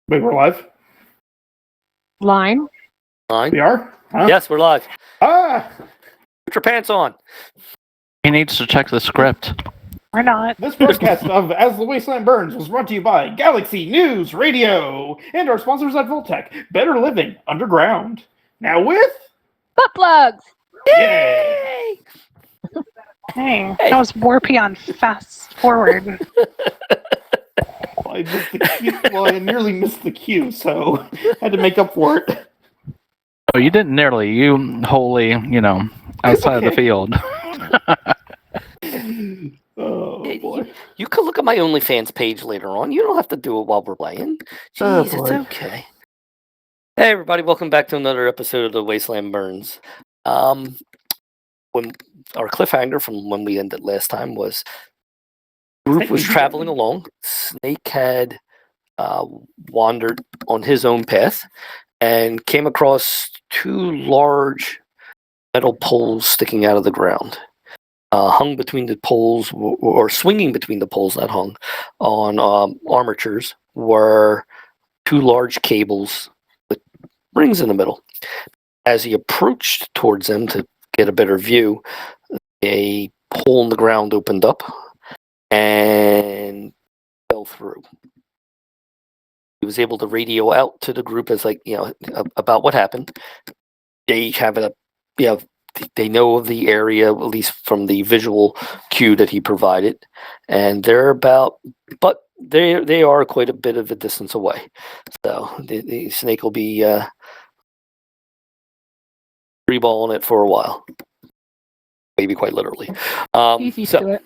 Wait, we're live? Line. We are? Huh? Yes, we're live. Ah! Put your pants on. He needs to check the script. We're not. This broadcast of As the Wasteland Burns was brought to you by Galaxy News Radio and our sponsors at Voltec. Better living underground. Now with... Butt plugs! Yay! Hey, that was warpy on fast forward. I missed the cue. Well, I nearly missed the cue, so I had to make up for it. Oh, you didn't nearly. You wholly, outside of the field. Oh, boy. You can look at my OnlyFans page later on. You don't have to do it while we're playing. Oh, Jeez, it's boy. okay. Hey, everybody. Welcome back to another episode of The Wasteland Burns. When our cliffhanger from when we ended last time was the group was traveling along. Snake had wandered on his own path and came across two large metal poles sticking out of the ground. Hung between the poles, or swinging between the poles, not hung, on armatures, were two large cables with rings in the middle. As he approached towards them to get a better view, a hole in the ground opened up and fell through. He was able to radio out to the group as about what happened. They have they know of the area, at least from the visual cue that he provided, and they are quite a bit of a distance away. So the snake will be freeballing it for a while, maybe quite literally. Do it.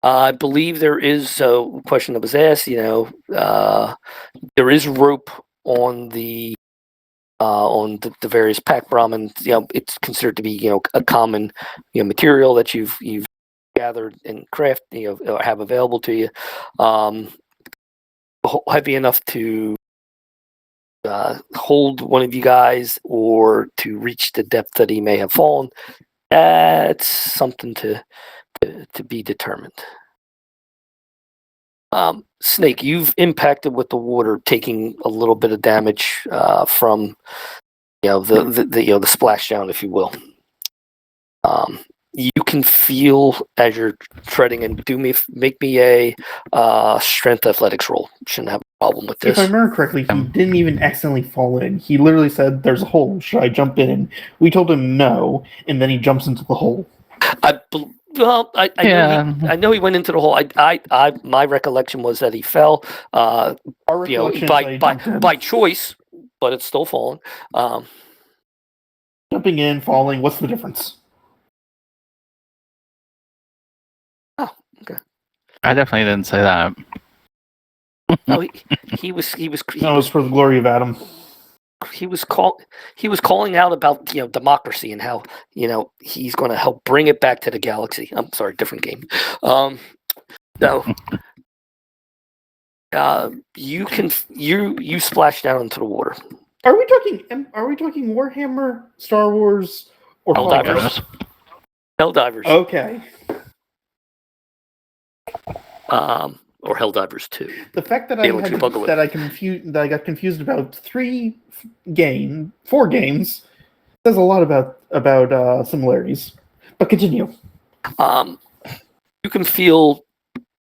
I believe there is a question that was asked. There is rope on the various pack Brahmin. It's considered to be a common material that you've gathered and craft or have available to you. Heavy enough to hold one of you guys or to reach the depth that he may have fallen. That's something to be determined. Snake, you've impacted with the water, taking a little bit of damage from the splashdown, if you will. You can feel as you're treading, and make me a strength athletics roll. Shouldn't have a problem with this. If I remember correctly, he didn't even accidentally fall in. He literally said, "There's a hole. Should I jump in?" We told him no, and then he jumps into the hole. I know he went into the hole. My recollection was that he fell, by choice, but it's still falling. Jumping in, falling. What's the difference? Oh, okay. I definitely didn't say that. No, he was. No, it was for the glory of Adam. He was calling out about democracy and how he's going to help bring it back to the galaxy. I'm sorry, different game. You splash down into the water. Are we talking Warhammer, Star Wars, or Helldivers? Helldivers. Okay. Or Helldivers 2. The fact that I got confused about 4 games says a lot about similarities. But continue. You can feel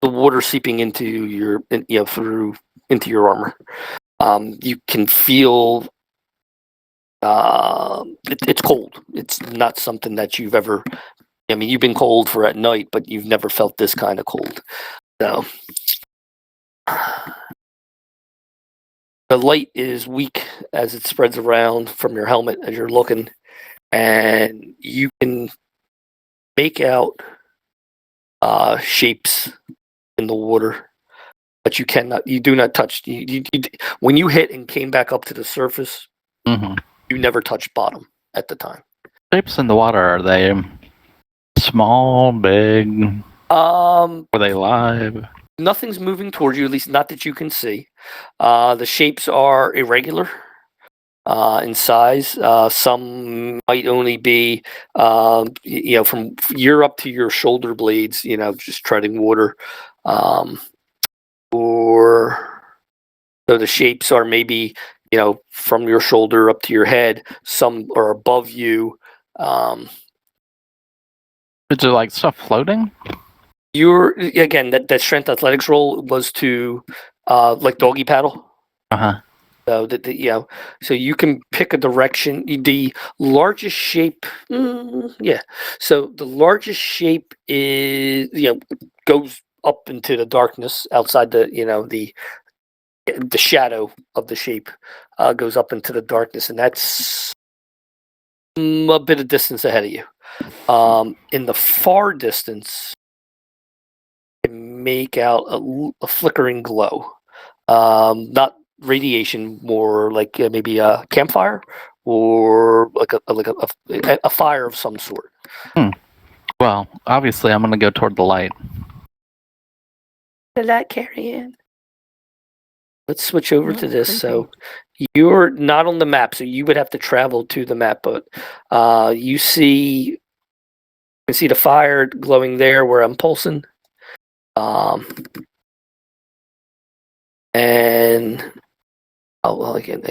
the water seeping into your into your armor. You can feel it's cold. It's not something that you've ever. You've been cold for at night, but you've never felt this kind of cold. So the light is weak as it spreads around from your helmet as you're looking, and you can make out shapes in the water, but you do not touch. When you hit and came back up to the surface, you never touched bottom at the time. Shapes in the water, are they small, big? Were they live? Nothing's moving towards you, at least not that you can see. The shapes are irregular in size. Some might only be, from you're up to your shoulder blades, just treading water, or So the shapes are maybe, from your shoulder up to your head. Some are above you. Is it like stuff floating? Again, that strength athletics roll was to like doggy paddle. Uh-huh. So so you can pick a direction. The largest shape, yeah. So the largest shape is goes up into the darkness outside the shadow of the shape goes up into the darkness, and that's a bit of distance ahead of you. In the far distance, you can make out a flickering glow. Not radiation, more like maybe a campfire or like a fire of some sort. Well, obviously, I'm going to go toward the light. The light carrying. Let's switch over to this. Creepy. So you're not on the map, so you would have to travel to the map. But you can see the fire glowing there where I'm pulsing. And again,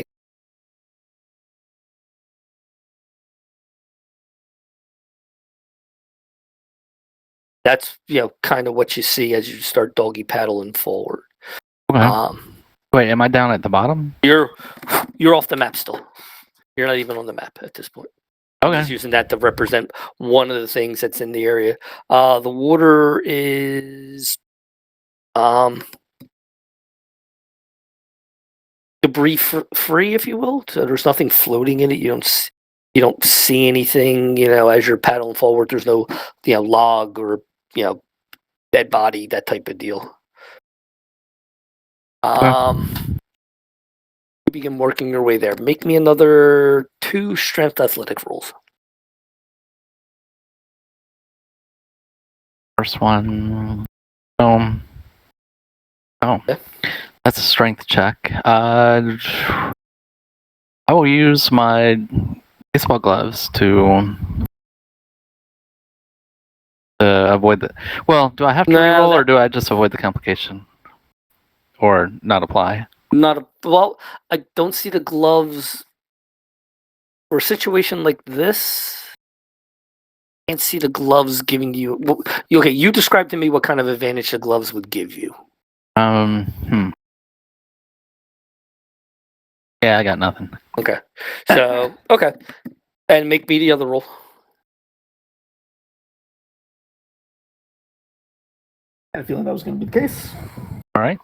that's kind of what you see as you start doggy paddling forward. Okay. Wait, am I down at the bottom? You're off the map still. You're not even on the map at this point. Okay. Just using that to represent one of the things that's in the area. The water is debris free, if you will. So there's nothing floating in it. You don't see anything. As you're paddling forward, there's no log or dead body, that type of deal. You begin working your way there. Make me another 2 strength athletic rolls. First one. Oh, Okay. That's a strength check. I will use my baseball gloves to avoid the. Well, do I have to reroll, or do I just avoid the complication, or not apply? Well, I don't see the gloves for a situation like this. I can't see the gloves giving you. Okay, you describe to me what kind of advantage the gloves would give you. Yeah, I got nothing. Okay, so okay, and make me the other roll. I had a feeling that was going to be the case. All right.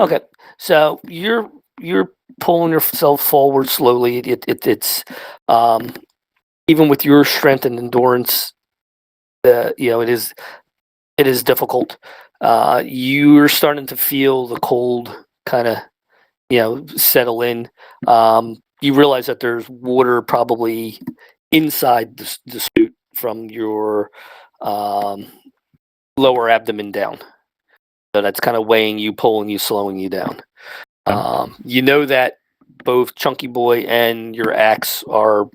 Okay. So you're pulling yourself forward slowly. It's even with your strength and endurance, it is difficult. You're starting to feel the cold kind of settle in. You realize that there's water probably inside the suit from your lower abdomen down. So that's kind of weighing you, pulling you, slowing you down. You know that both Chunky Boy and your axe are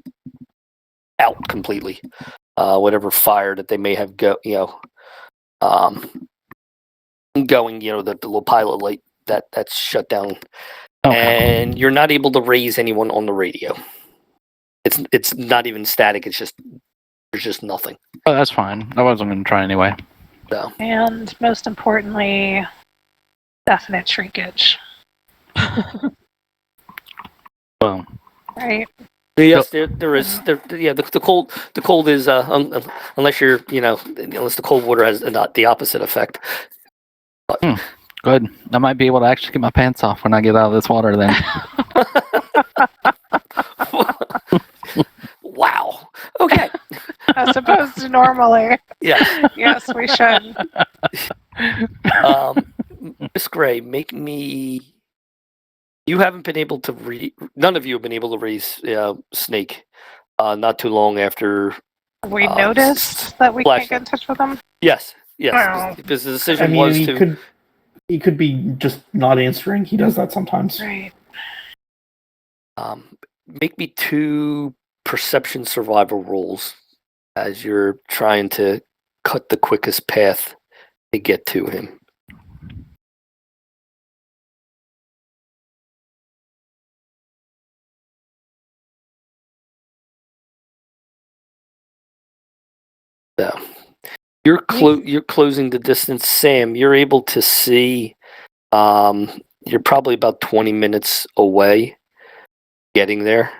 out completely. Whatever fire that they may have going, the little pilot light that's shut down. Okay. And you're not able to raise anyone on the radio. It's not even static. It's just there's just nothing. Oh, that's fine. I wasn't going to try anyway. So. And most importantly, definite shrinkage. Well, right. Yes, there is. The cold is unless you're unless the cold water has not the opposite effect. But, good. I might be able to actually get my pants off when I get out of this water then. Wow. Okay. As opposed to normally. Yeah. Yes, we should. Miss Gray, make me. You haven't been able to none of you have been able to raise Snake. Not too long after. We noticed that we can't get in touch with him. Yes. Oh. Because the decision was to. He could be just not answering. He does that sometimes. Right. Make me 2 perception survival rolls as you're trying to cut the quickest path to get to him. So you're closing the distance. Sam, you're able to see. You're probably about 20 minutes away getting there.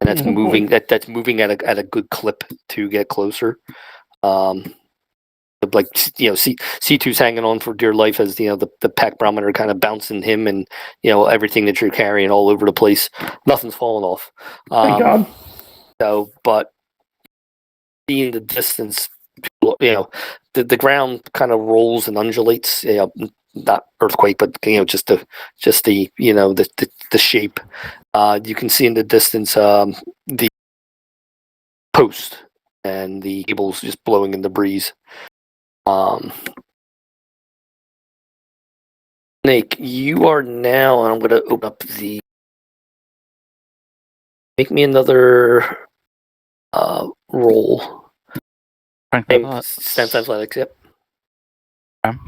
And that's moving. That's moving at a good clip to get closer. Like C2's hanging on for dear life as the pack barometer kind of bouncing him, and everything that you're carrying all over the place. Nothing's falling off. Thank God. So, but seeing the distance, the ground kind of rolls and undulates. Not earthquake, but just the shape. You can see in the distance the post and the cables just blowing in the breeze. Snake, you are now. I'm going to open up the. Make me another roll. Strength athletics. Yep. Okay.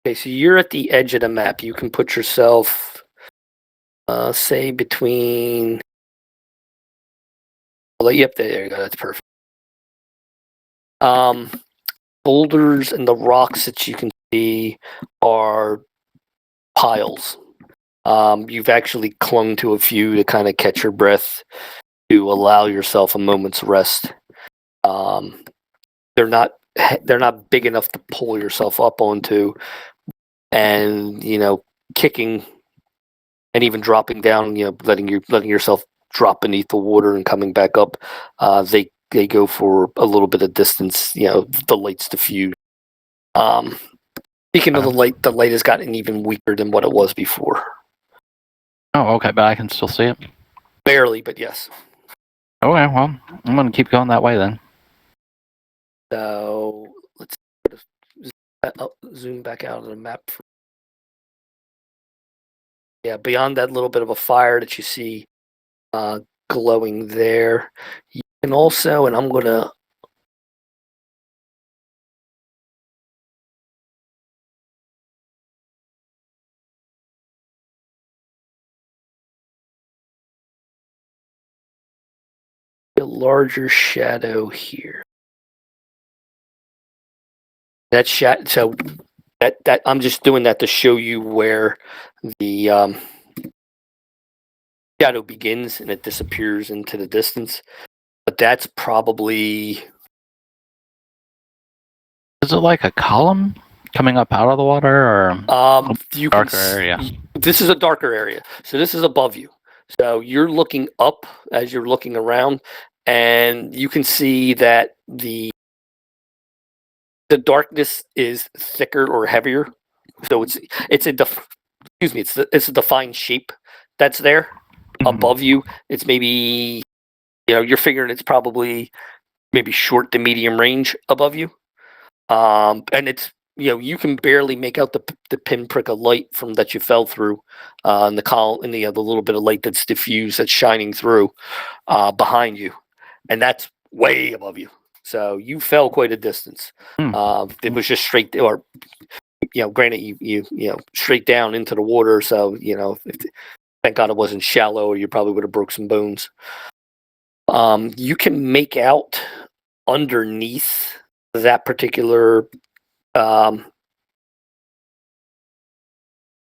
Okay, so you're at the edge of the map. You can put yourself, say, between. Yep, there you go. That's perfect. Boulders and the rocks that you can see are piles. You've actually clung to a few to kind of catch your breath, to allow yourself a moment's rest. They're not big enough to pull yourself up onto, and kicking and even dropping down, letting yourself drop beneath the water and coming back up. They go for a little bit of distance. The light's diffused. Speaking of the light has gotten even weaker than what it was before. Oh, okay, but I can still see it. Barely, but yes. Okay, well, I'm gonna keep going that way then. So let's zoom back out of the map. Beyond that little bit of a fire that you see glowing there, you can also, and I'm gonna. A larger shadow here. That so that I'm just doing that to show you where the shadow begins and it disappears into the distance. But that's probably. Is it like a column coming up out of the water, or darker area? This is a darker area, so this is above you. So you're looking up as you're looking around, and you can see that the darkness is thicker or heavier. So it's a defined shape that's there above you. It's maybe you're figuring it's probably maybe short to medium range above you, and it's you can barely make out the pinprick of light from that you fell through, and the little bit of light that's diffused, that's shining through behind you, and that's way above you. So you fell quite a distance. It was just straight, or granted, you straight down into the water. So thank God it wasn't shallow, or you probably would have broke some bones. You can make out underneath that particular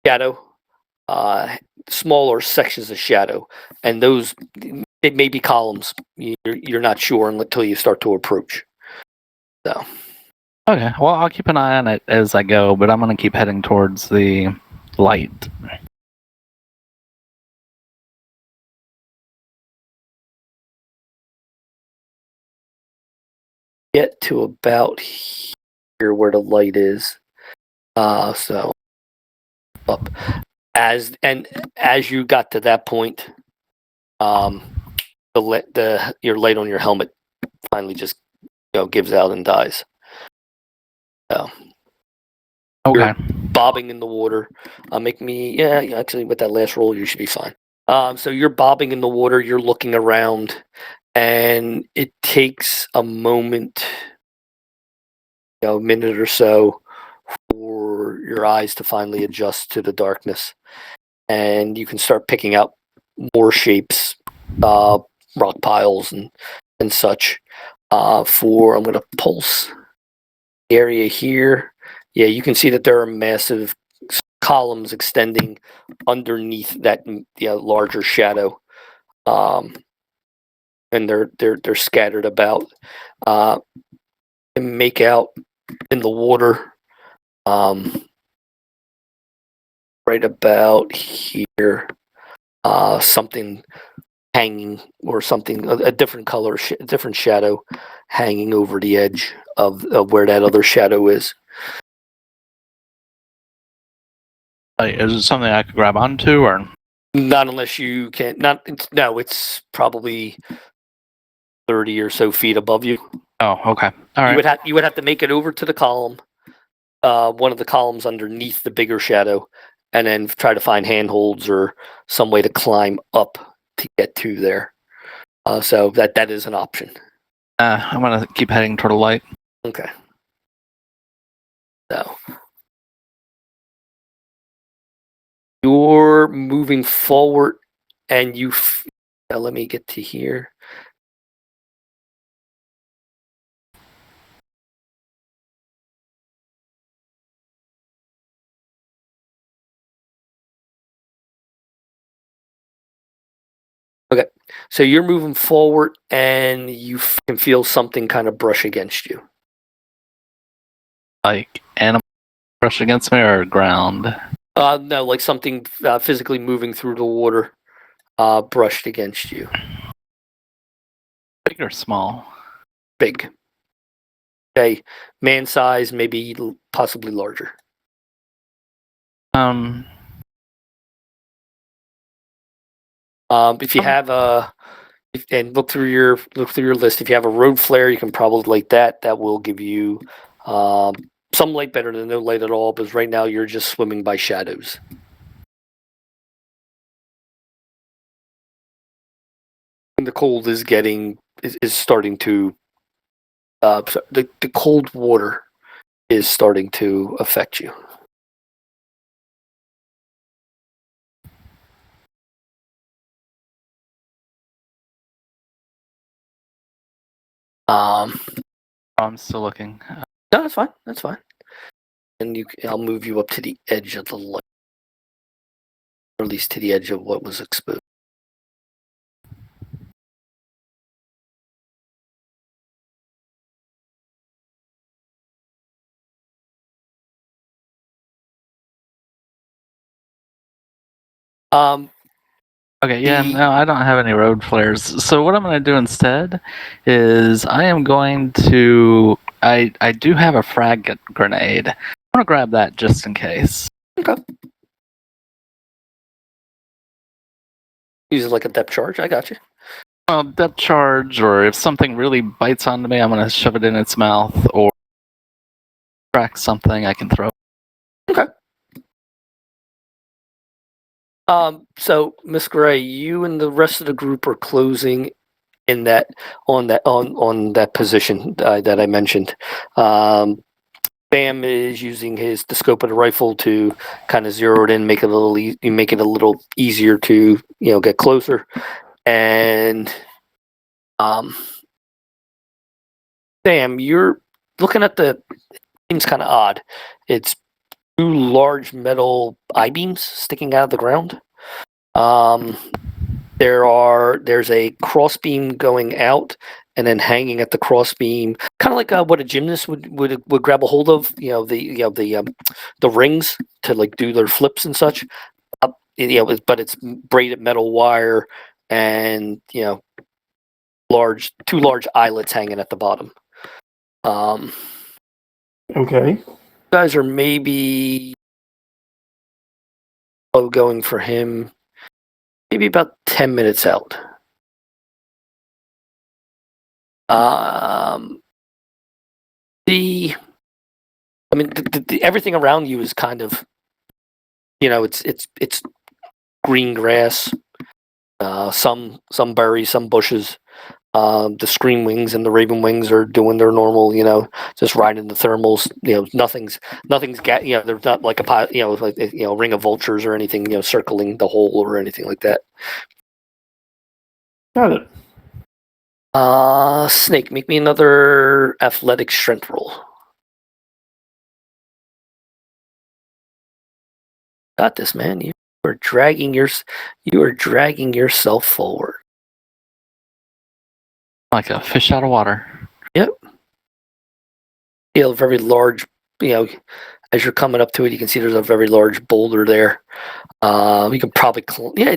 shadow, smaller sections of shadow, and those it may be columns. You're not sure until you start to approach. So. Okay, well, I'll keep an eye on it as I go, but I'm going to keep heading towards the light. Get to about here where the light is. So up as you got to that point, your light on your helmet finally just gives out and dies. So okay, you're bobbing in the water. Make me actually with that last roll you should be fine. So you're bobbing in the water. You're looking around, and it takes a moment, a minute or so, for your eyes to finally adjust to the darkness. and you can start picking out more shapes, rock piles and such. I'm going to pulse the area here. Yeah, you can see that there are massive columns extending underneath that larger shadow, and they're scattered about. And make out in the water, right about here, something hanging or something, a different color, different shadow hanging over the edge of where that other shadow is. Is it something I could grab onto, or not unless you can? No, it's probably 30 or so feet above you. Oh, okay. All right. You would have to make it over to the column, one of the columns underneath the bigger shadow, and then try to find handholds or some way to climb up to get to there. So that is an option. I'm gonna keep heading toward the light. Okay. So you're moving forward, and let me get to here. Okay, so you're moving forward, and you can feel something kind of brush against you. Like animal brush against me or ground? No, like something physically moving through the water, brushed against you. Big or small? Big. Okay, man size, maybe possibly larger. If you have and look through your list. If you have a road flare, you can probably light that. That will give you some light, better than no light at all. Because right now you're just swimming by shadows. And the cold is starting to. The cold water is starting to affect you. I'm still looking. No, that's fine. That's fine. And I'll move you up to the edge of the light, or at least to the edge of what was exposed. Okay, yeah, no, I don't have any road flares. So what I'm going to do instead is I am going to. I do have a frag grenade. I'm going to grab that just in case. Okay. Use it like a depth charge. I got you. Well, depth charge, or if something really bites onto me, I'm going to shove it in its mouth, or crack something I can throw. Okay. So Miss Gray, you and the rest of the group are closing in on that position that I mentioned. Bam is using the scope of the rifle to kind of zero it in, make it a little easier to get closer, and Sam, you're looking at seems kind of odd. It's two large metal I-beams sticking out of the ground. There's a crossbeam going out and then hanging at the crossbeam, kind of like what a gymnast would grab a hold of. The rings to like do their flips and such. But it's braided metal wire and two large eyelets hanging at the bottom. Okay. You guys are maybe going for him. Maybe about 10 minutes out. Everything around you is kind of, it's green grass, some berries, some bushes. The Scream Wings and the Raven Wings are doing their normal, just riding the thermals. Nothing's there's not like a ring of vultures or anything, circling the hole or anything like that. Got it. Snake, make me another athletic strength roll. Got this, man. You are dragging yourself forward. Like a fish out of water. Yep. A very large, as you're coming up to it, you can see there's a very large boulder there. You can probably,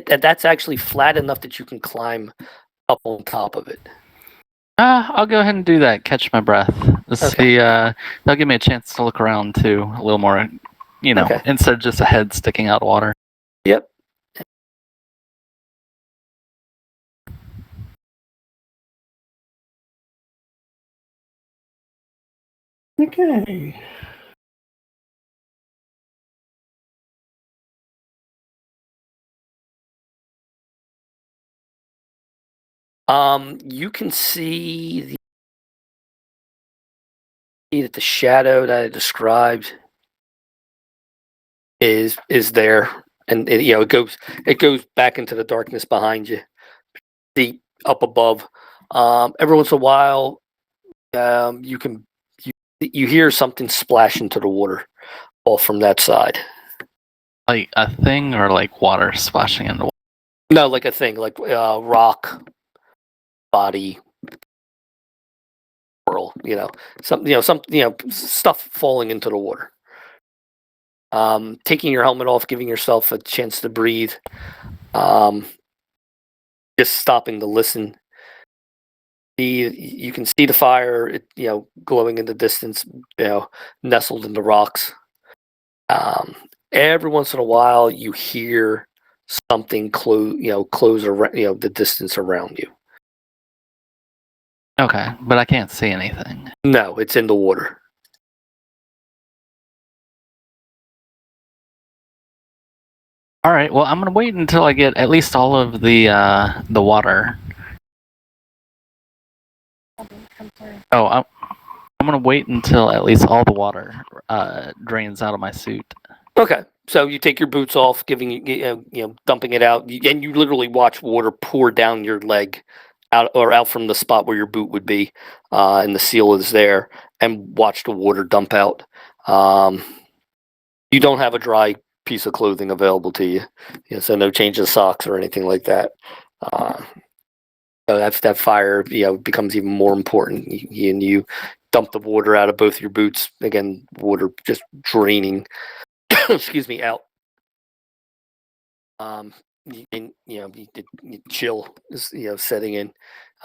that's actually flat enough that you can climb up on top of it. I'll go ahead and do that. Catch my breath. Okay. That'll give me a chance to look around too, a little more, Okay. instead of just a head sticking out of water. Yep. Okay. You can see that the shadow that I described is there, and it goes back into the darkness behind you, deep up above. Every once in a while, you hear something splash into the water, all from that side. Like a thing, or like water splashing into water? No, like a thing, like rock, body, whirl. Stuff falling into the water. Taking your helmet off, giving yourself a chance to breathe. Just stopping to listen. You can see the fire, glowing in the distance, nestled in the rocks. Every once in a while, you hear something close around, the distance around you. Okay, but I can't see anything. No, it's in the water. All right. Well, I'm gonna wait until I get at least all of the water. Oh, I'm gonna wait until at least all the water drains out of my suit. Okay, so you take your boots off, dumping it out, and you literally watch water pour down your leg, out from the spot where your boot would be, and the seal is there, and watch the water dump out. You don't have a dry piece of clothing available to you, so no change of socks or anything like that. So that fire, becomes even more important. You dump the water out of both your boots. Again, water just draining. Excuse me, out. Chill is setting in.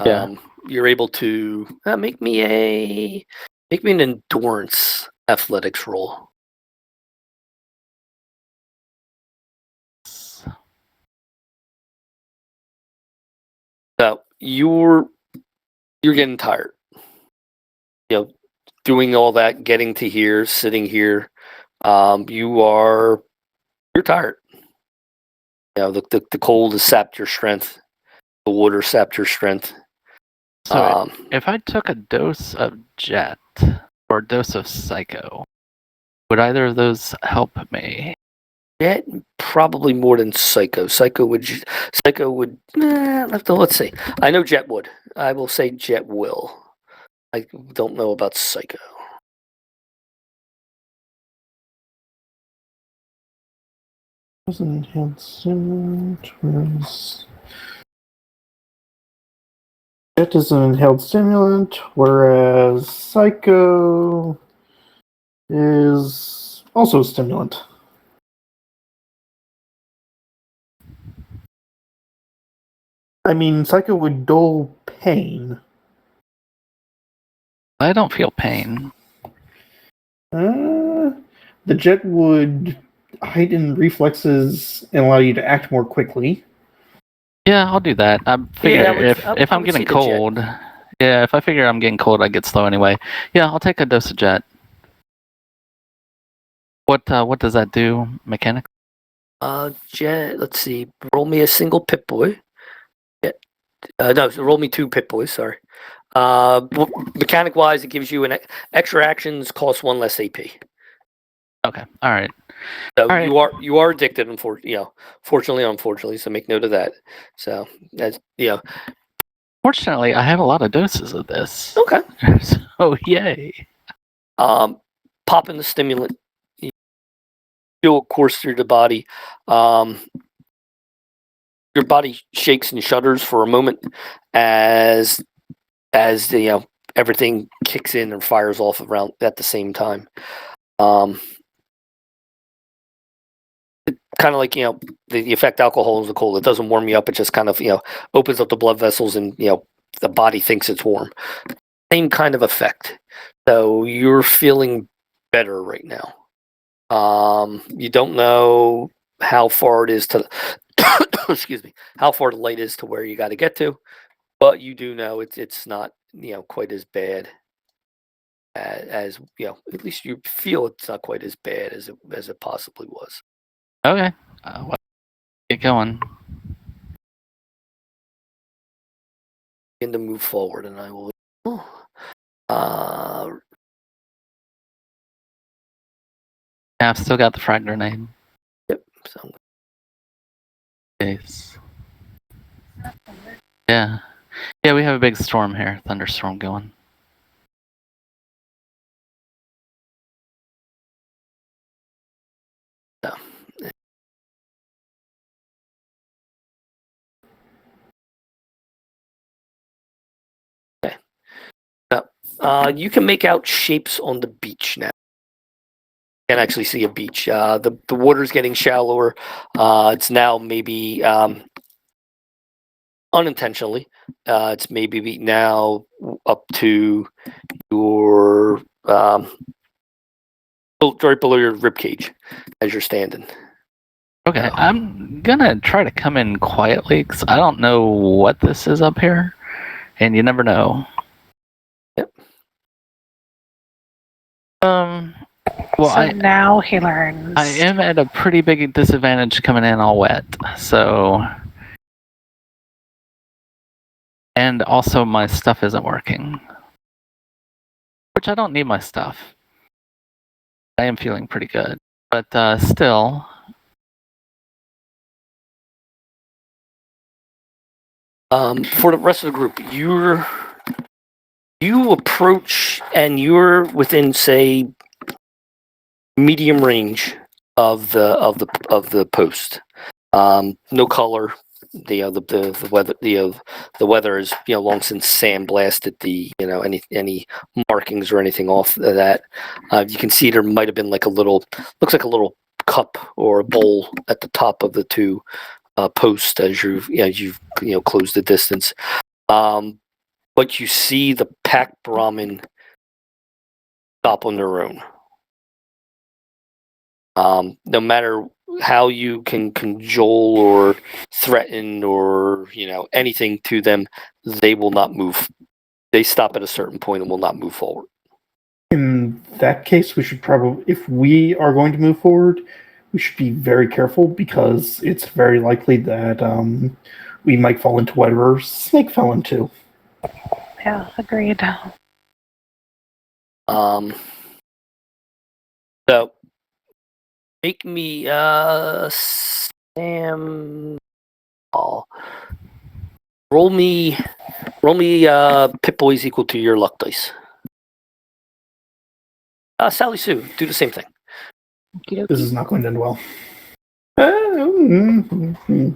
Yeah. You're able to make me an endurance athletics roll. So you're getting tired. Doing all that, getting to here, sitting here. You're tired. The cold has sapped your strength. The water sapped your strength. So if I took a dose of Jet or a dose of Psycho, would either of those help me? Jet probably more than Psycho. Psycho would. Let's see. I know Jet would. I will say Jet will. I don't know about Psycho. Jet is an inhaled stimulant, whereas Psycho is also a stimulant. I mean, Psycho would dull pain. I don't feel pain. The Jet would heighten reflexes and allow you to act more quickly. Yeah, I'll do that. I figure if I'm would getting see the Jet. cold, yeah, if I figure I'm getting cold, I get slow anyway. Yeah, I'll take a dose of Jet. What does that do mechanically? Jet. Let's see. Roll me a single Pip-Boy. Jet. No, so roll me 2 Pip Boys. Sorry. Mechanic wise, it gives you an extra actions cost 1 less AP. Okay. All right. So All right. you are addicted, fortunately, unfortunately. So make note of that. So that's Fortunately, I have a lot of doses of this. okay. So yay. Popping the stimulant, you feel it course through the body. Your body shakes and shudders for a moment as everything kicks in and fires off around at the same time. Kind of like the effect alcohol is cold. It doesn't warm you up. It just kind of opens up the blood vessels and the body thinks it's warm. Same kind of effect. So you're feeling better right now. You don't know how far it is to excuse me, how far the light is to where you got to get to, but you do know it's not quite as bad as at least you feel it's not quite as bad as it possibly was. Okay. Get going. Begin to move forward, and I will. Yeah, I've still got the frag grenade. Yep. So Case. Yeah. Yeah, we have a big storm here. Thunderstorm going. no. Okay. So, you can make out shapes on the beach now. You can actually see a beach. The water's getting shallower. It's now maybe unintentionally. It's maybe now up to your right below your rib cage as you're standing. Okay, I'm gonna try to come in quietly because I don't know what this is up here, and you never know. Yep. Well, So now he learns. I am at a pretty big disadvantage coming in all wet, so. And also my stuff isn't working. Which I don't need my stuff. I am feeling pretty good. But still. For the rest of the group, you approach and you're within, say, medium range of the post. No color. The weather the weather is long since sandblasted the any markings or anything off of that. You can see there might have been looks like a little cup or a bowl at the top of the 2 posts as you've closed the distance. But you see the pack Brahmin stop on their own. No matter how you can cajole or threaten or anything to them, they will not move. They stop at a certain point and will not move forward. In that case, we should probably, if we are going to move forward, we should be very careful because it's very likely that we might fall into whatever Snake fell into. Yeah, agreed. So make me Sam. Roll me Pip Boys equal to your luck dice. Sally Sue, do the same thing. This is not going to end well. Okay.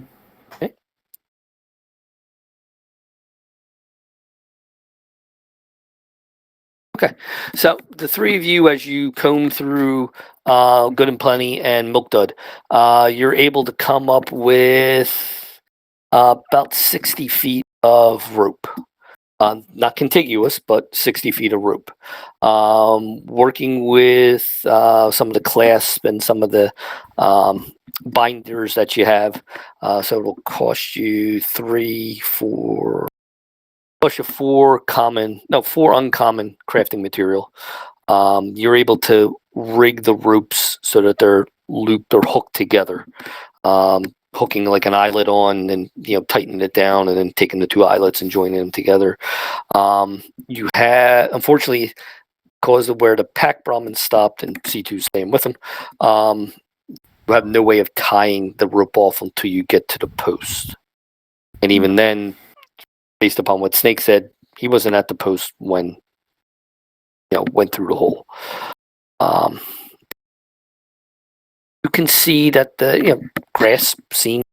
Okay, so the 3 of you, as you comb through Good and Plenty and Milk Dud, you're able to come up with about 60 feet of rope. Not contiguous, but 60 feet of rope. Working with some of the clasp and some of the binders that you have, so it'll cost you 4 uncommon crafting material. You're able to rig the ropes so that they're looped or hooked together. hooking like an eyelet on and tightening it down and then taking the two eyelets and joining them together. You had, unfortunately, because of where the pack Brahmin stopped and C2 staying with him, you have no way of tying the rope off until you get to the post. And even then, based upon what Snake said, he wasn't at the post when went through the hole. You can see that the grass seemed,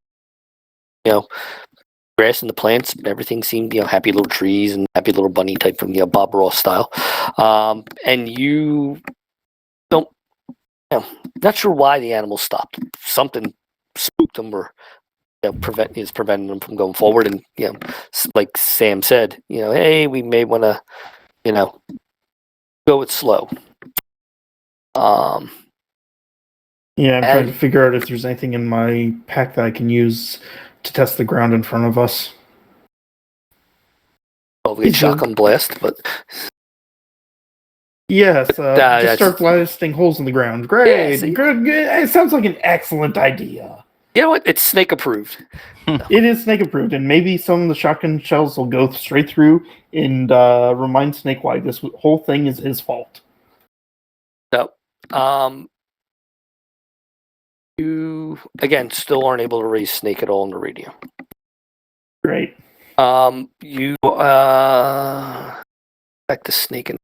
grass and the plants, everything seemed, happy little trees and happy little bunny type from Bob Ross style. And you don't, not sure why the animals stopped. Something spooked them or is preventing them from going forward. And like Sam said, hey, we may want to, go it slow. Yeah, I'm trying to figure out if there's anything in my pack that I can use to test the ground in front of us. Oh, we get shotgun blast, but yes, just start blasting holes in the ground. Great, Yeah, good. It sounds like an excellent idea. You know what? It's Snake approved. It is Snake approved, and maybe some of the shotgun shells will go straight through and remind Snake why this whole thing is his fault. So, you again still aren't able to raise Snake at all on the radio. Great. You back to Snake and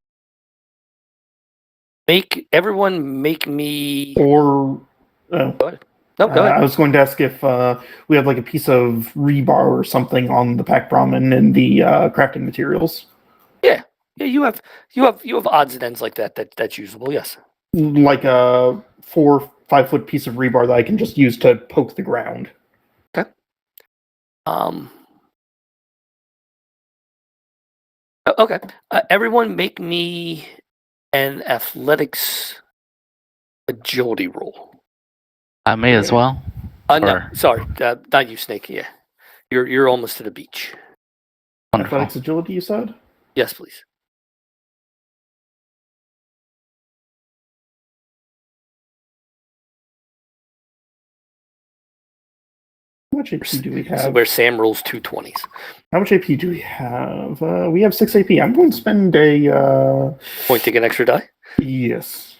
make me. Or Go ahead. No, go ahead. I was going to ask if we have like a piece of rebar or something on the pack Brahmin and the crafting materials. Yeah, you have odds and ends like that's usable. Yes. Like a 4-5 foot piece of rebar that I can just use to poke the ground. Okay. Okay. Everyone, make me an athletics agility roll. Me as well. No, sorry, not you, Snake. Yeah, you're almost to the beach. Wonderful. Athletics agility, you said? Yes, please. How much AP do we This is have? where Sam rolls 2 20s. How much AP do we have? We have 6 AP. I'm going to spend a... Point to get an extra die? Yes.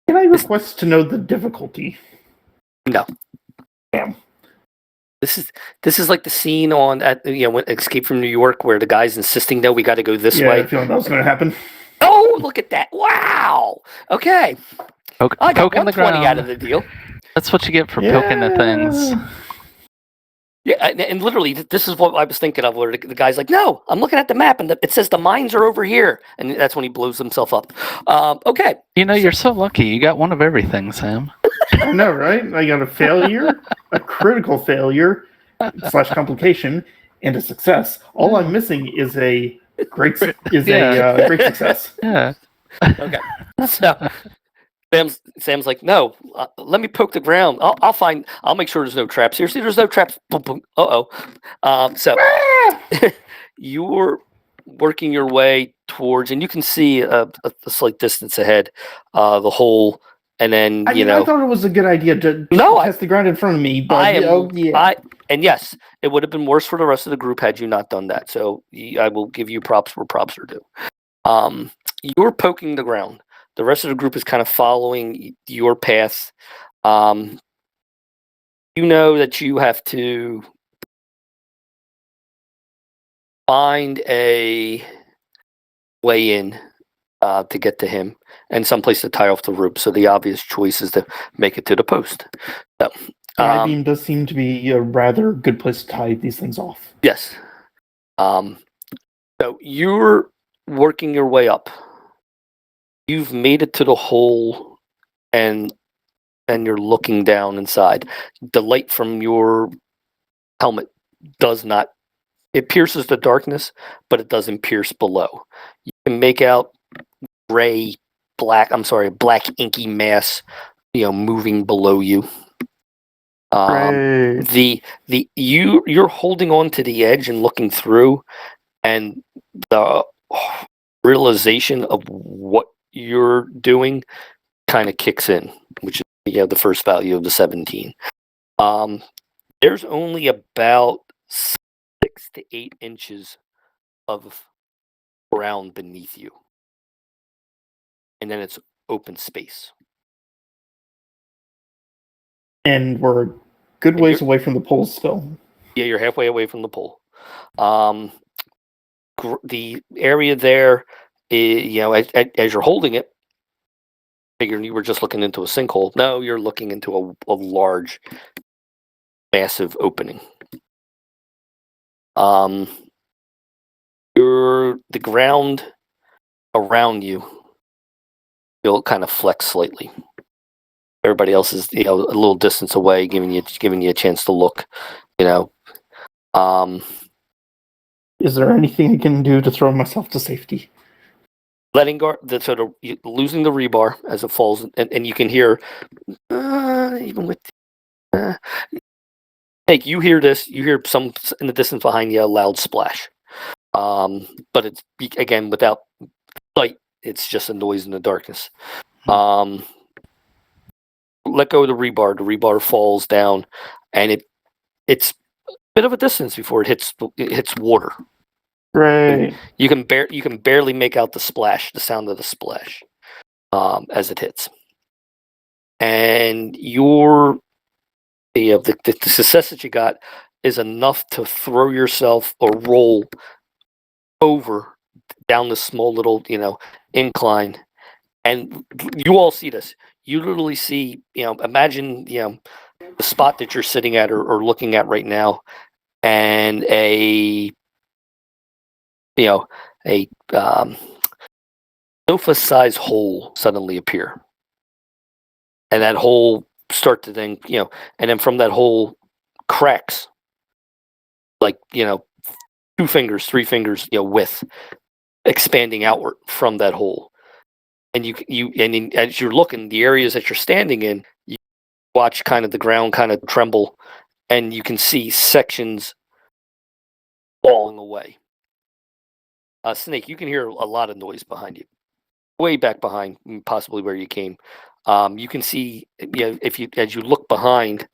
Can I request to know the difficulty? No. Damn. This is like the scene on when Escape from New York where the guy's insisting that we got to go this Yeah, I way. had a feeling that was going to happen. Oh, look at that! Wow. Okay. I got Poking the 120 ground. out of the deal. That's what you get for poking at things. Yeah, and literally, this is what I was thinking of. Where the guy's like, "No, I'm looking at the map, and it says the mines are over here," and that's when he blows himself up. Okay. You're so lucky. You got one of everything, Sam. I know, right? I got a failure, a critical failure, / complication, and a success. All I'm missing is a great great success. Yeah. Okay. So Sam's like, no, let me poke the ground. I'll make sure there's no traps here. See, there's no traps. Boom, boom. So you're working your way towards, and you can see a slight distance ahead, the hole, and then I thought it was a good idea to test the ground in front of me. But and yes, it would have been worse for the rest of the group had you not done that. So I will give you props where props are due. You're poking the ground. The rest of the group is kind of following your path. You know that you have to find a way in to get to him and someplace to tie off the rope. So the obvious choice is to make it to the post. So, I-beam does seem to be a rather good place to tie these things off. Yes. So you're working your way up. You've made it to the hole, and you're looking down inside. The light from your helmet it pierces the darkness, but it doesn't pierce below. You can make out black inky mass, moving below you. You're holding on to the edge and looking through, and the realization of what you're doing kind of kicks in, which is the first value of the 17. There's only about 6 to 8 inches of ground beneath you, and then it's open space. And we're a good ways away from the poles still. Yeah, you're halfway away from the pole. The area there, as you're holding it, figuring you were just looking into a sinkhole. No, you're looking into a large, massive opening. The ground around you, you'll kind of flex slightly. Everybody else is, a little distance away, giving you a chance to look. Is there anything I can do to throw myself to safety? Letting go, losing the rebar as it falls, and you can hear, even with, Nick, you hear this. You hear some in the distance behind you, a loud splash. But it's, again, without light, it's just a noise in the darkness. Let go of the rebar. The rebar falls down, and it's a bit of a distance before it hits water. Right. You can barely make out the sound of the splash, as it hits. And the success that you got is enough to throw yourself or roll over down this small little, incline. And you all see this. You literally see, imagine, the spot that you're sitting at or looking at right now, and a sofa-sized hole suddenly appear, and that hole start to then, and then from that hole, cracks, like 2 fingers, 3 fingers, width, expanding outward from that hole. And as you're looking, the areas that you're standing in, you watch kind of the ground kind of tremble, and you can see sections falling away. Snake, you can hear a lot of noise behind you, way back behind, possibly where you came. You can see, as you look behind,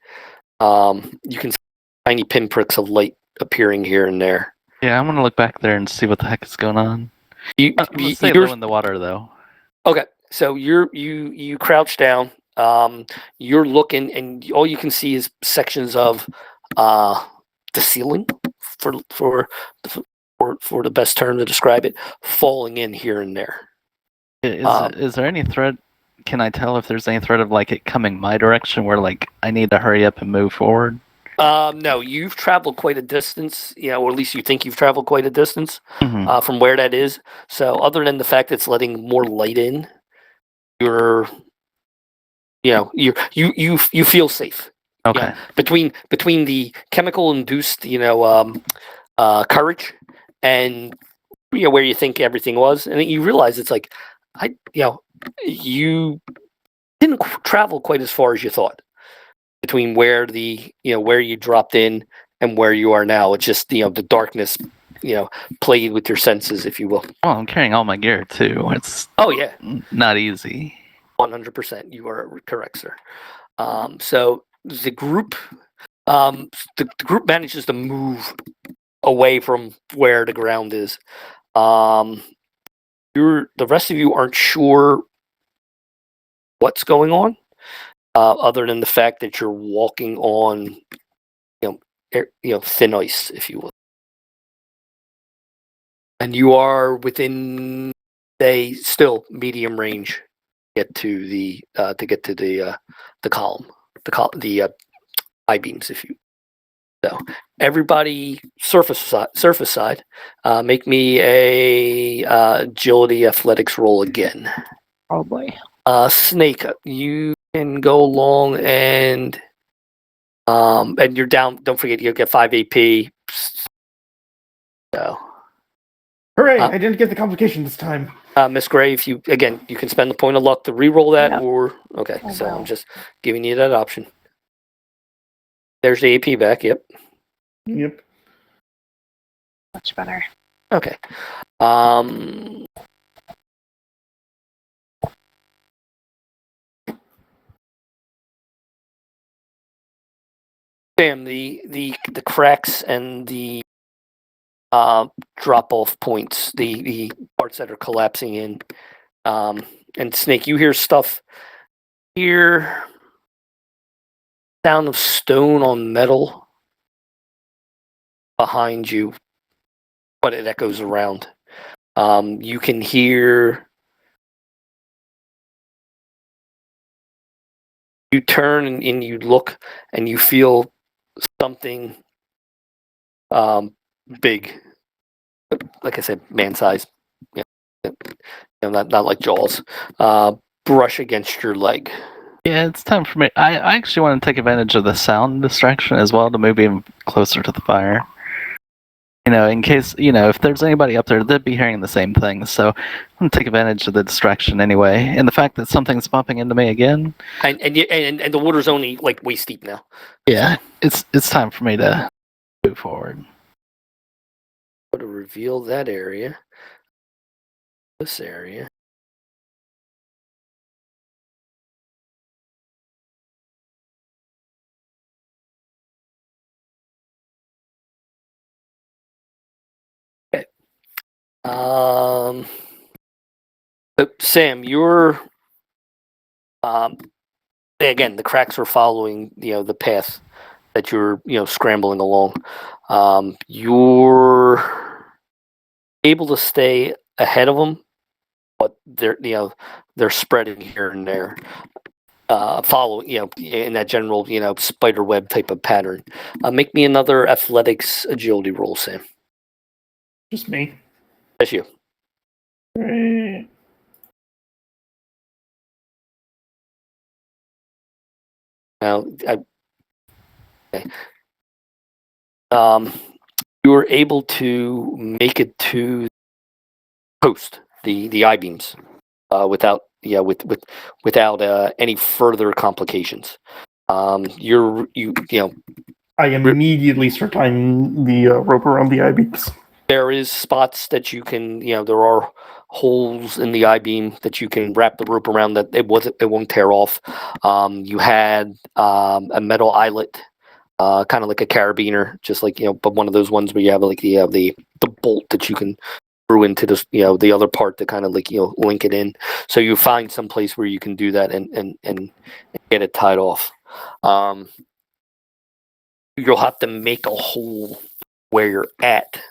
you can see tiny pinpricks of light appearing here and there. Yeah, I'm gonna look back there and see what the heck is going on. I'm gonna stay low in the water though. Okay, so you crouch down. You're looking, and all you can see is sections of the ceiling, for the best term to describe it, falling in here and there. Is there any threat? Can I tell if there's any threat of like it coming my direction, where like I need to hurry up and move forward? No, you've traveled quite a distance, or at least you think you've traveled quite a distance Mhm. from where that is. So, other than the fact that it's letting more light in, you feel safe. Okay. Between the chemical induced, courage, and where you think everything was, and then you realize it's like, you didn't travel quite as far as you thought between where where you dropped in and where you are now. It's just the darkness, played with your senses, if you will. Well, I'm carrying all my gear too. It's yeah, not easy. 100%. You are correct, sir. So the group, the group manages to move away from where the ground is. The rest of you aren't sure what's going on, other than the fact that you're walking on, thin ice, if you will, and you are within, still medium range, get to the column, the I-beams, if you. So everybody, surface side, make me a agility athletics roll again. Oh boy. Snake, you can go along and you're down. Don't forget, you get 5 AP. So, Hooray! I didn't get the complication this time. Miss Gray, if you can spend the point of luck to re-roll that, Yep. or okay. I So will. I'm just giving you that option. There's the AP back. Yep. Yep. Much better. Okay. Sam, the cracks and the drop off points, the parts that are collapsing in, and Snake, you hear stuff. Hear sound of stone on metal behind you, but it echoes around. You can hear. You turn and you look and you feel something big, like I said, man size. Not like Jaws. Brush against your leg. Yeah, it's time for me. I actually want to take advantage of the sound distraction as well to move even closer to the fire. In case, if there's anybody up there, they'd be hearing the same thing. So I'm going to take advantage of the distraction anyway. And the fact that something's bumping into me again. And the water's only like waist deep now. Yeah, it's time for me to move forward. To reveal that area. This area. Okay. Sam, you're again, the cracks are following the path that you're scrambling along. You're able to stay ahead of them, but they're spreading here and there. Follow in that general spider web type of pattern. Make me another athletics agility roll, Sam. Just me. That's you. Right. Now, okay. You were able to make it to post the I-beams without without any further complications. I immediately start tying the rope around the I-beams. There is spots that you can, there are holes in the I-beam that you can wrap the rope around that it won't tear off. You had a metal eyelet, kind of like a carabiner, just like but one of those ones where you have like the bolt that you can screw into this, the other part to kind of like link it in. So you find some place where you can do that and get it tied off. You'll have to make a hole where you're at.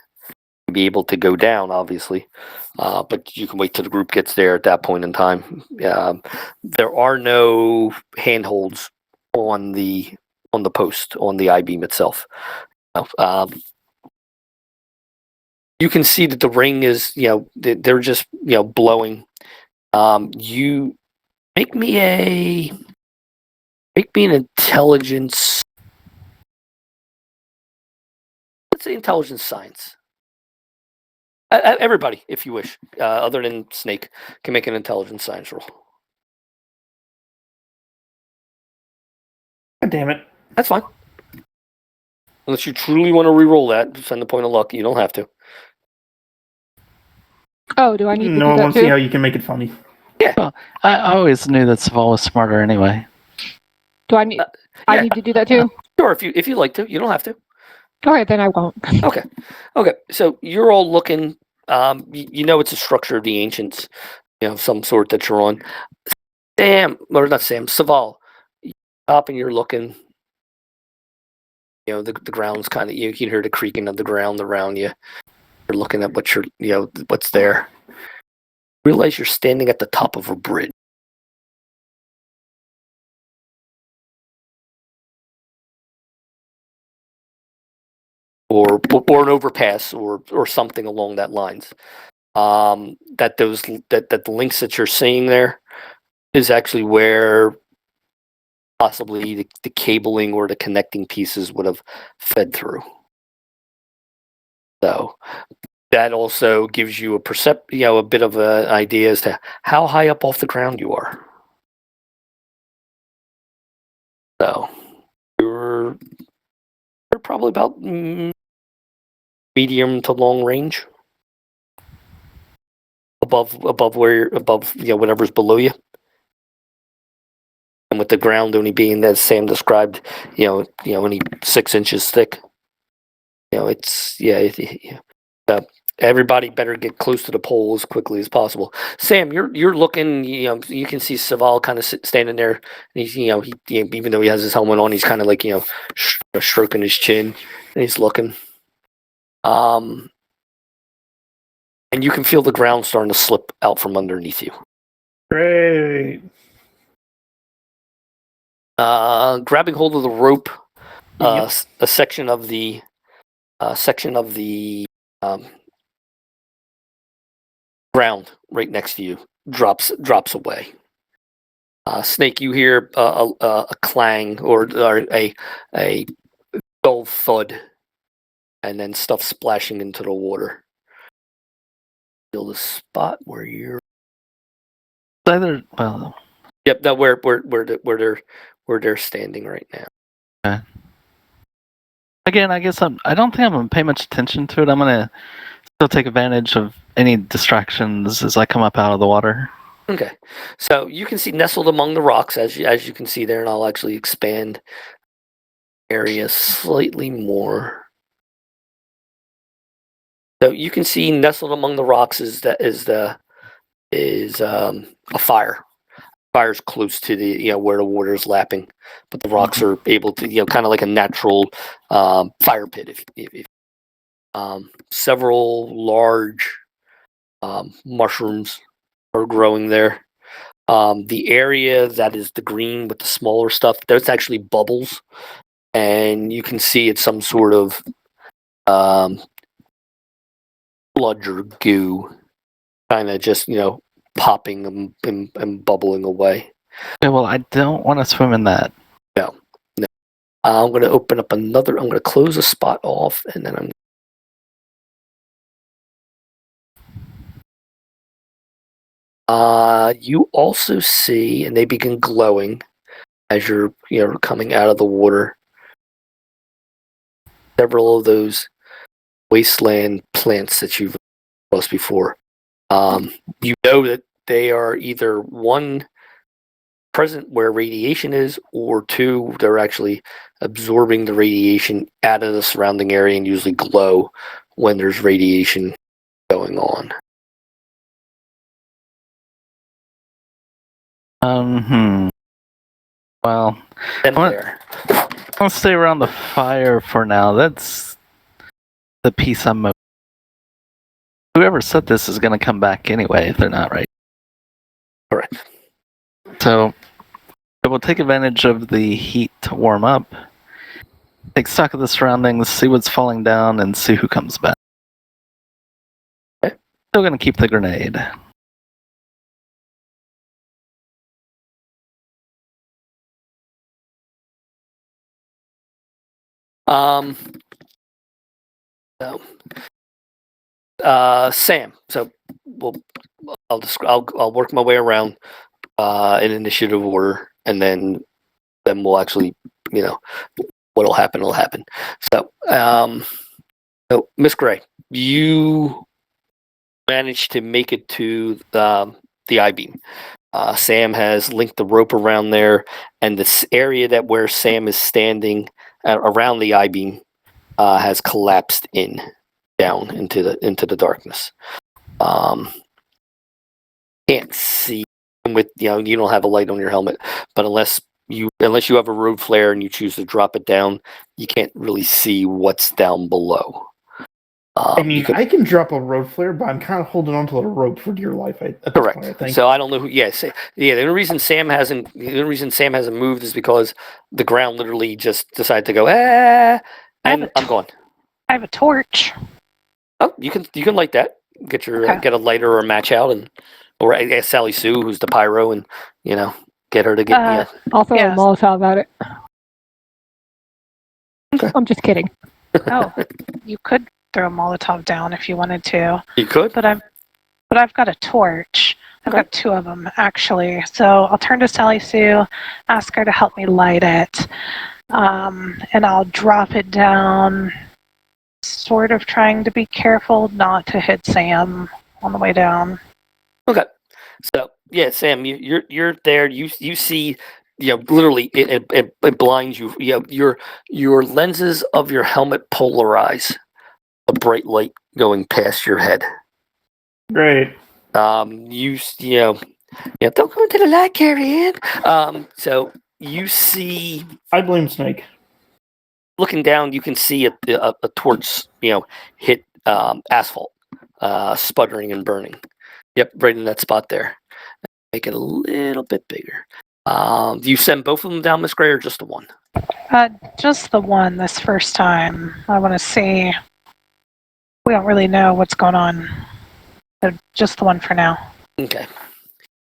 Be able to go down, obviously, but you can wait till the group gets there at that point in time. There are no handholds on the post on the I-beam itself. You can see that the ring is they're just blowing. You make me an intelligence. Let's say intelligence science. Everybody, if you wish, other than Snake, can make an intelligence science roll. God damn it. That's fine. Unless you truly want to re-roll that, send the point of luck. You don't have to. Oh, do I need to No, do I that want to see too? how you can make it funny. Yeah. Well, I always knew that Saval was smarter anyway. Do I need? I yeah. need to do that too. Sure, if you like to, you don't have to. All right, then I won't. Okay. So you're all looking. It's a structure of the ancients, some sort that you're on. Saval. You stop and you're looking. The ground's kind of, you can hear the creaking of the ground around you. You're looking at what's there. Realize you're standing at the top of a bridge. Or an overpass or something along that lines. That the links that you're seeing there is actually where possibly the cabling or the connecting pieces would have fed through. So that also gives you a bit of an idea as to how high up off the ground you are. So you're probably about medium to long range. Above whatever's below you. and with the ground only being, as Sam described, only 6 inches thick. Everybody better get close to the pole as quickly as possible. Sam, you're looking. You can see Saval kind of standing there. And he's, even though he has his helmet on, he's kind of like, stroking his chin, and he's looking. And you can feel the ground starting to slip out from underneath you. Great. Grabbing hold of the rope, Yep. a section of the ground right next to you drops away. Snake, you hear a clang or a dull thud, and then stuff splashing into the water. Feel the spot where you're. Either, well, Yep, no, where they're standing right now. okay. Again, I guess I don't think I'm gonna pay much attention to it. I'm gonna still take advantage of any distractions as I come up out of the water. Okay, so you can see nestled among the rocks, as you can see there, and I'll actually expand area slightly more. So you can see nestled among the rocks is a fire. Fire's close to the where the water is lapping, but the rocks are able to kind of like a natural fire pit. If several large mushrooms are growing there. The area that is the green with the smaller stuff, there's actually bubbles, and you can see it's some sort of sludge or goo, kind of just popping and bubbling away. Okay, well, I don't want to swim in that. No. I'm going to open up another. I'm going to close a spot off, and then you also see, and they begin glowing as you're coming out of the water. Several of those wasteland plants that you've crossed before. You know that they are either one present where radiation is, or two, they're actually absorbing the radiation out of the surrounding area and usually glow when there's radiation going on. Well, And What? there. I'll stay around the fire for now. That's the piece I'm most. Whoever set this is going to come back anyway if they're not right. Correct. So we'll take advantage of the heat to warm up, take stock of the surroundings, see what's falling down, and see who comes back. Okay. Still going to keep the grenade. Sam. So I'll work my way around in initiative order, and then we'll actually, what'll happen will happen. So, Miss Gray, you managed to make it to the I-beam. Sam has linked the rope around there, and this area where Sam is standing around the I-beam has collapsed down into the darkness. Can't see with you don't have a light on your helmet, but unless you have a road flare and you choose to drop it down, you can't really see what's down below. I can drop a road flare, but I'm kind of holding on to the rope for dear life. At this Correct. point, I think. So I don't know who. Yes. The only reason Sam hasn't moved is because the ground literally just decided to go. And I'm gone. I have a torch. Oh, you can light that. Get a lighter or a match out, or ask Sally Sue, who's the pyro, and get her to get. I'll throw Yes. a Molotov at it. Okay. I'm just kidding. Oh, you could throw a Molotov down if you wanted to, You could. but I've got a torch. I've got 2 of them actually. So I'll turn to Sally Sue, ask her to help me light it, and I'll drop it down, sort of trying to be careful not to hit Sam on the way down. Okay. So yeah, Sam, you're there. You see literally it blinds you. Your lenses of your helmet polarize a bright light going past your head. Great. Don't go into the light, Carrie Ann. So you see, I blame Snake. looking down, you can see a torch, hit asphalt, sputtering and burning. Yep, right in that spot there. Make it a little bit bigger. Do you send both of them down, Miss Gray, or just the one? Just the one this first time. I want to see. We don't really know what's going on. So just the one for now. Okay.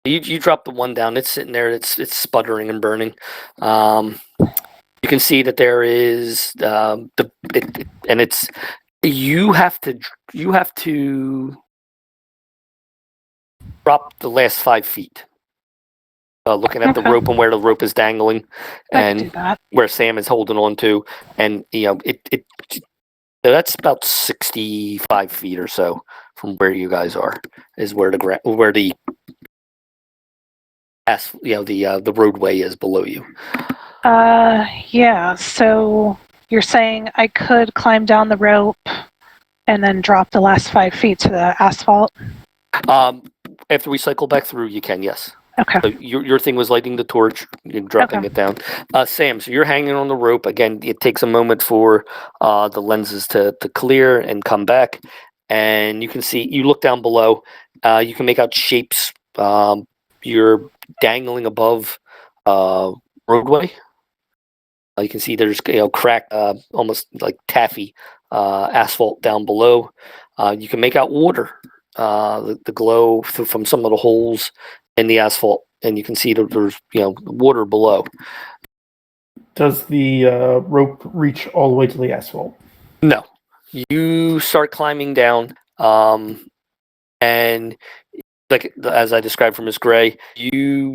You drop the one down. It's sitting there. It's sputtering and burning. You can see that there is you have to drop the last 5 feet. Looking at the Okay. rope and where the rope is dangling, I can do and that. where Sam is holding on to, and that's about 65 feet or so from where you guys are, is where the roadway is below you. Yeah. So you're saying I could climb down the rope and then drop the last 5 feet to the asphalt? After we cycle back through, you can, yes. Okay. So your thing was lighting the torch, you're dropping Okay. it down. Sam, so you're hanging on the rope. Again, it takes a moment for the lenses to clear and come back. And you can see, you look down below, you can make out shapes. You're dangling above roadway. You can see there's cracked, almost like taffy asphalt down below. You can make out water, the glow from some of the holes in the asphalt, and you can see that there's water below. Does the rope reach all the way to the asphalt? No, you start climbing down, and like as I described for Miss Gray, you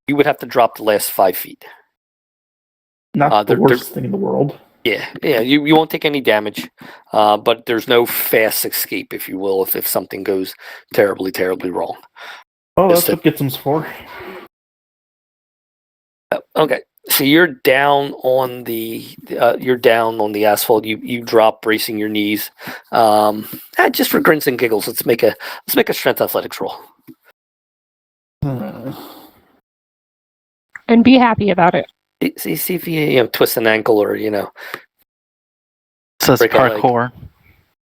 would have to drop the last 5 feet. Not the worst thing in the world. Yeah, you won't take any damage, but there's no fast escape, if you will, if something goes terribly, terribly wrong. Oh, that's what gets them for. Okay, so you're down on the asphalt. You drop, bracing your knees. Just for grins and giggles, let's make a strength athletics roll. And be happy about it. See if you twist an ankle or It says break a leg. parkour.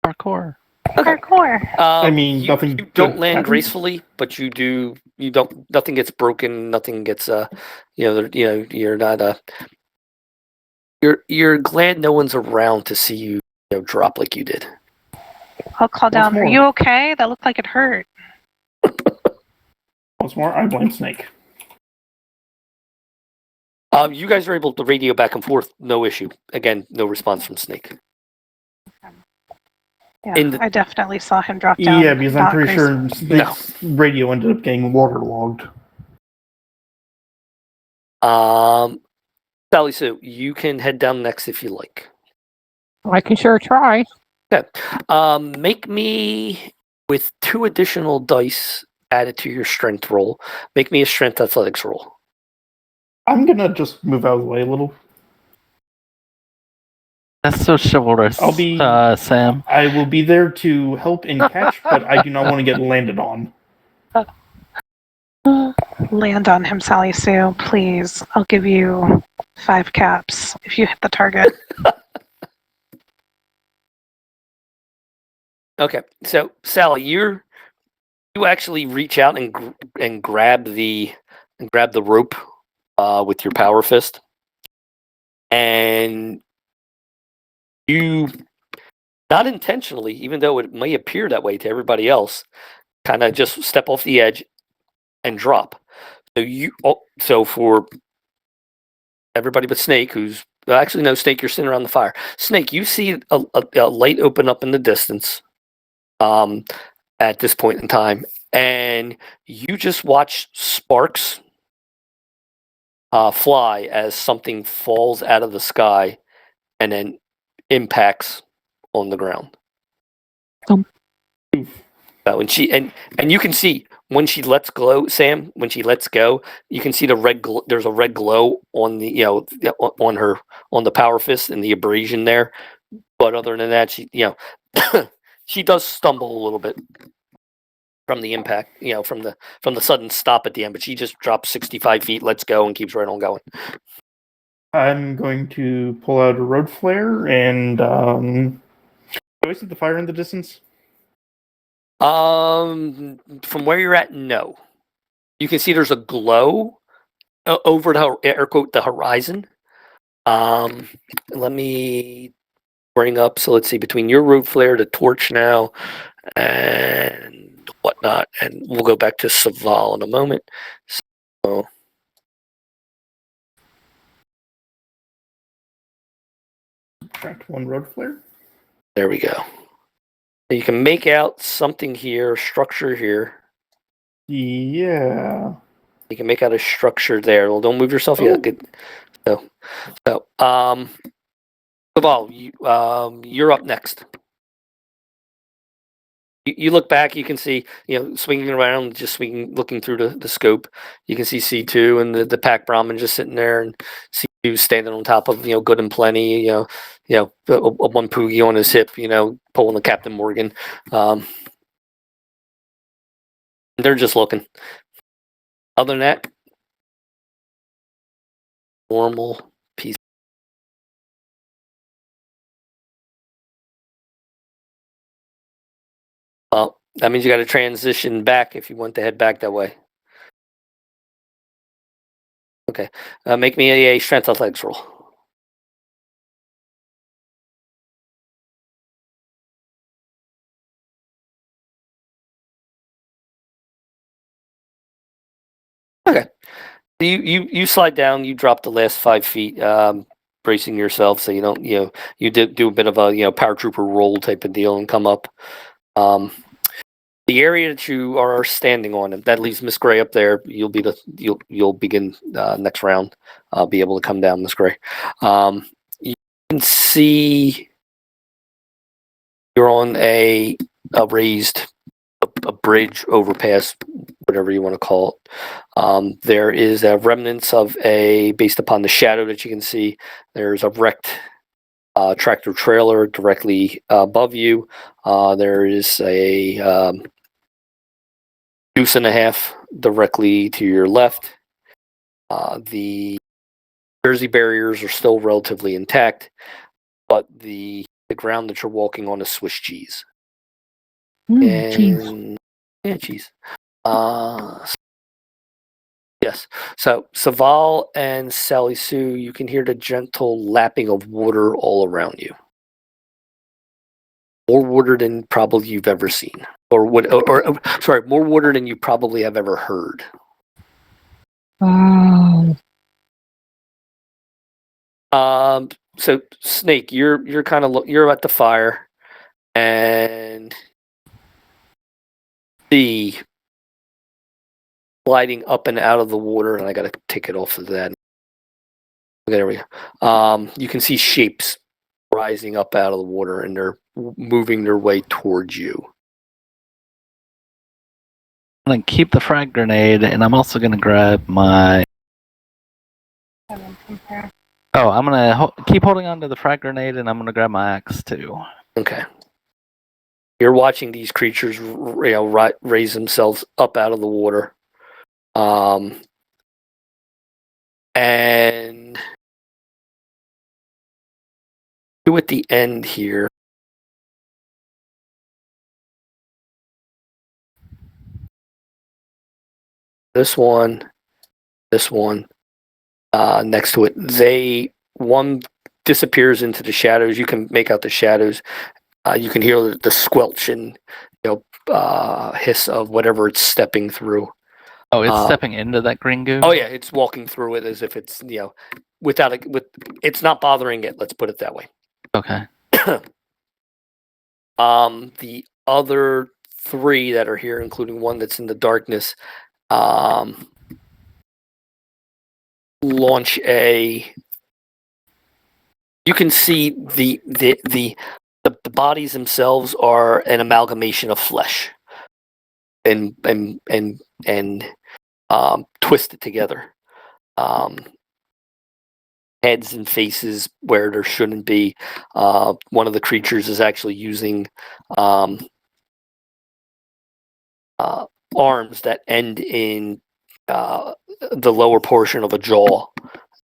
Parkour. Parkour. I mean, you nothing don't good land happens. gracefully, but you do. You don't. Nothing gets broken. Nothing gets. You're not. You're glad no one's around to see you, drop like you did. I'll call down. more? Are you okay? That looked like it hurt. Once more, I blame Snake. You guys are able to radio back and forth, no issue. Again, no response from Snake. Yeah, I definitely saw him drop down. Yeah, because I'm not pretty gracefully. sure Snake's radio ended up getting waterlogged. Sally Sue, you can head down next if you like. I can sure try. Okay. Make me, with 2 additional dice added to your strength roll, make me a strength athletics roll. I'm gonna just move out of the way a little. That's so chivalrous. I'll be- Sam. I will be there to help and catch, but I do not want to get landed on. Land on him, Sally Sue, please. I'll give you 5 caps if you hit the target. Okay, so Sally, you actually reach out and grab the rope with your power fist, and you, not intentionally, even though it may appear that way to everybody else, kind of just step off the edge and drop. So for everybody but Snake, who's actually no, Snake, you're sitting around the fire. Snake, you see a light open up in the distance. At this point in time, and you just watch sparks fly as something falls out of the sky and then impacts on the ground. So, and you can see when she lets go, Sam, when she lets go, you can see the red. There's a red glow on the on her on the power fist and the abrasion there. But other than that, she she does stumble a little bit from the impact. From the sudden stop at the end. But she just drops 65 feet, lets go, and keeps right on going. I'm going to pull out a road flare and do I see the fire in the distance? From where you're at, no. You can see there's a glow over the air quote the horizon. Let me bring up. So let's see between your road flare, the torch now, and whatnot, and we'll go back to Saval in a moment. So. Subtract one road flare. There we go. You can make out something here, structure here. Yeah. You can make out a structure there. Well, don't move yourself yet. Good. So, Saval, you're up next. You look back, you can see, swinging around, just looking through the scope. You can see C2 and the Pack Brahmin just sitting there, and C2 standing on top of, Good and Plenty, a one Poogie on his hip, pulling the Captain Morgan. They're just looking. Other than that, normal piece. Well, that means you got to transition back if you want to head back that way. Okay. Make me a strength athletics roll. Okay. You slide down. You drop the last 5 feet, bracing yourself so you don't. You do a bit of a paratrooper roll type of deal and come up. The area that you are standing on, that leaves Miss Gray up there. You'll begin next round. Be able to come down, Miss Gray. You can see you're on a raised a bridge, overpass, whatever you want to call it. There is a remnants of based upon the shadow that you can see. There's a wrecked tractor trailer directly above you. There is a deuce and a half directly to your left. The Jersey barriers are still relatively intact, but the ground that you're walking on is Swiss cheese. Cheese. Yeah, cheese. Yes. So Saval and Sally Sue, you can hear the gentle lapping of water all around you. More water than probably you've ever seen, or more water than you probably have ever heard. Wow. So Snake, you're kind of you're at the fire, and the gliding up and out of the water, and I got to take it off of that. There we go. You can see shapes rising up out of the water, and they're moving their way towards you. I'm going to keep the frag grenade, and I'm also going to grab my... Oh, I'm going to keep holding on to the frag grenade, and I'm going to grab my axe, too. Okay. You're watching these creatures raise themselves up out of the water. And at the end here, this one, next to it, one disappears into the shadows. You can make out the shadows. You can hear the squelch and hiss of whatever it's stepping through. Oh, it's stepping into that green goo? Oh yeah, it's walking through it as if it's it's not bothering it. Let's put it that way. Okay. The other 3 that are here, including one that's in the darkness, launch a. You can see the bodies themselves are an amalgamation of flesh. twisted together. Heads and faces where there shouldn't be. One of the creatures is actually using arms that end in the lower portion of a jaw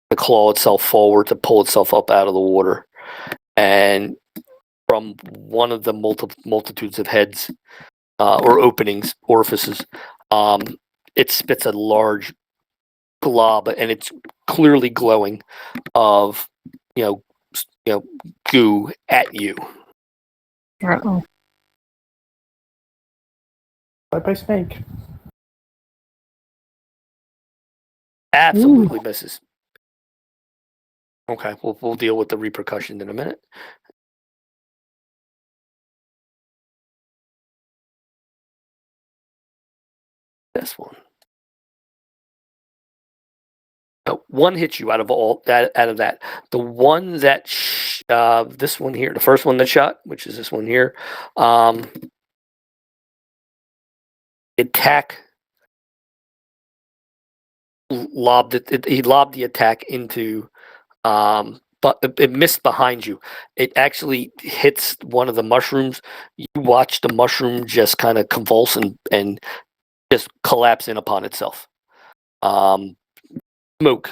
to claw itself forward to pull itself up out of the water. And from one of the multitudes of heads or openings, orifices, it spits a large glob, and it's clearly glowing of goo at you. Uh-oh. Bye snake. Absolutely misses. Okay, we'll deal with the repercussion in a minute. This one. So one hits you out of that. The one that this one here, the first one that shot, which is this one here, attack lobbed it. He lobbed the attack into, but it missed behind you. It actually hits one of the mushrooms. You watch the mushroom just kind of convulse and just collapse in upon itself. Smoke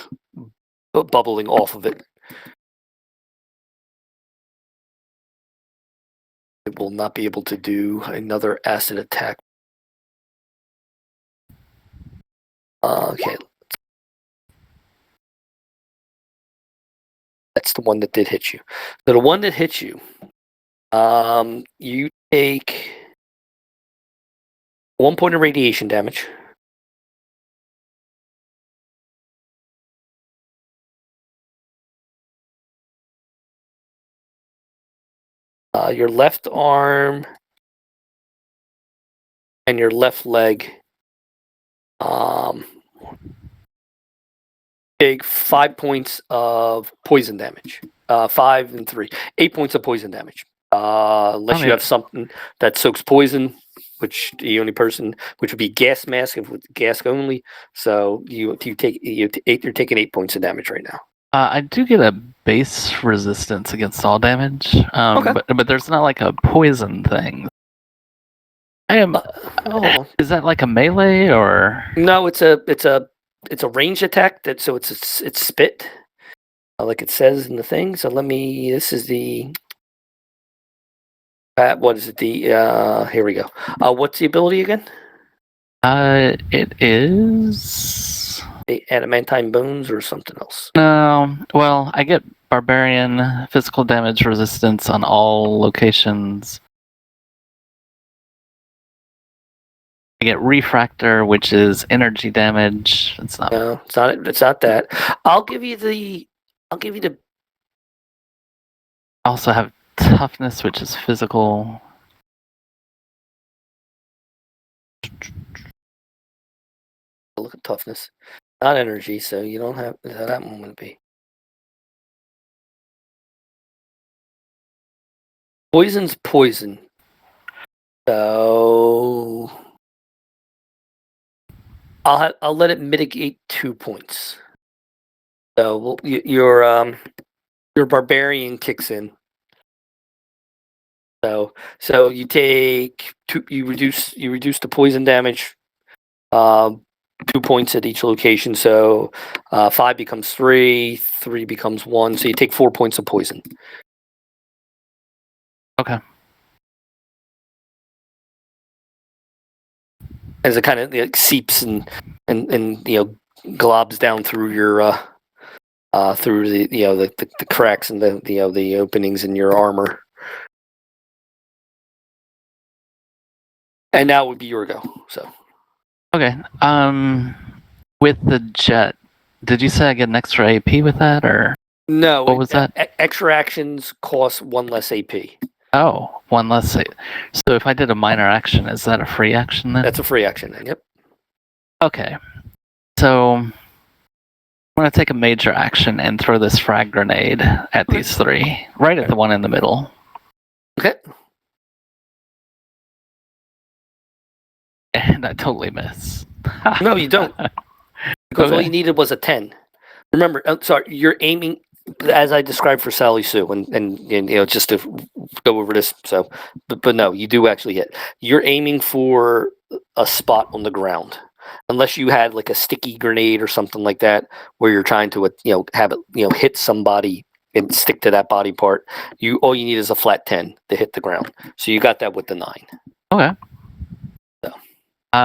bubbling off of it. It will not be able to do another acid attack. Okay. That's the one that did hit you. So the one that hit you, you take 1 point of radiation damage. Your left arm and your left leg take 5 points of poison damage. 5 and 3. 8 points of poison damage. Unless you have something that soaks poison, which the only person, which would be gas mask, with gas only. So you're taking 8 points of damage right now. I do get a base resistance against all damage, Okay. but there's not like a poison thing. Is that like a melee or? No, it's a ranged attack. It's spit, like it says in the thing. So this is the. What is it? Here we go. What's the ability again? It is The adamantine bones or something else. no. Well, I get barbarian physical damage resistance on all locations. I get refractor, which is energy damage. It's not. No, it's not. It's not that. I'll give you the. I also have toughness, which is physical. Look at toughness, not energy. So you don't have that one would be. Poison's poison. So I'll let it mitigate 2 points. So your barbarian kicks in. So you take 2. You reduce the poison damage. 2 points at each location. So 5 becomes 3. 3 becomes 1. So you take 4 points of poison. Okay. As it kind of seeps and globs down through your through the cracks and the openings in your armor. And now would be your go. So Okay. With the jet, did you say I get an extra AP with that, or no? What was that? Extra actions cost 1 less AP. oh, one less? So if I did a minor action, is that a free action then? That's a free action. Then. Yep. Okay. So I'm gonna take a major action and throw this frag grenade at these 3, right at the one in the middle. Okay. And I totally miss. No, you don't. Because all Okay. you needed was a 10. Remember, sorry, you're aiming, as I described for Sally Sue, and just to go over this. So, but no, you do actually hit. You're aiming for a spot on the ground, unless you had like a sticky grenade or something like that, where you're trying to have it hit somebody and stick to that body part. All you need is a flat 10 to hit the ground. So you got that with the 9. Okay. So.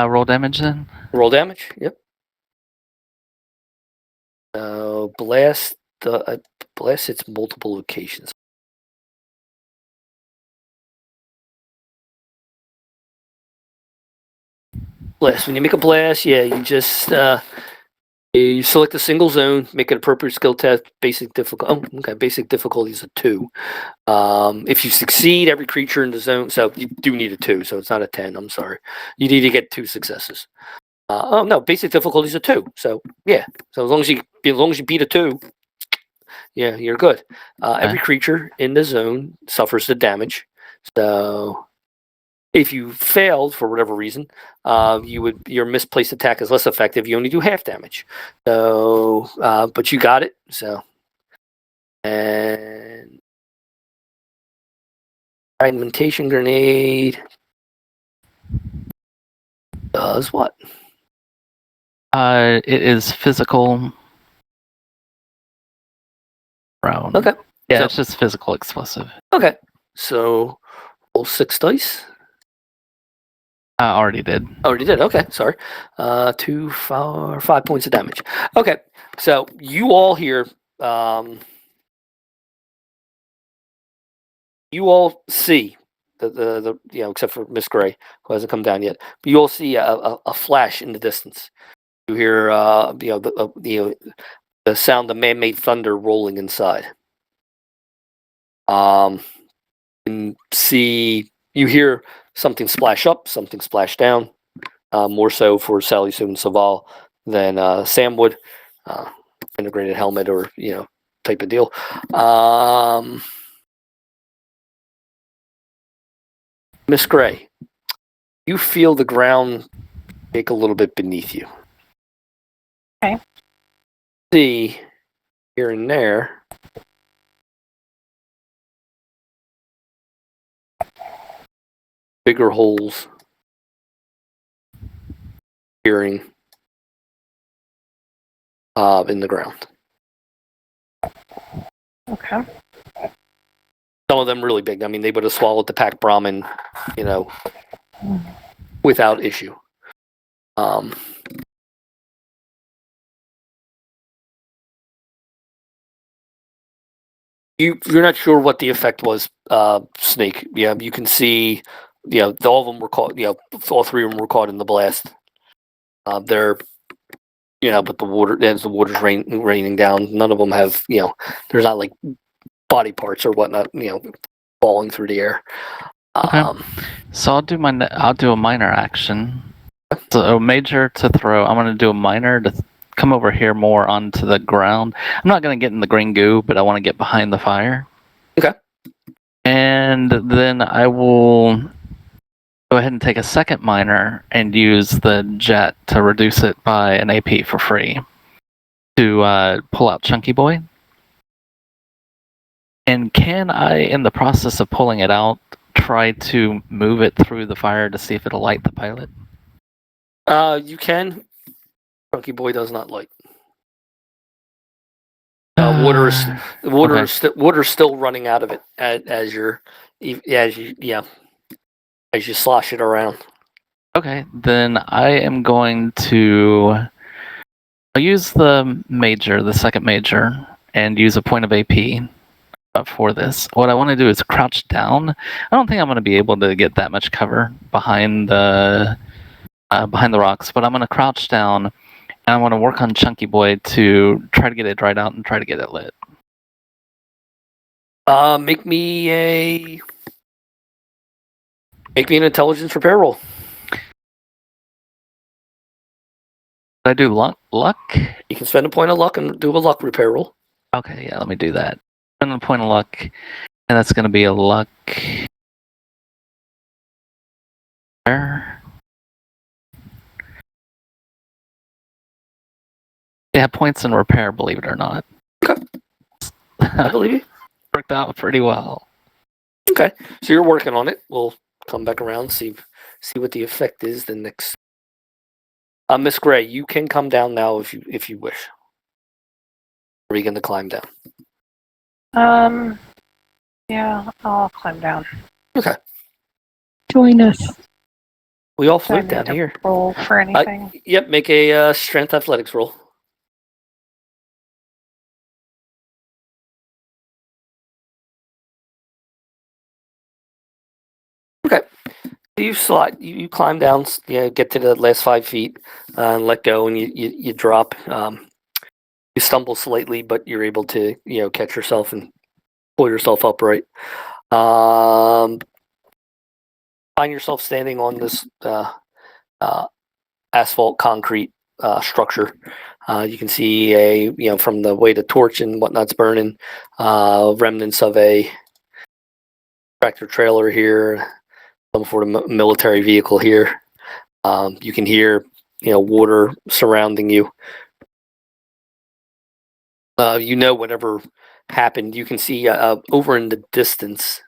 Roll damage then. Roll damage. Yep. Blast hits multiple locations. Blast. When you make a blast, you just you select a single zone, make an appropriate skill test. Basic difficulty. Oh, okay. Basic difficulty is a 2. If you succeed, every creature in the zone. So you do need a 2. So it's not a 10. I'm sorry. You need to get 2 successes. Oh no, basic difficulty is a 2. So yeah. So as long as you beat a 2. Yeah, you're good. Every creature in the zone suffers the damage. So if you failed for whatever reason, your misplaced attack is less effective. You only do half damage. So, but you got it. So, and fragmentation grenade does what? It is physical. Round. Okay. Yeah, So- it's just physical explosive. Okay. So roll 6 dice. I already did. Already did. Okay, sorry. 2, 4, 5 points of damage. Okay, so you all here, you all see the except for Miss Gray who hasn't come down yet. But you all see a flash in the distance. You hear the sound of man-made thunder rolling inside. And you hear something splash up, something splash down. More so for Sally Sue and Saval than Sam would. Integrated helmet or type of deal. Miss Gray, you feel the ground shake a little bit beneath you. Okay. See here and there. Bigger holes appearing in the ground. Okay. Some of them really big. I mean, they would have swallowed the pack Brahmin, without issue. You're not sure what the effect was, Snake. Yeah, you can see, all of them were caught. All 3 of them were caught in the blast. They're, but the water, as the water's raining down, none of them have, there's not like body parts or whatnot, falling through the air. Okay. So I'll do a minor action. So a major to throw. I'm gonna do a minor to come over here more onto the ground. I'm not gonna get in the green goo, but I want to get behind the fire. Okay. And then I will go ahead and take a second minor and use the jet to reduce it by an AP for free to pull out Chunky Boy. And can I, in the process of pulling it out, try to move it through the fire to see if it'll light the pilot? You can. Chunky Boy does not light. Water's still running out of it as you slosh it around. Okay, then I am going to. I'll use the second major, and use a point of AP for this. What I want to do is crouch down. I don't think I'm going to be able to get that much cover behind the rocks, but I'm going to crouch down, and I want to work on Chunky Boy to try to get it dried out and try to get it lit. Make me an intelligence repair roll. Did I do luck? You can spend a point of luck and do a luck repair roll. Okay, yeah, let me do that. Spend a point of luck, and that's going to be a luck. They have points in repair, believe it or not. I believe you. Worked out pretty well. Okay, so you're working on it. We'll come back around, see what the effect is. The next, Miss Gray, you can come down now if you wish. Are you going to climb down? Yeah, I'll climb down. Okay, Join us. we all Do I float need down to here. roll for anything? Yep, make a strength athletics roll. Okay. You slide, you climb down, get to the last 5 feet, and let go, and you drop. You stumble slightly, but you're able to catch yourself and pull yourself upright. Find yourself standing on this asphalt concrete structure. You can see from the way the torch and whatnot's burning, remnants of a tractor trailer here. Some sort of military vehicle here. You can hear, water surrounding you. Whatever happened. You can see over in the distance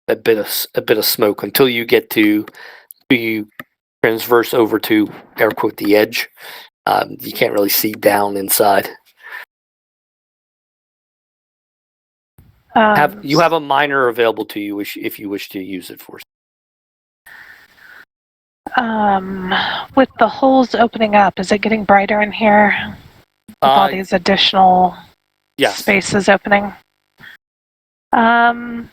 a bit of smoke until you get to you transverse over to air quote the edge. You can't really see down inside. You have a miner available to you if you wish to use it for. With the holes opening up, is it getting brighter in here? With all these additional spaces opening. I'm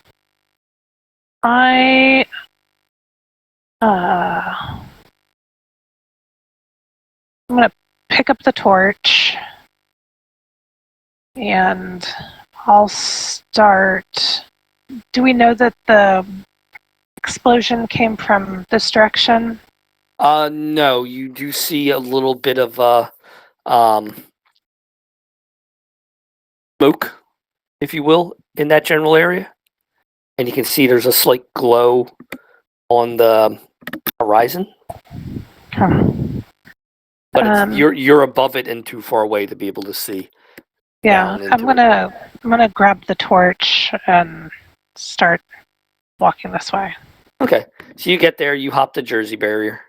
gonna pick up the torch and I'll start. Do we know that the explosion came from this direction? No, you do see a little bit of smoke, if you will, in that general area, and you can see there's a slight glow on the horizon. Huh. But you're above it and too far away to be able to see. Yeah, I'm gonna grab the torch and start walking this way. Okay, so you get there, you hop the Jersey barrier.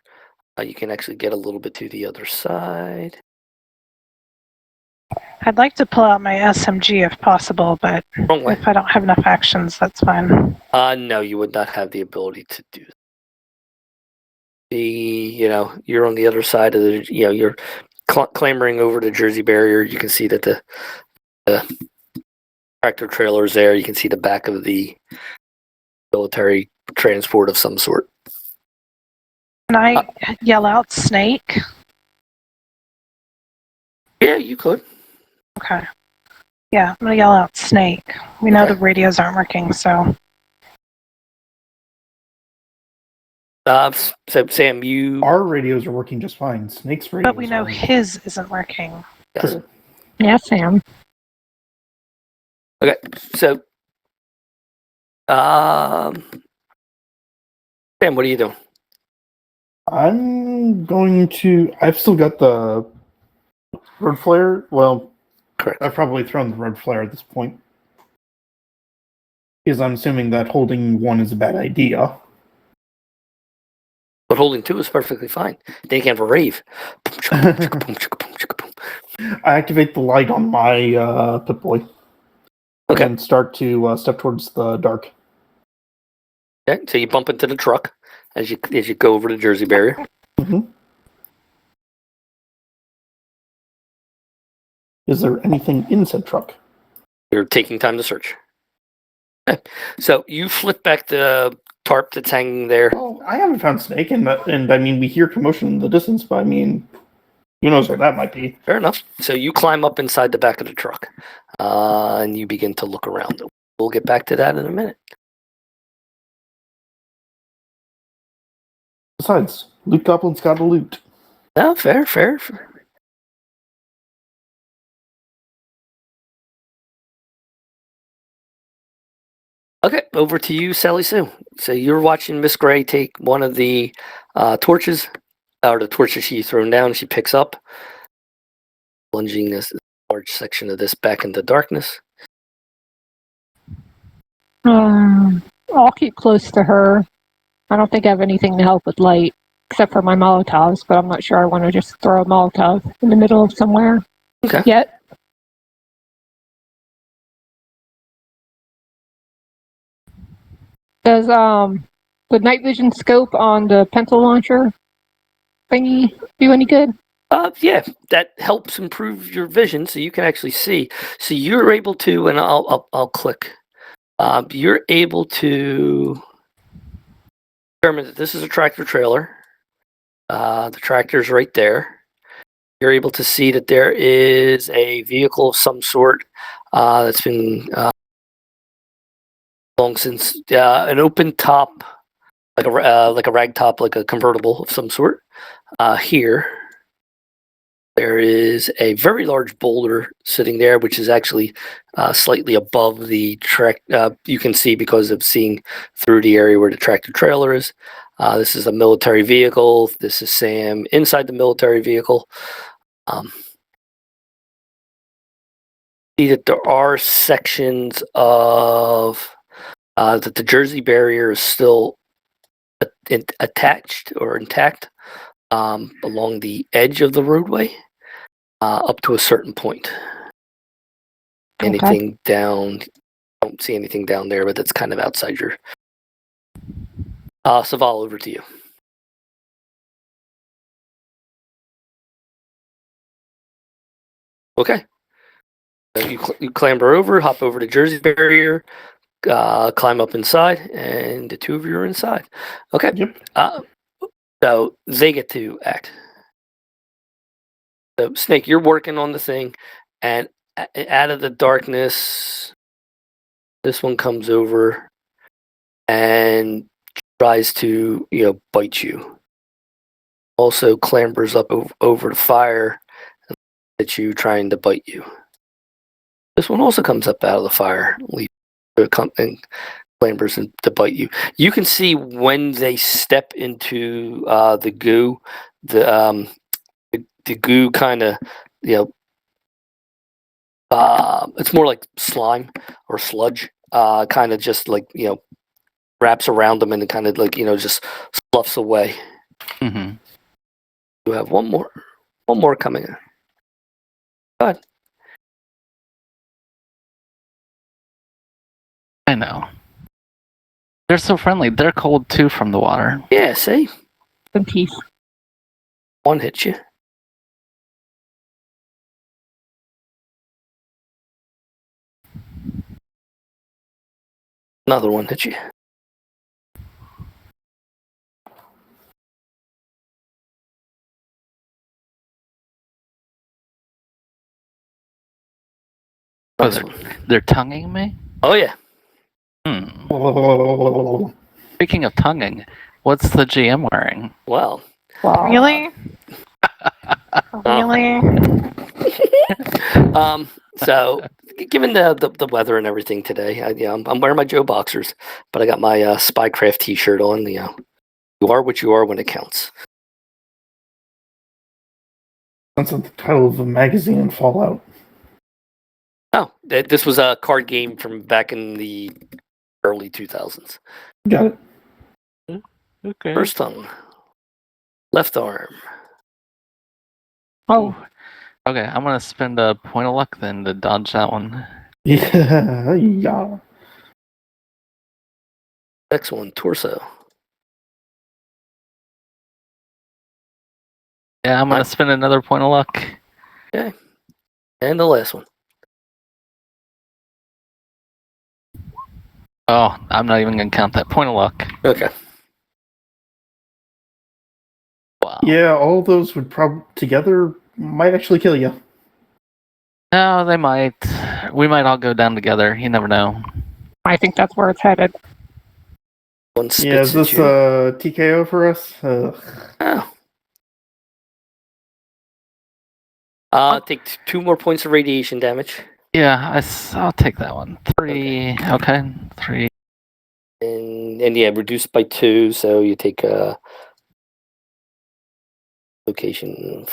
You can actually get a little bit to the other side. I'd like to pull out my SMG if possible, but Wrong way. if I don't have enough actions, that's fine. No, you would not have the ability to do that. You're on the other side of the, you're clambering over the Jersey barrier. You can see that the tractor trailer is there. You can see the back of the military transport of some sort. Can I yell out snake? Yeah, you could. Okay. Yeah, I'm gonna yell out snake. We know Okay. the radios aren't working, so. So Sam, Our radios are working just fine. Snake's radios. But we know aren't. his isn't working. yes. True. Yeah, Sam. Okay, so Sam, what are you doing? I'm going to. I've still got the road flare. Well, Correct. I've probably thrown the road flare at this point. Because I'm assuming that holding one is a bad idea. But holding two is perfectly fine. Then you can have a rave. I activate the light on my Pip-Boy. Okay. And start to step towards the dark. Okay, so you bump into the truck as you go over the Jersey barrier. Mm-hmm. Is there anything in said truck? You're taking time to search. Okay. So you flip back the tarp that's hanging there. Well, I haven't found Snake, and I mean, we hear commotion in the distance, but I mean, who knows where that might be. Fair enough. So you climb up inside the back of the truck, and you begin to look around. We'll get back to that in a minute. Besides, Loot Goblin's got a loot. No, fair. Okay, over to you, Sally Sue. So you're watching Miss Gray take one of the torches, or the torches she's thrown down. She picks up. plunging this large section of this back into darkness. I'll keep close to her. I don't think I have anything to help with light, except for my Molotovs, but I'm not sure I want to just throw a Molotov in the middle of somewhere Okay. yet. Does the night vision scope on the pencil launcher thingy do any good? Yeah, that helps improve your vision, so you can actually see. So you're able to, and I'll click. You're able to determine that this is a tractor trailer. The tractor's right there. You're able to see that there is a vehicle of some sort that's been long since an open top, like a rag top, like a convertible of some sort. Here, there is a very large boulder sitting there, which is actually slightly above the track. You can see because of seeing through the area where the tractor trailer is. This is a military vehicle. This is Sam inside the military vehicle. See that there are sections of that the Jersey barrier is still attached or intact along the edge of the roadway up to a certain point. Okay. Anything down? I don't see anything down there, but that's kind of outside your. Saval, over to you. Okay. You clamber over, hop over to Jersey barrier, climb up inside, and the two of you are inside. Okay. Yep. So they get to act. So Snake, you're working on the thing, and out of the darkness, this one comes over and tries to, bite you. Also clambers up over the fire at you, trying to bite you. This one also comes up out of the fire, and clambers to bite you. You can see when they step into the goo, the goo kind of, it's more like slime or sludge, kind of just like, wraps around them and kind of like, just sloughs away. Mm-hmm. You have one more coming in. Go ahead. I know. They're so friendly. They're cold too from the water. Yeah, see? Some teeth. One hits you. Another one hits you. Oh, Another one. they're tonguing me? Oh, yeah. Speaking of tonguing, what's the GM wearing? Well, Wow. Really? Really? so given the weather and everything today, I'm wearing my Joe boxers, but I got my Spycraft T-shirt on. You are what you are when it counts. That's the title of a magazine in Fallout. Oh, this was a card game from back in the early 2000s. Got it. Okay. First tongue, left arm. Oh, Okay, I'm gonna spend a point of luck then to dodge that one. Yeah. Next one, torso. Yeah, I'm gonna spend another point of luck. Okay, and the last one. Oh, I'm not even gonna count that point of luck. Okay. Wow. Yeah, all those would probably together might actually kill you. No, they might. We might all go down together. You never know. I think that's where it's headed. One spits Yeah, is at this you. TKO for us? Oh. Take 2 more points of radiation damage. Yeah, I'll take that one. 3. Okay, 3. And yeah, reduced by 2, so you take a location.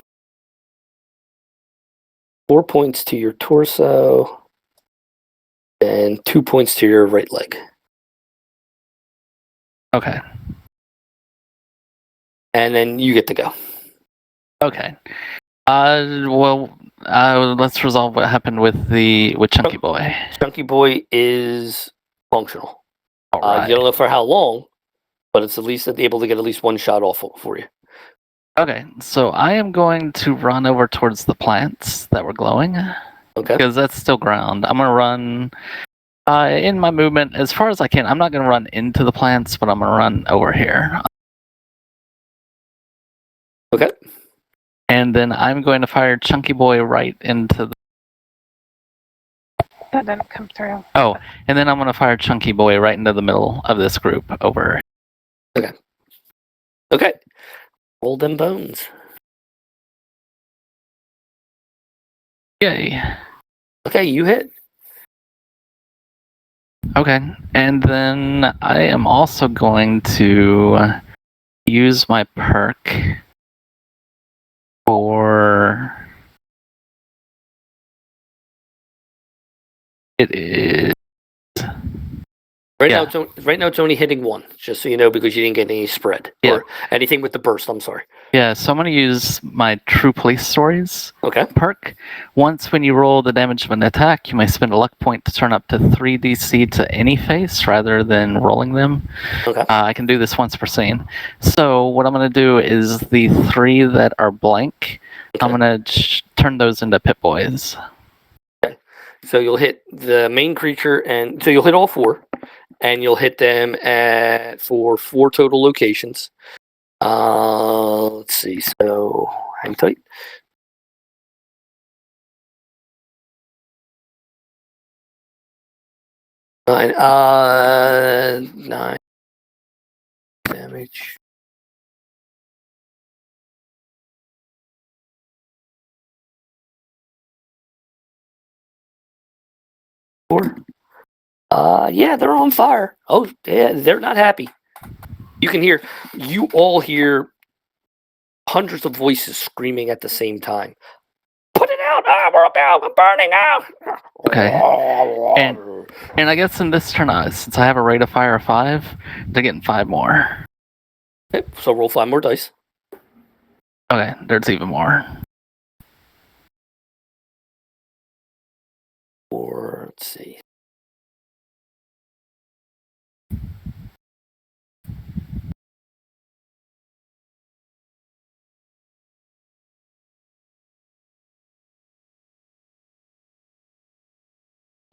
4 points to your torso, and 2 points to your right leg. Okay. And then you get to go. Okay. Well, let's resolve what happened with Chunky Boy. Chunky Boy is functional. All right. You don't know for how long, but it's at least able to get at least one shot off for you. Okay, so I am going to run over towards the plants that were glowing. Okay. Because that's still ground. I'm gonna run in my movement as far as I can. I'm not gonna run into the plants, but I'm gonna run over here. Okay. And then I'm going to fire Chunky Boy right into the. That didn't come through. Oh, and then I'm gonna fire Chunky Boy right into the middle of this group over. Okay. Roll them bones. Yay. Okay, you hit. Okay, and then I am also going to use my perk for. It is. Right Yeah. now it's only hitting one, just so you know, because you didn't get any spread Yeah. or anything with the burst. I'm sorry. Yeah, so I'm going to use my True Police Stories Okay. perk. Once when you roll the damage of an attack, you may spend a luck point to turn up to 3d6 to any face rather than rolling them. Okay. I can do this once per scene. So what I'm going to do is the 3 that are blank, Okay. I'm going to turn those into Pit Boys. So you'll hit the main creature, and so you'll hit all 4, and you'll hit them for 4 total locations. Let's see. So hang tight. Nine damage. Four. Yeah, they're on fire. Oh, yeah, they're not happy. You all hear hundreds of voices screaming at the same time. Put it out! I'm burning out! Okay. And I guess in this turn, since I have a rate of fire of 5, they're getting 5 more. Okay, so roll 5 more dice. Okay, there's even more. Or, let's see.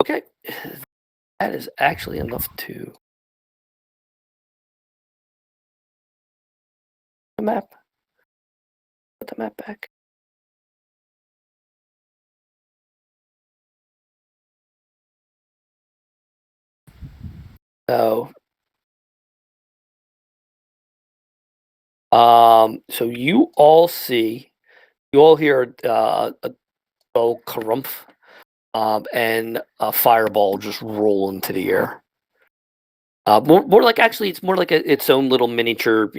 Okay. That is actually enough to... The map. Put the map back. So... So you all hear a dull crumph, and a fireball just roll into the air. More like, actually, it's more like its own little miniature,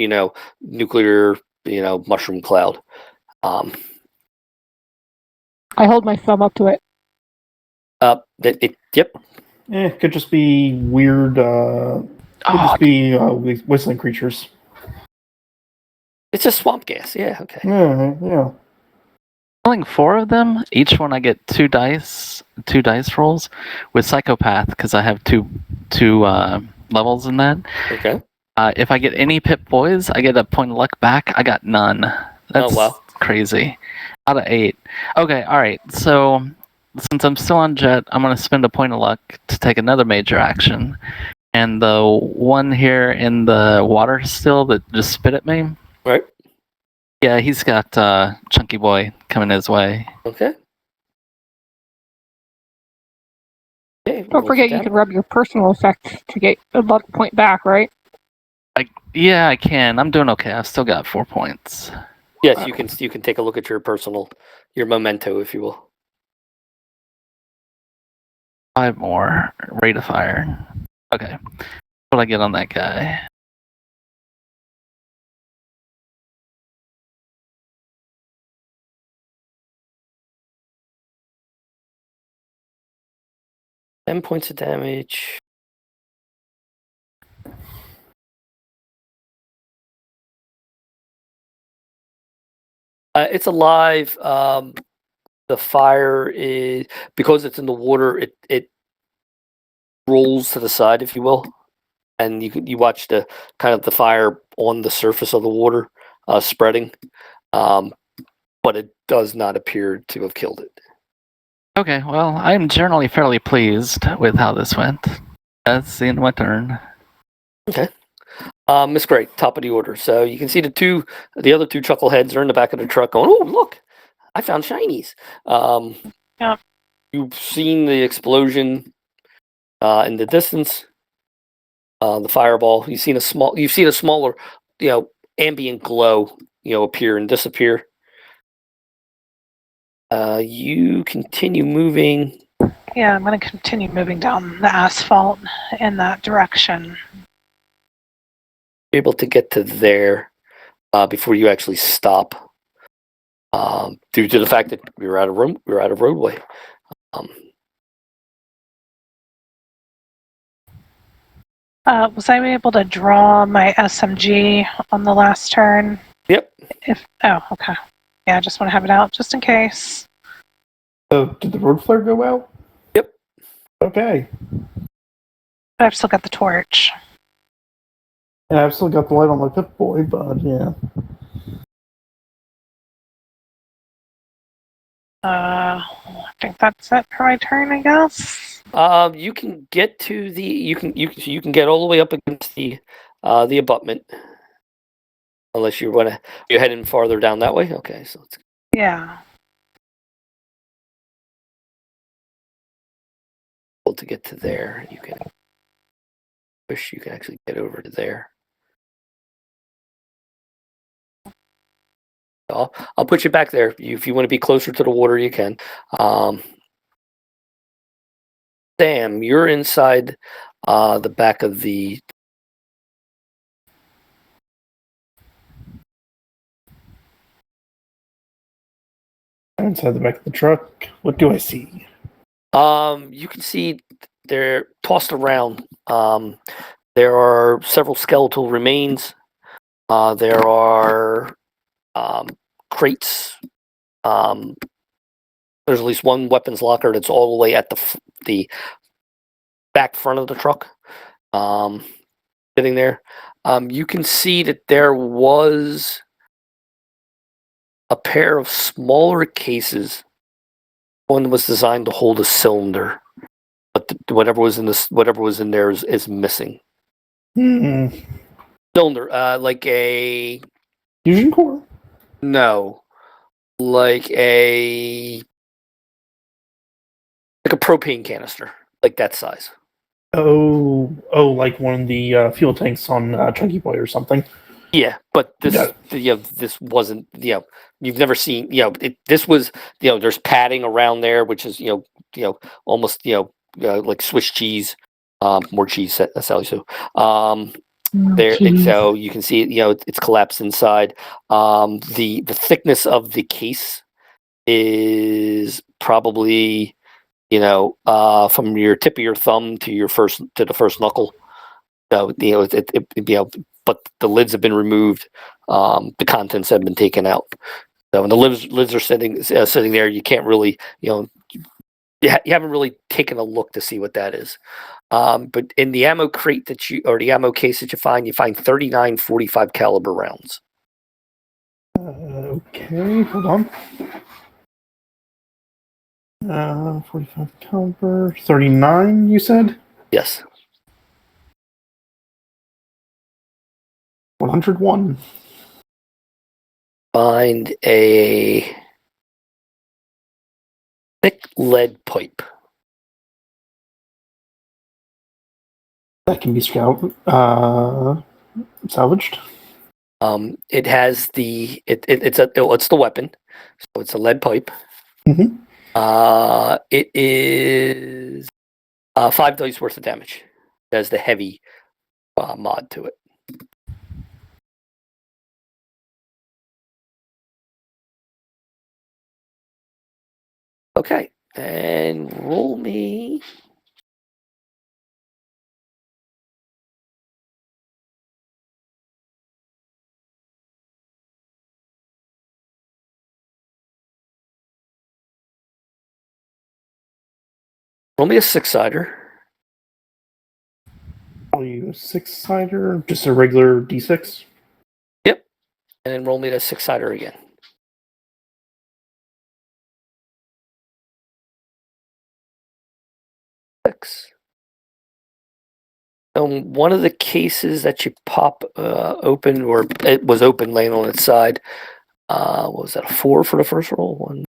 nuclear, mushroom cloud. I hold my thumb up to it. Yep. Could just be weird. Could Oh, just be whistling creatures. It's just swamp gas. Yeah. Okay. Yeah. rolling 4 of them. Each one I get 2 dice rolls with Psychopath because I have two levels in that. Okay. If I get any Pit Boys, I get a point of luck back. I got none. That's wow. crazy. Out of 8. Okay, all right. So since I'm still on Jet, I'm going to spend a point of luck to take another major action. And the one here in the water still that just spit at me. Right. Yeah, he's got Chunky Boy coming his way. Okay. Okay. Don't forget you can rub your personal effects to get a luck point back, right? Yeah, I can. I'm doing okay. I've still got 4 points. Yes, you can take a look at your memento, if you will. 5 more. Rate of fire. Okay. What I get on that guy? 10 points of damage. It's alive. The fire is, because it's in the water, it rolls to the side, if you will, and you watch the kind of the fire on the surface of the water spreading, but it does not appear to have killed it. Okay, well, I'm generally fairly pleased with how this went. That's the end of my turn. Miss Gray, top of the order. So you can see the other two chuckleheads are in the back of the truck going, "Oh, look, I found shinies." Yeah. You've seen the explosion in the distance. The fireball. You've seen a smaller, ambient glow, appear and disappear. You continue moving. Yeah, I'm going to continue moving down the asphalt in that direction. You're able to get to there before you actually stop, due to the fact that you're out of roadway. Was I able to draw my SMG on the last turn? Yep. Okay. Yeah, I just want to have it out just in case. So, did the road flare go out? Yep. Okay. But I've still got the torch. And I've still got the light on my Pip-Boy, but yeah. I think that's it for my turn, I guess. You can get to the you can get all the way up against the abutment, unless you're heading farther down that way. Okay, so let's Yeah. able to get to there. You can push. You can actually get over to there. I'll put you back there. If you want to be closer to the water, you can. Sam, you're inside the back of the. Inside the back of the truck. What do I see? You can see they're tossed around. There are several skeletal remains. There are crates. There's at least one weapons locker that's all the way at the back front of the truck, sitting there. You can see that there was a pair of smaller cases. One was designed to hold a cylinder, but whatever was in there is missing. Cylinder, like a Fusion core? no, like a propane canister, like that size. Oh, like one of the fuel tanks on Chunky Boy or something. Yeah, but Yeah. this wasn't, you've never seen, this was, there's padding around there, which is, almost, like Swiss cheese, more cheese, Sally Sue. There, so you can see, it's collapsed inside. The thickness of the case is probably, from your tip of your thumb to the first knuckle. So, but the lids have been removed. The contents have been taken out. So when the lids are sitting there, you can't really, you haven't really taken a look to see what that is. But in the ammo crate or the ammo case that you find 39 .45 caliber rounds. Okay, hold on. 45 caliber, 39. You said Yes. 101. Find a thick lead pipe. That can be salvaged. It has it's the weapon, so it's a lead pipe. Mhm. It is 5 dice worth of damage. It has the heavy mod to it. Okay, and roll me Roll me a 6-sider. I'll use 6-sider, just a regular D6. And then roll me the 6-sider again. 6. One of the cases that you pop open, or it was open laying on its side, what was that, a 4 for the first roll? 1.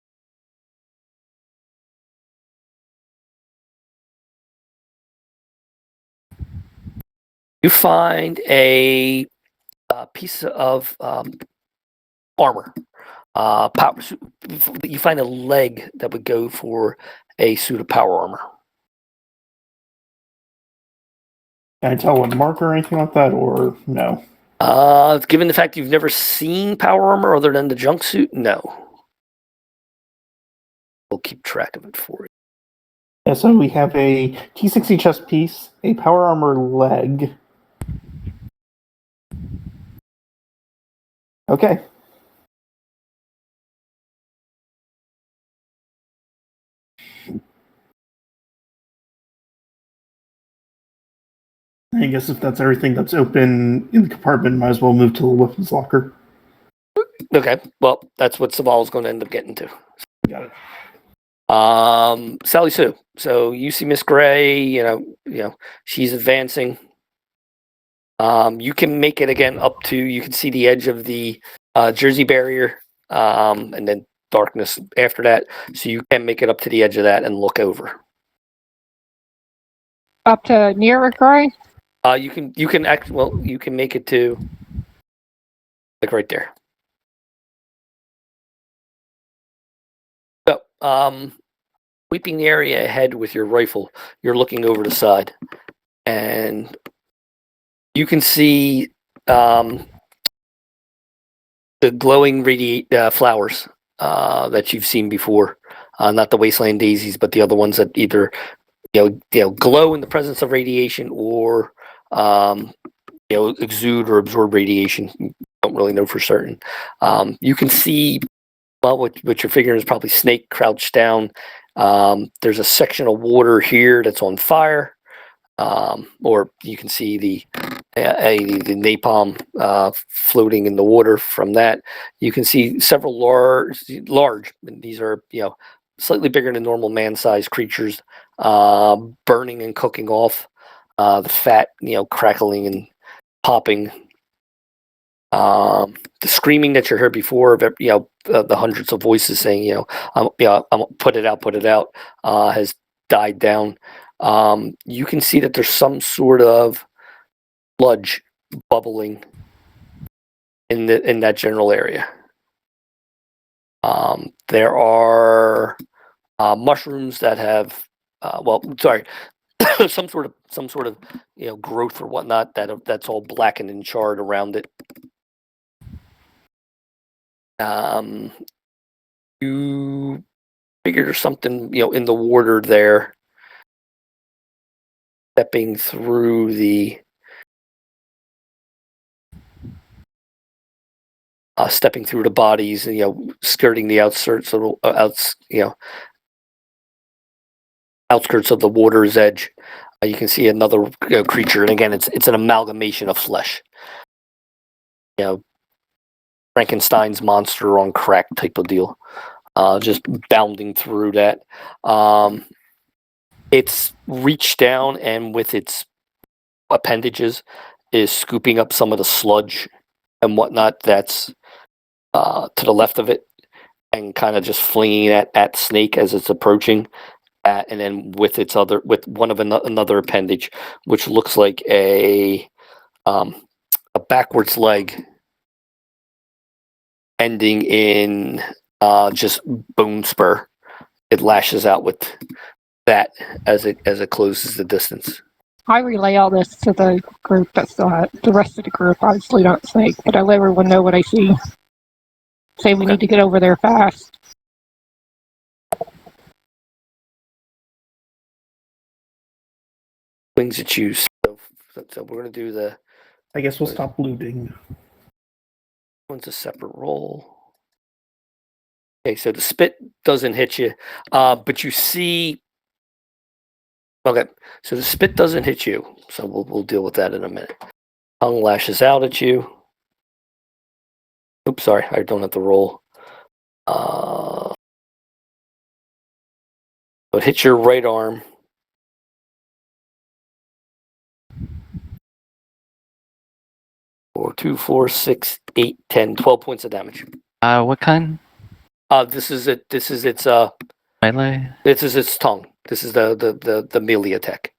You find a piece of armor. Power. You find a leg that would go for a suit of power armor. Can I tell what mark or anything like that, or no? Given the fact you've never seen power armor other than the junksuit, no. We'll keep track of it for you. Yeah, so we have a T60 chest piece, a power armor leg. Okay. I guess if that's everything that's open in the compartment, might as well move to the weapons locker. Okay, well, that's what Saval's going to end up getting to. Got it. Sally Sue. So you see Miss Gray. You know, she's advancing. You can make it again up to. You can see the edge of the Jersey barrier, and then darkness after that. So you can make it up to the edge of that and look over. Up to near Gray? You can act well. You can make it to like right there. So, sweeping the area ahead with your rifle, you're looking over the side, and you can see the glowing flowers that you've seen before. Not the wasteland daisies, but the other ones that either glow in the presence of radiation or exude or absorb radiation. You don't really know for certain. You can see, well, what you're figuring is probably Snake crouched down. There's a section of water here that's on fire, or you can see the napalm floating in the water from that. You can see several large. These are slightly bigger than normal man-sized creatures, burning and cooking off. The fat, crackling and popping. The screaming that you heard before of the hundreds of voices saying, I'm put it out, has died down. You can see that there's some sort of sludge bubbling in that general area. There are mushrooms that have, some sort of growth or whatnot that's all blackened and charred around it. You figure there's something in the water there, stepping through the bodies, and skirting the outskirts of outskirts of the water's edge. You can see another creature, and again, it's an amalgamation of flesh. Frankenstein's monster on crack type of deal. Just bounding through that. It's reached down and with its appendages is scooping up some of the sludge and whatnot that's to the left of it, and kind of just flinging it at Snake as it's approaching. And then with one of another appendage, which looks like a backwards leg ending in just bone spur. It lashes out with that as it closes the distance. I relay all this to the group that's the rest of the group, obviously not Snake, but I let everyone know what I see. Say we need to get over there fast. Things that you. So we're going to do the. I guess we'll stop looting. One's a separate roll. Okay, so the spit doesn't hit you, but you see Okay, so the spit doesn't hit you, so we'll deal with that in a minute. Tongue lashes out at you. Oops, sorry, I don't have to roll. It hits your right arm. Four, 2, 4, 6, 8, 10, 12 points of damage. What kind? This is its Melee? this is its tongue. This is the melee attack.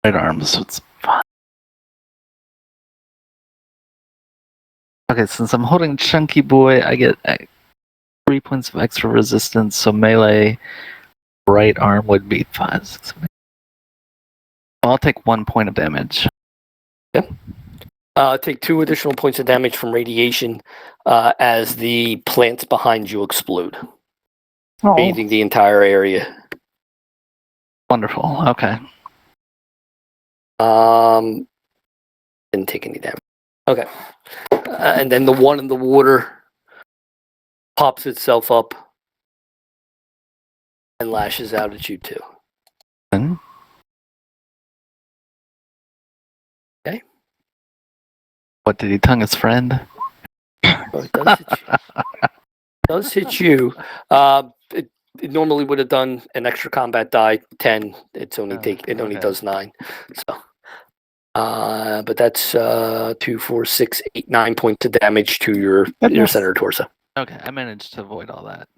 Right arm, so it's fine. Okay, since I'm holding Chunky Boy, I get 3 points of extra resistance, so melee right arm would be 5, 6, 7, 8. I'll take 1 point of damage. Take 2 additional points of damage from radiation as the plants behind you explode, Oh, bathing the entire area. Wonderful. Okay. Didn't take any damage. Okay. And then the one in the water pops itself up and lashes out at you too. Then Okay. What did he tongue his friend? Oh, it does hit you. Does hit you. It normally would have done an extra combat die 10. It only Okay. does 9. So but that's 2, 4, 6, 8, 9 points of damage to your Goodness. center torso. Okay, I managed to avoid all that.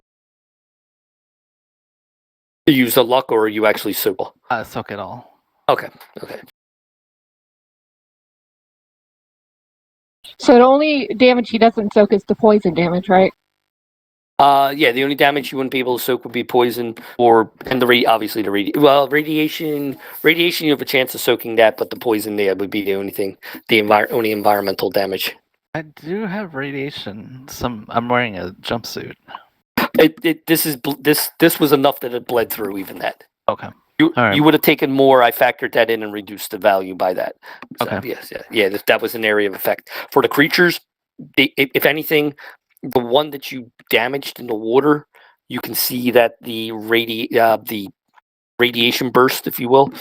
You use the luck, or are you actually soak? Soak it all. Okay. so the only damage he doesn't soak is the poison damage, right? Yeah, the only damage you wouldn't be able to soak would be poison, obviously the radiation. Radiation, you have a chance of soaking that, but the poison there would be the only thing, only environmental damage. I do have radiation. I'm wearing a jumpsuit. This was enough that it bled through even that. Okay. You All right. you would have taken more. I factored that in and reduced the value by that. So, Okay. Yes, yeah. That was an area of effect for the creatures. If anything, the one that you damaged in the water, you can see that the radiation burst, if you will,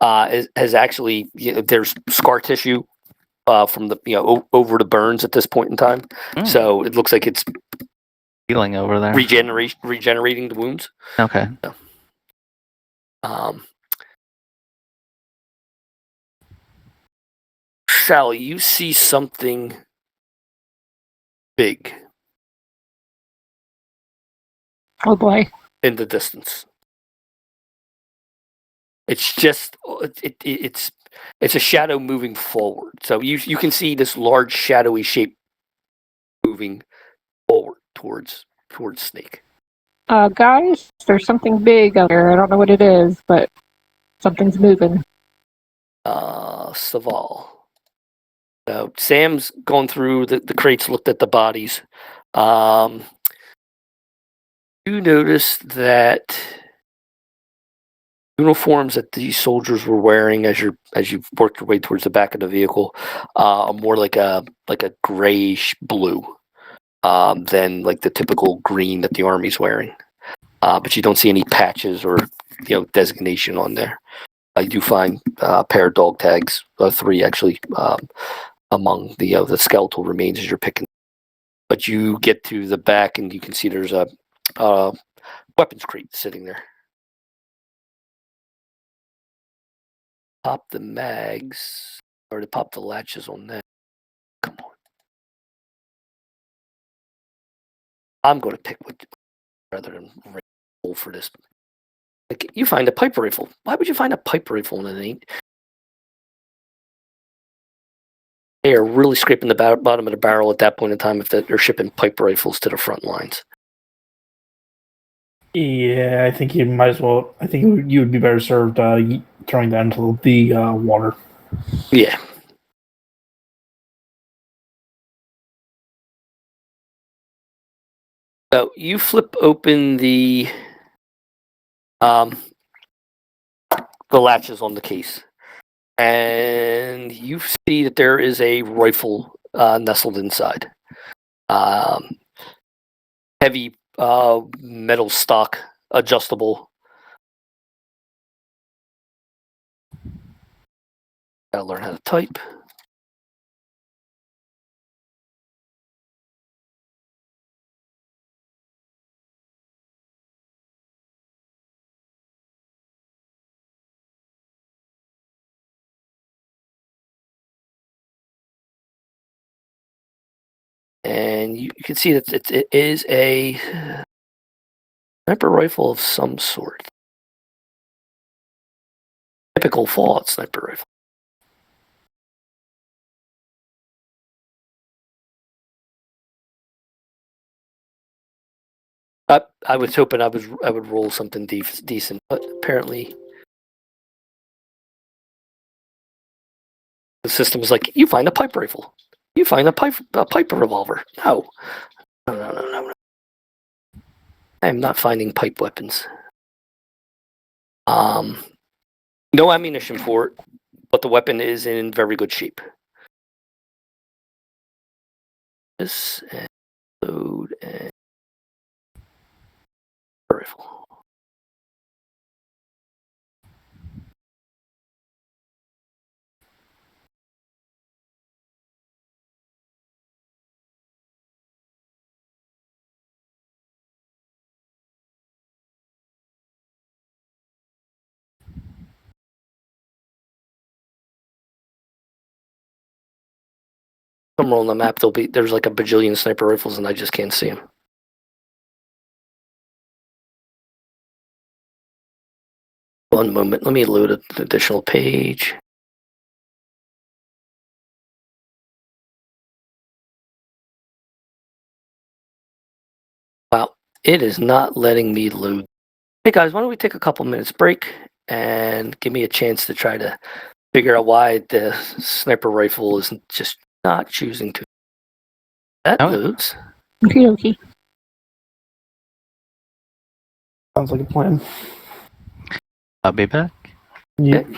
has actually there's scar tissue from the over the burns at this point in time. So it looks like it's Healing over there. regenerating the wounds. Okay. Sally, you see something big Oh boy. in the distance. It's just it's a shadow moving forward. So you can see this large shadowy shape moving forward towards Snake. Guys, there's something big out there. I don't know what it is, but something's moving. Saval. So Sam's gone through the crates, looked at the bodies. You noticed that uniforms that these soldiers were wearing as you worked your way towards the back of the vehicle are more like a grayish blue than like the typical green that the army's wearing. But you don't see any patches or designation on there. I do find a pair of dog tags, 3 actually, among the skeletal remains as you're picking. But you get to the back and you can see there's a weapons crate sitting there. Pop the mags, or to pop the latches on that. Come on. I'm going to pick what rather than roll for this. Like, you find a pipe rifle. Why would you find a pipe rifle in an 8? They are really scraping the bottom of the barrel at that point in time if they're shipping pipe rifles to the front lines. Yeah, I think you might as well. I think you would be better served throwing that into the water. Yeah. So you flip open the latches on the case, and you see that there is a rifle nestled inside. Heavy metal stock, adjustable. Gotta learn how to type. And you can see that it is a sniper rifle of some sort. Typical Fallout sniper rifle. I was hoping I would roll something decent, but apparently the system is like, you find a pipe rifle, you find a pipe revolver. No, no. I am not finding pipe weapons. No ammunition for it, but the weapon is in very good shape. This and load and rifle. Somewhere on the map, there's like a bajillion sniper rifles, and I just can't see them. One moment, let me load an additional page. Wow, it is not letting me load. Hey guys, why don't we take a couple minutes break and give me a chance to try to figure out why the sniper rifle is just not choosing to. That loads. Okie dokie. Sounds like a plan. I'll be back. Yep.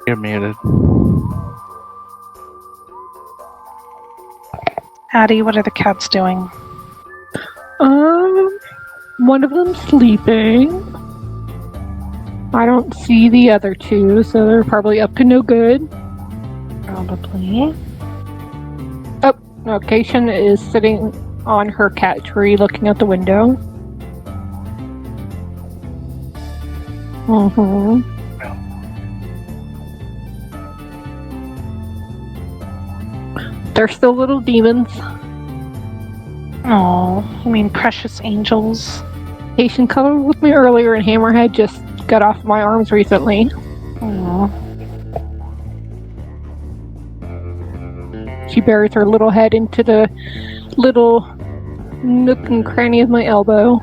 You're muted. Addie, what are the cats doing? One of them's sleeping. I don't see the other two, so they're probably up to no good. Probably. Location is sitting on her cat tree looking out the window. Mm-hmm. They're still little demons. Oh, you mean precious angels? Haitian cuddled with me earlier, and Hammerhead just got off my arms recently. Oh. She buries her little head into the little nook and cranny of my elbow.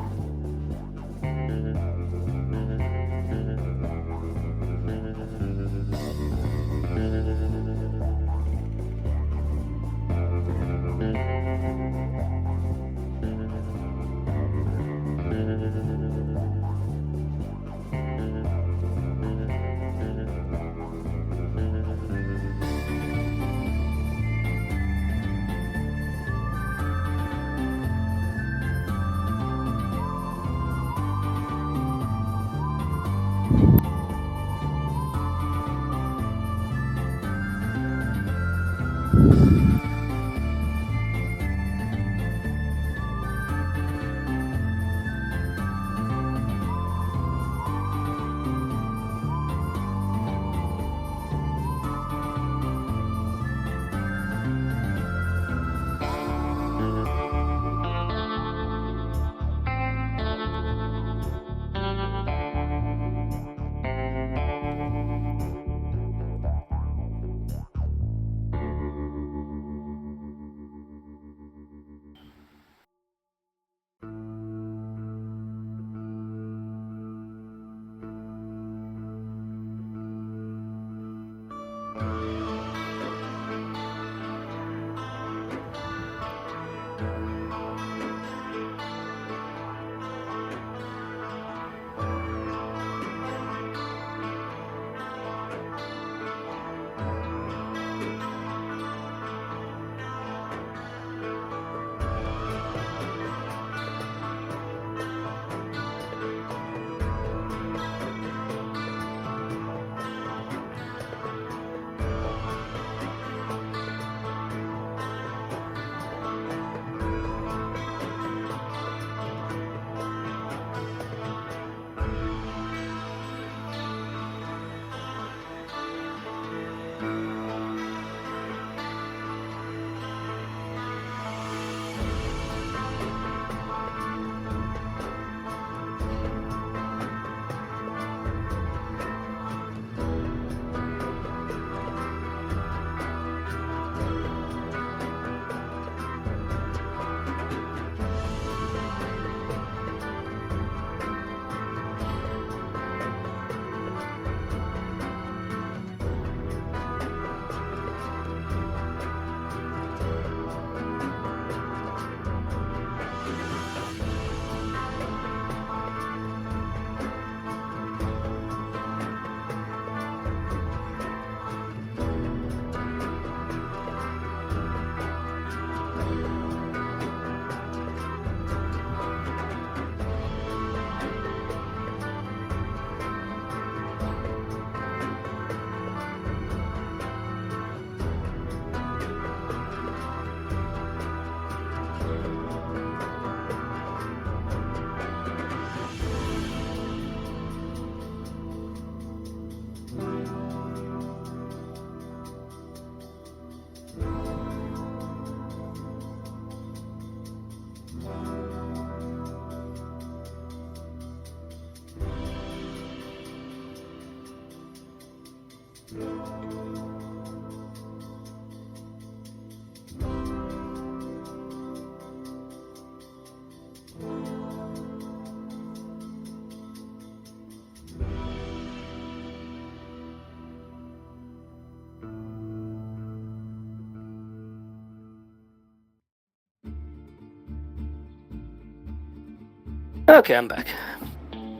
Okay, I'm back.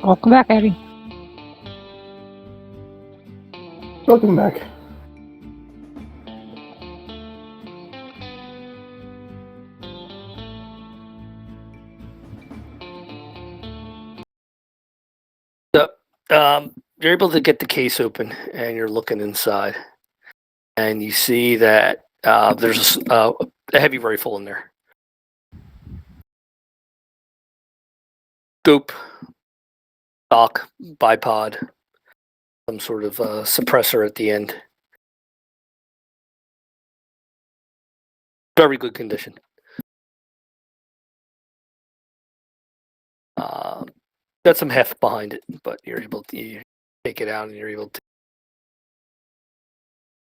Welcome back, Eddie. Welcome back. You're able to get the case open, and you're looking inside, and you see that there's a heavy rifle in there. Scope, stock, bipod, some sort of suppressor at the end. Very good condition. Got some heft behind it, but you're able to take it out and you're able to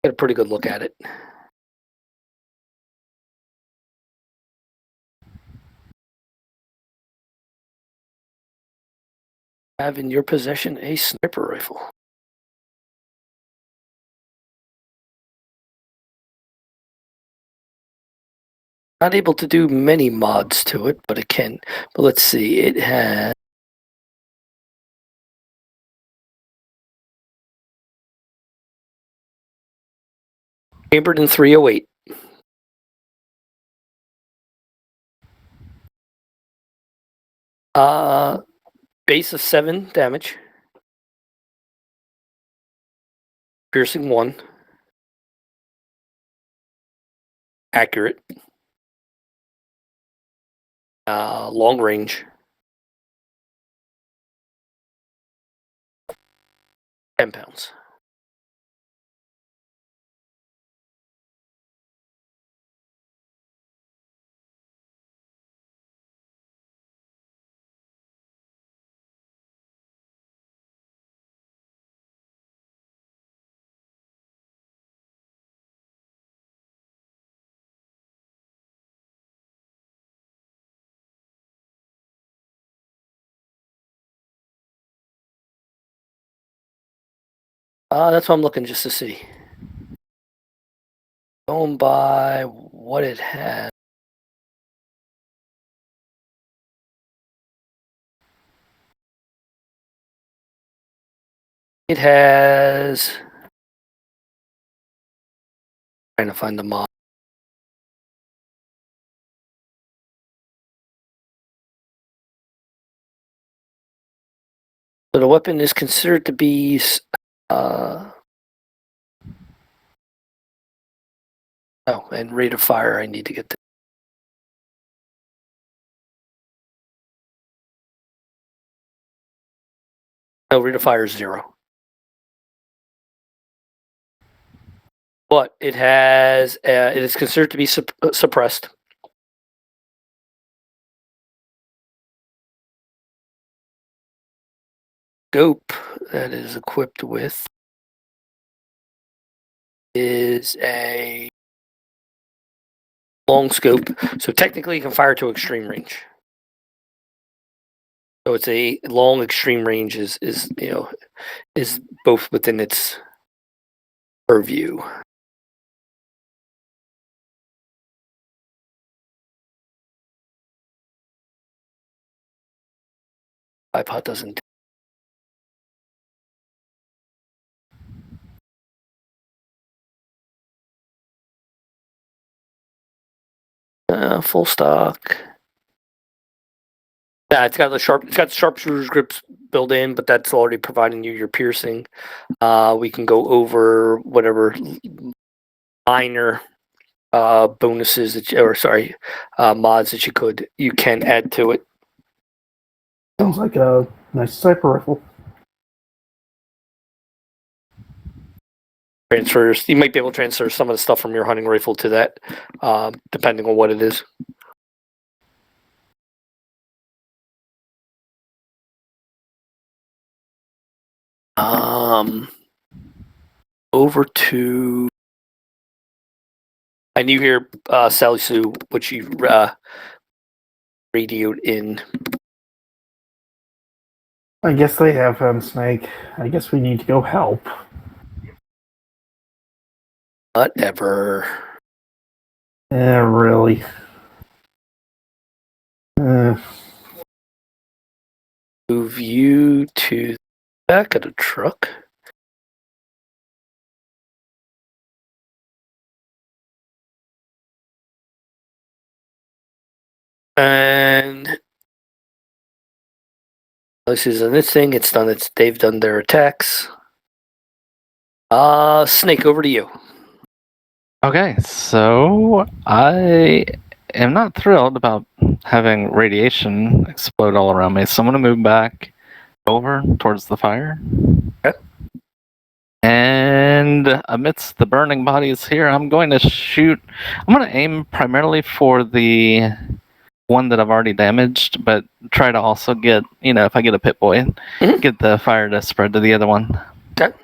get a pretty good look at it. Have in your possession a sniper rifle. Not able to do many mods to it, but it can. But let's see, it has chambered in 308. Base of 7 damage. Piercing 1. Accurate. Long range. 10 pounds. That's what I'm looking just to see. Going by what it has. It has. Trying to find the mod. So the weapon is considered to be. Oh, and rate of fire. I need to get. No, rate of fire is 0. But it has. It is considered to be suppressed. Scope that is equipped with is a long scope, so technically you can fire to extreme range. So it's a long extreme range is both within its purview. iPod doesn't. Full stock. Yeah, it's got the sharpshooter's grips built in, but that's already providing you your piercing. We can go over whatever minor bonuses mods that you can add to it. Sounds like a nice sniper rifle. Transfers. You might be able to transfer some of the stuff from your hunting rifle to that, depending on what it is. Over to. I knew here, Sally Sue, which you radioed in. I guess they have him, Snake. I guess we need to go help. Whatever. Really. Move you to the back of the truck. And this is this thing. It's done. They've done their attacks. Snake, over to you. Okay, so I am not thrilled about having radiation explode all around me, so I'm going to move back over towards the fire. Okay. And amidst the burning bodies here, I'm going to shoot. I'm going to aim primarily for the one that I've already damaged, but try to also get, if I get a pit boy, get the fire to spread to the other one. Okay.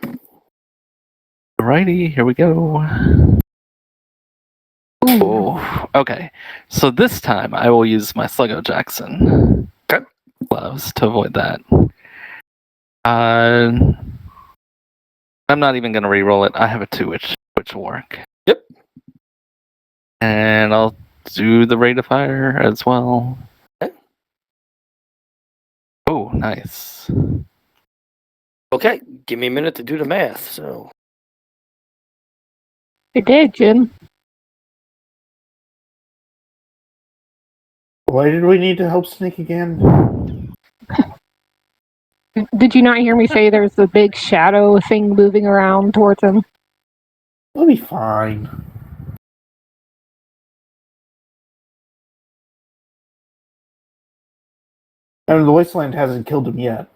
Alrighty, here we go. Ooh, okay. So this time I will use my Sluggo Jackson gloves to avoid that. I'm not even going to re-roll it. I have a 2, which will work. Yep. And I'll do the rate of fire as well. Okay. Oh, nice. Okay, give me a minute to do the math. So It did, Jim. Why did we need to help Snake again? Did you not hear me say there's a big shadow thing moving around towards him? We'll be fine. I mean, the Wasteland hasn't killed him yet.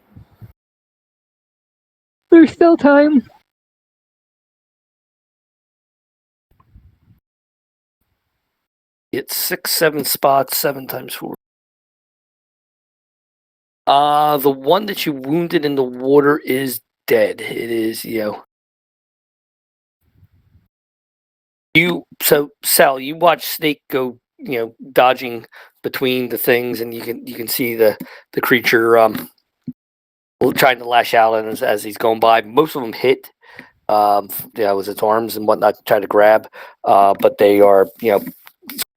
There's still time. it's 6, 7 spots, 7 times 4. The one that you wounded in the water is dead. It is, So Sal, you watch Snake go, dodging between the things, and you can see the creature trying to lash out as he's going by. Most of them hit, with its arms and whatnot to try to grab, but they are,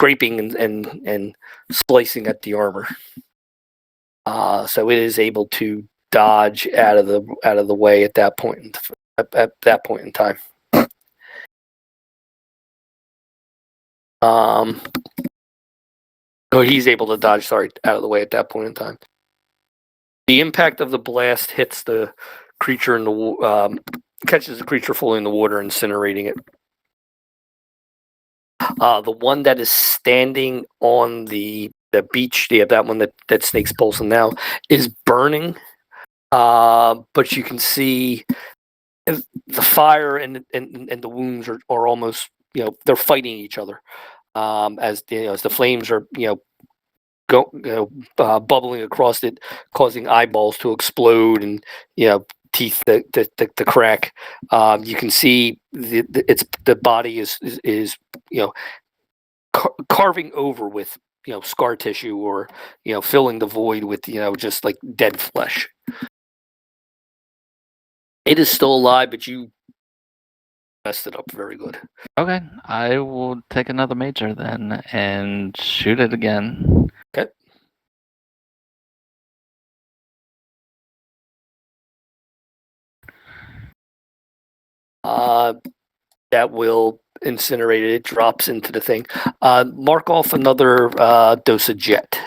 scraping and splicing at the armor. So it is able to dodge out of the way at that point at that point in time. Or he's able to dodge, out of the way at that point in time. The impact of the blast hits the creature in the catches the creature fully in the water, incinerating it. The one that is standing on the beach, that one that Snake's pulsing now, is burning. But you can see the fire and the wounds are almost, they're fighting each other. As the flames are, bubbling across it, causing eyeballs to explode and teeth to crack. You can see the body is carving over with scar tissue, or filling the void with just like dead flesh. It is still alive, but you messed it up very good. Okay, I will take another major then and shoot it again. Okay. That will incinerate it. It drops into the thing. Mark off another dose of jet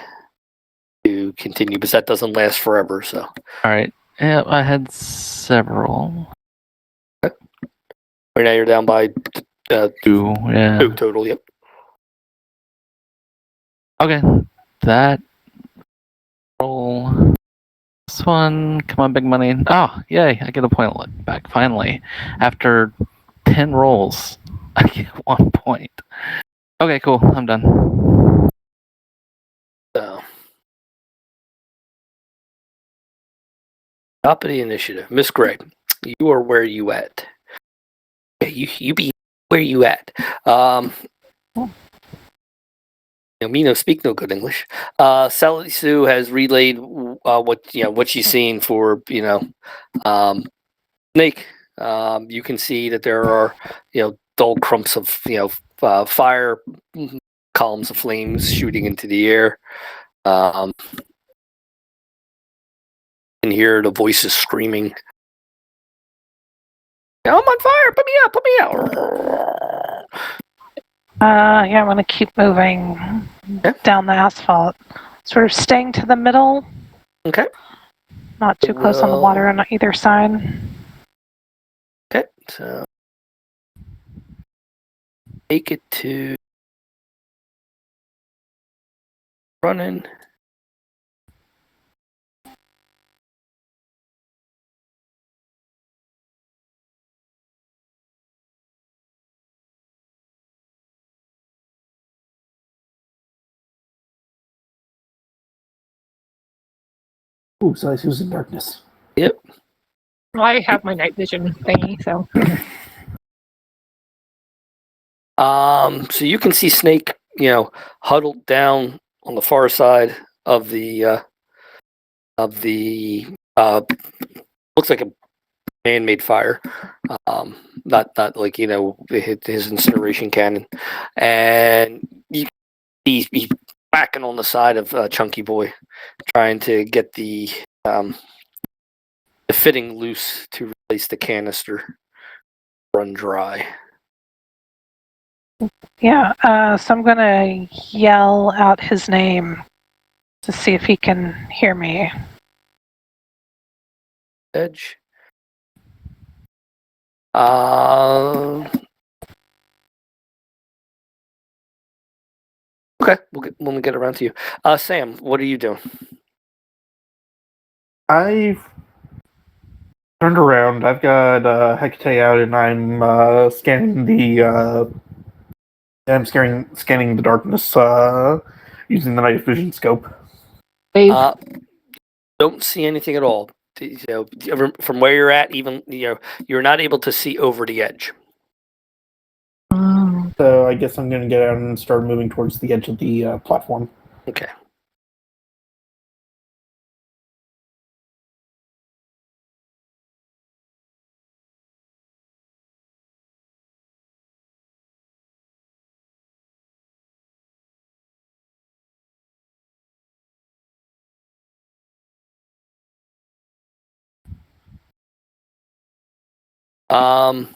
to continue, because that doesn't last forever. So. All right. Yeah, I had several. Okay. Right now you're down by 2. Yeah. 2 total. Yep. Okay, that roll. This one, come on, big money. Oh, yay, I get a point back, finally. After 10 rolls, I get 1 point. Okay, cool, I'm done. So. Top of the initiative. Miss Gray, you are where you at. You be where you at. Me no speak no good English. Sally Sue has relayed what she's seen for Snake. You can see that there are dull clumps of fire, columns of flames shooting into the air. And hear the voices screaming, "I'm on fire! Put me out! Put me out!" Yeah, I'm going to keep moving down the asphalt. Sort of staying to the middle. Okay. Not too close on the water on either side. Okay. So take it to running. Ooh, so who's in darkness? Yep. I have my night vision thingy, so. So you can see Snake, huddled down on the far side of the looks like a man-made fire. Not like his incineration cannon, and he's whacking on the side of Chunky Boy, trying to get the fitting loose to replace the canister, run dry. Yeah, so I'm going to yell out his name to see if he can hear me. Edge. Okay, when we get around to you. Sam, what are you doing? I've turned around. I've got Hecate out, and I'm scanning the. I'm scanning the darkness using the night vision scope. Wave. Don't see anything at all. From where you're at, even you're not able to see over the edge. So I guess I'm going to get out and start moving towards the edge of the platform. Okay.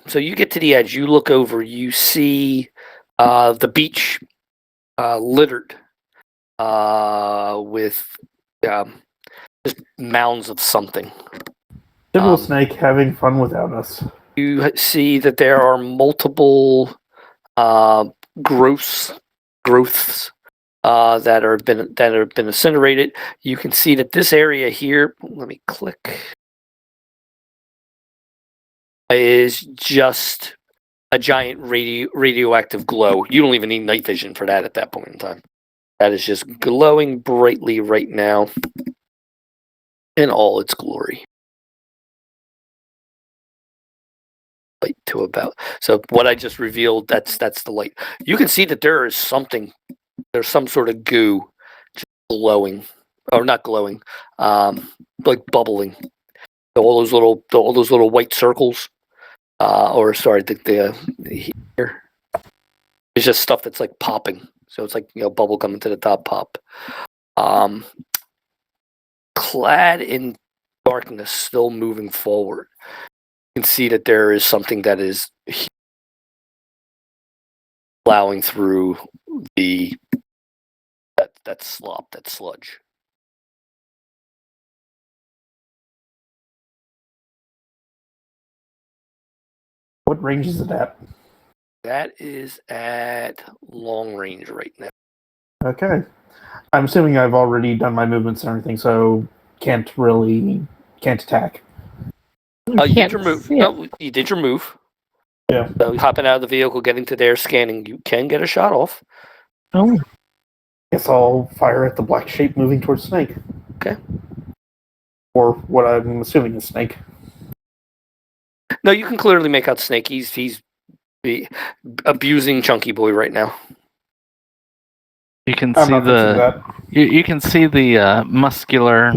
So you get to the edge, you look over, you see the beach littered with just mounds of something. Typical Snake having fun without us. You see that there are multiple growths that have been incinerated. You can see that this area here, let me click, is just a giant radioactive glow. You don't even need night vision for that at that point in time. That is just glowing brightly right now in all its glory. Light to about. So what I just revealed, that's the light. You can see that there's some sort of goo just glowing, or not glowing, like bubbling. All those little white circles. Here. It's just stuff that's like popping. So it's like, bubble coming to the top pop. Clad in darkness, still moving forward. You can see that there is something that is plowing through that slop, that sludge. What range is it at? That is at long range right now. Okay. I'm assuming I've already done my movements and everything, so can't attack. You did your move. Yeah. No, you did your move. Yeah. So hopping out of the vehicle, getting to there, scanning, you can get a shot off. Oh. Guess I'll fire at the black shape moving towards Snake. Okay. Or what I'm assuming is Snake. No, you can clearly make out Snake. He's abusing Chunky Boy right now. You can I'm see not fixing that. you can see the muscular,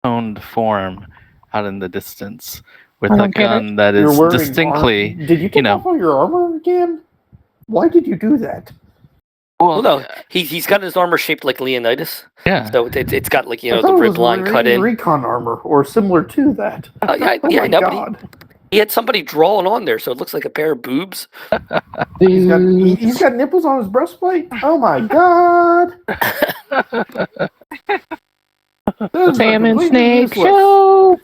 toned form out in the distance with I a don't get gun that You're is wearing distinctly. Did you take off all your armor again? Why did you do that? Well, no, he's got his armor shaped like Leonidas. Yeah. So it's got like I the thought it rib was line cut in. recon armor or similar to that. Yeah, Oh yeah, my no, god. He had somebody drawing on there, so it looks like a pair of boobs. He's got nipples on his breastplate. Oh my god! Those are Sam and completely Snake useless. show.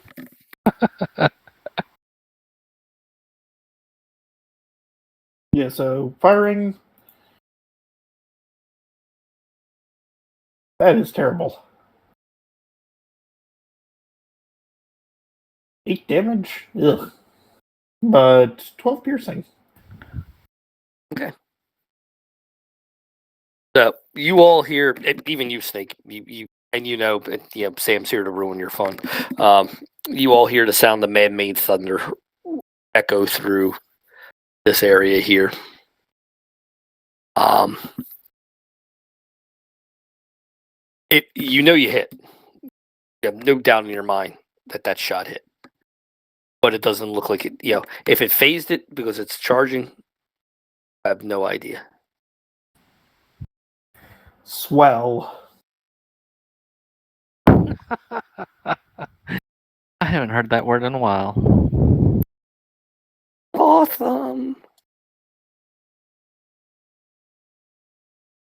Yeah, so firing. That is terrible. 8 damage? Ugh. But 12 piercing. So you all hear, even you, Snake, you and Sam's here to ruin your fun. You all hear the sound of man-made thunder echo through this area here. You hit. You have no doubt in your mind that shot hit, but it doesn't look like it. If it phased it because it's charging, I have no idea. Swell. I haven't heard that word in a while. Awesome.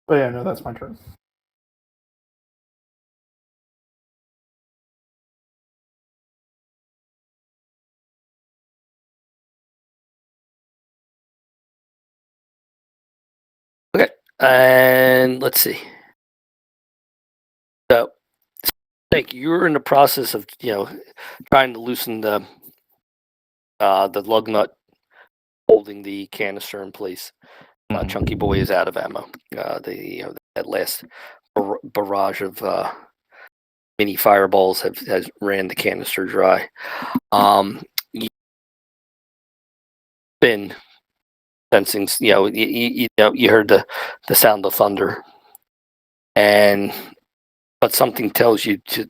But yeah, no, that's my turn. Okay, and let's see. So, Snake, you're in the process of trying to loosen the lug nut holding the canister in place. Chunky Boy is out of ammo. That last barrage of mini fireballs has ran the canister dry. You've been sensing, you heard the sound of thunder, but something tells you to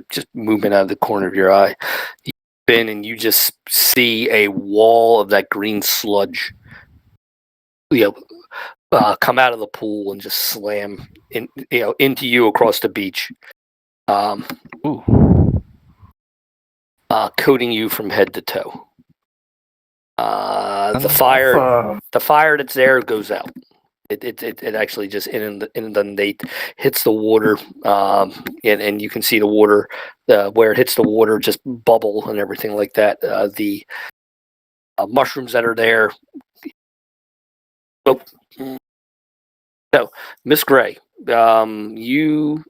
just movement out of the corner of your eye. You've been and you just see a wall of that green sludge. Come out of the pool and just slam into you across the beach, coating you from head to toe. The fire that's there goes out. It actually just inundate, hits the water, and you can see the water where it hits the water just bubble and everything like that. The mushrooms that are there. So, Miss Gray, you,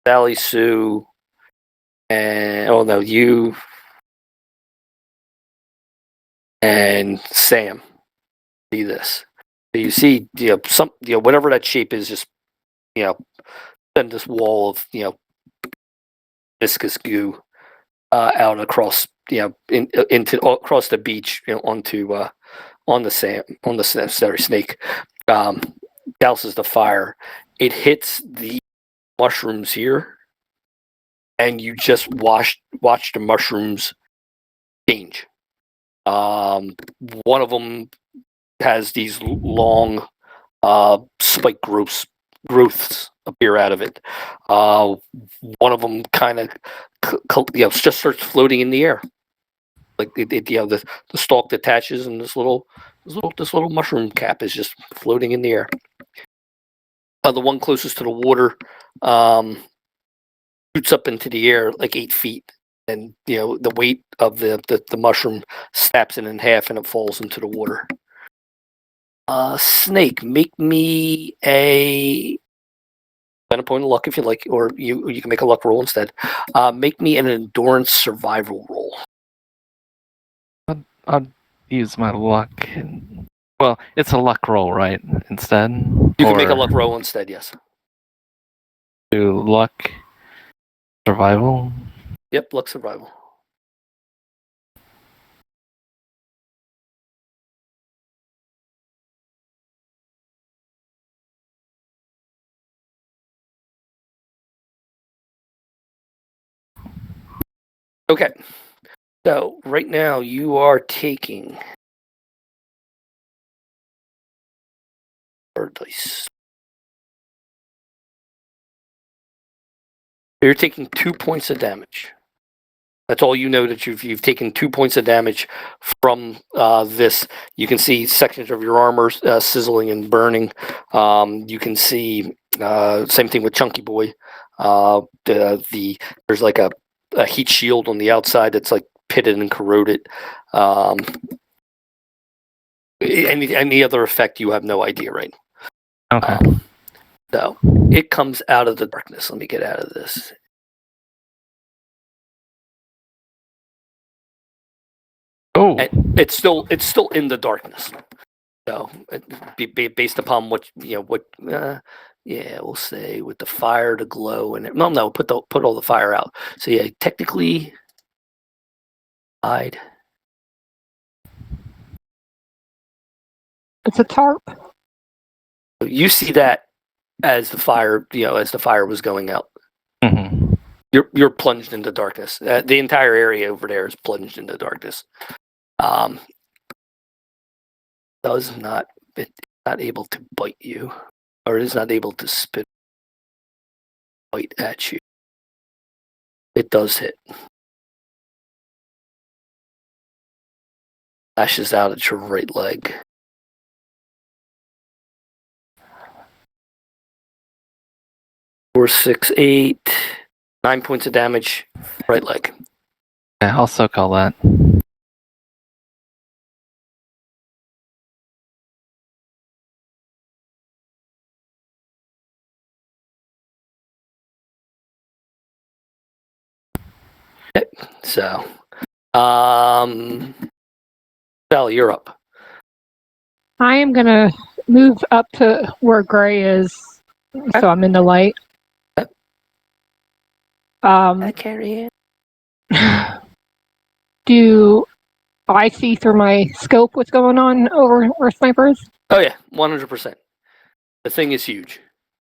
Sally Sue, and you and Sam see this. So you see, whatever that shape is, just send this wall of viscous goo out across into across the beach onto on the Snake, douses the fire. It hits the mushrooms here, and you just watch the mushrooms change. One of them has these long spike growths appear out of it. One of them kind of just starts floating in the air, like the stalk detaches, and this little mushroom cap is just floating in the air. The one closest to the water shoots up into the air like 8 feet, and the weight of the mushroom snaps it in half, and it falls into the water. Snake, make me a point of luck if you like, or you can make a luck roll instead. Make me an endurance survival roll. I'll use my luck. Well, it's a luck roll, right? Instead, You can make a luck roll instead. Yes. Do luck survival. Yep, luck survival. Okay. So right now you are taking dice. You're taking 2 points of damage. That's all you know, that you've taken 2 points of damage from this. You can see sections of your armor sizzling and burning. You can see same thing with Chunky Boy. There's like a heat shield on the outside that's like pitted and corroded. Any other effect, you have no idea, right? Okay. So it comes out of the darkness. Let me get out of this. Oh. It's still in the darkness. So based upon what we'll say with the fire, the glow, and no, put all the fire out. So yeah, technically, hide. It's a tarp. You see that as the fire, was going out. Mhm. You're plunged into darkness. The entire area over there is plunged into darkness. It's not able to bite you, or it is not able to bite at you. It does hit. Lashes out at your right leg. 4, 6, 8, 9 points of damage. Right leg. Yeah, I'll soak all that. So, Sally, you're up. I am gonna move up to where Gray is, so I'm in the light. Carry it. Do I see through my scope what's going on over where Sniper is? Oh yeah, 100%. The thing is huge.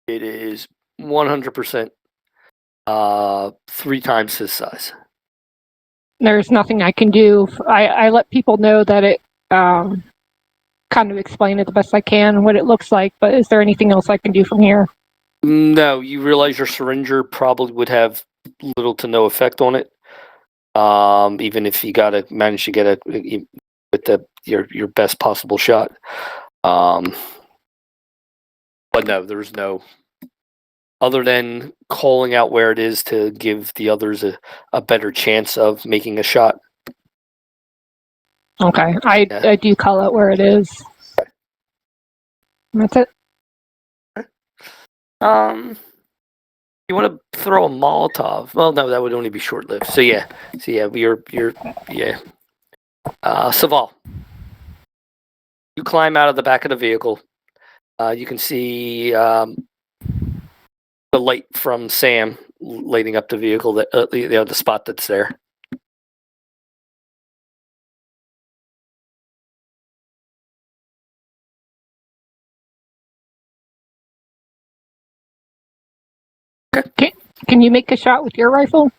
It is 100%. 3 times his size. There's nothing I can do. I let people know that it kind of explain it the best I can what it looks like, but is there anything else I can do from here? No, you realize your syringer probably would have little to no effect on it. Even if you manage to get with your best possible shot. But no, there's no, other than calling out where it is to give the others a better chance of making a shot. Okay, I do call out where it is. That's it. You want to throw a Molotov? Well, no, that would only be short-lived. So yeah, you're Saval. You climb out of the back of the vehicle. You can see the light from Sam lighting up the vehicle, the spot that's there. Can you make a shot with your rifle?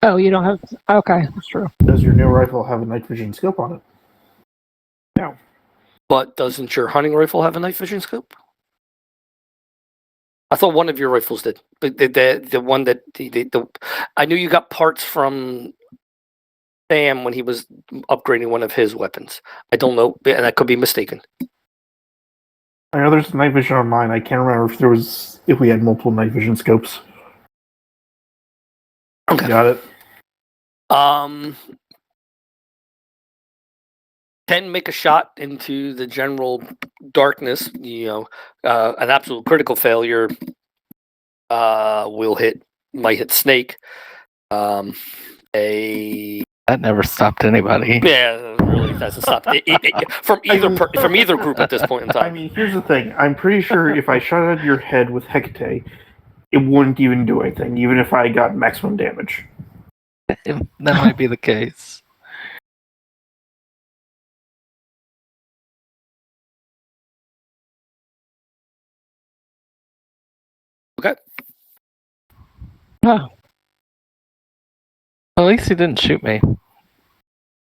Oh, you don't have. Okay, that's true. Does your new rifle have a night vision scope on it? No. But doesn't your hunting rifle have a night vision scope? I thought one of your rifles did. The one that I knew you got parts from Sam when he was upgrading one of his weapons. I don't know, and I could be mistaken. I know there's night vision on mine. I can't remember if we had multiple night vision scopes. Okay. Got it. Can make a shot into the general darkness. An absolute critical failure might hit Snake. That never stopped anybody. Yeah, really doesn't stop from either group at this point in time. I mean, here's the thing. I'm pretty sure if I shot at your head with Hecate, it wouldn't even do anything, even if I got maximum damage. That might be the case. Okay. Oh, Well, at least he didn't shoot me.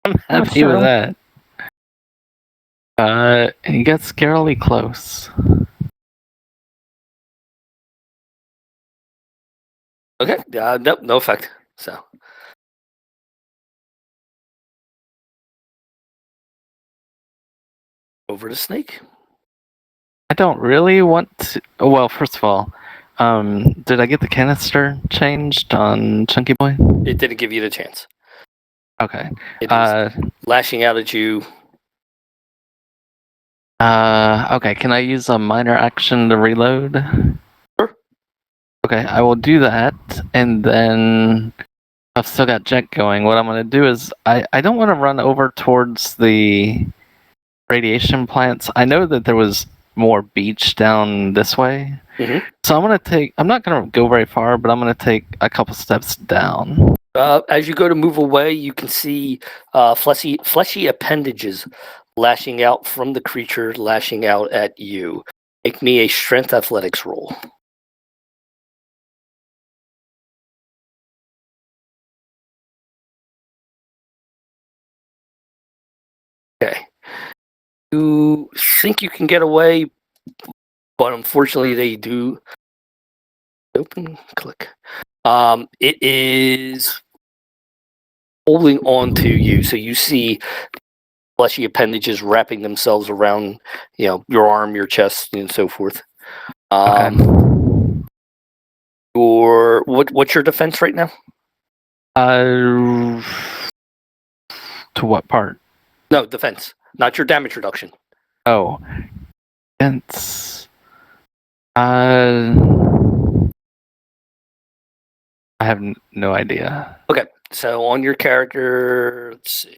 I'm That's happy with true. that. He got scarily close. Okay. Nope. No effect. So. Over to Snake. I don't really want to. Well, first of all, did I get the canister changed on Chunky Boy? It didn't give you the chance. Okay. It was lashing out at you. Okay. Can I use a minor action to reload? Sure. Okay, I will do that, and then I've still got Jet going. What I'm going to do is I don't want to run over towards the radiation plants. I know that there was more beach down this way. Mhm. So I'm not going to go very far, but I'm going to take a couple steps down. As you go to move away, you can see fleshy appendages lashing out from the creature, lashing out at you. Make me a strength athletics roll. Okay. You think you can get away, but unfortunately they do. Open, click. It is holding on to you, so you see fleshy appendages wrapping themselves around, your arm, your chest, and so forth. Okay. What's your defense right now? To what part? No, defense, not your damage reduction. Oh, defense. I have no idea. Okay, so on your character, let's see.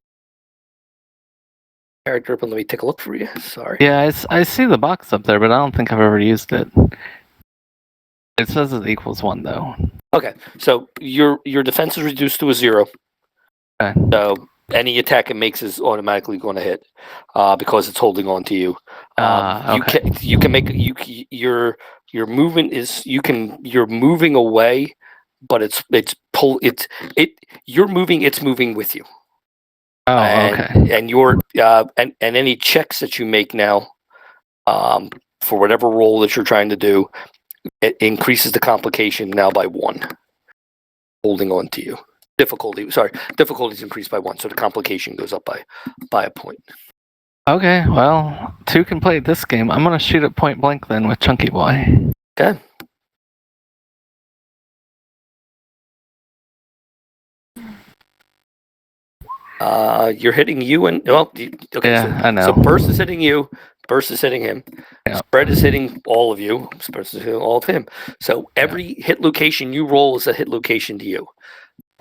Character, but let me take a look for you. Sorry. Yeah, I see the box up there, but I don't think I've ever used it. It says it equals 1 though. Okay, so your defense is reduced to a 0. Okay. So any attack it makes is automatically going to hit because it's holding on to you. Okay. You can make your movement is you're moving away, but you're moving. It's moving with you. Oh, okay. And your and any checks that you make now, for whatever role that you're trying to do, it increases the complication now by 1. Holding on to you. Difficulty's increased by 1, so the complication goes up by a point. Okay, well, 2 can play this game. I'm gonna shoot at point blank then with Chunky Boy. Okay. You're hitting you and okay. Yeah, so, I know. So burst is hitting you. Burst is hitting him. Yeah. Spread is hitting all of you. Spread is hitting all of him. So every hit location you roll is a hit location to you.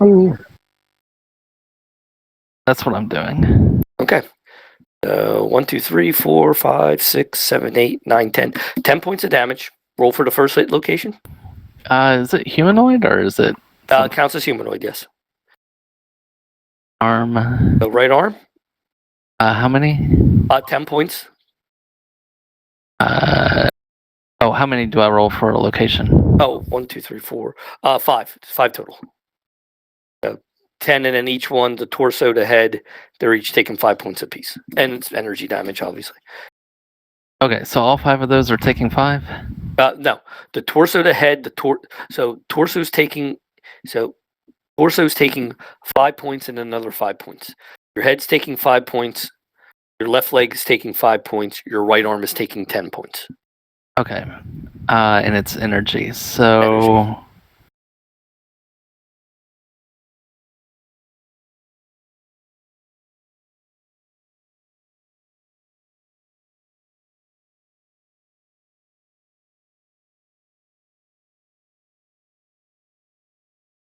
Ooh. That's what I'm doing. Okay. 1, 2, 3, 4, 5, 6, 7, 8, 9, 10. 10 points of damage. Roll for the first hit location. Is it humanoid or is it Counts as humanoid, yes. arm? The right arm. How many? 10 points. How many do I roll for a location? 1, 2, 3, 4. 5. 5 total. 10, and then each one, the torso, the head, they're each taking 5 points apiece. And it's energy damage, obviously. Okay, so all 5 of those are taking 5? No. The torso, the head, torso's taking 5 points and another 5 points. Your head's taking 5 points. Your left leg is taking 5 points. Your right arm is taking 10 points. Okay. And it's energy. So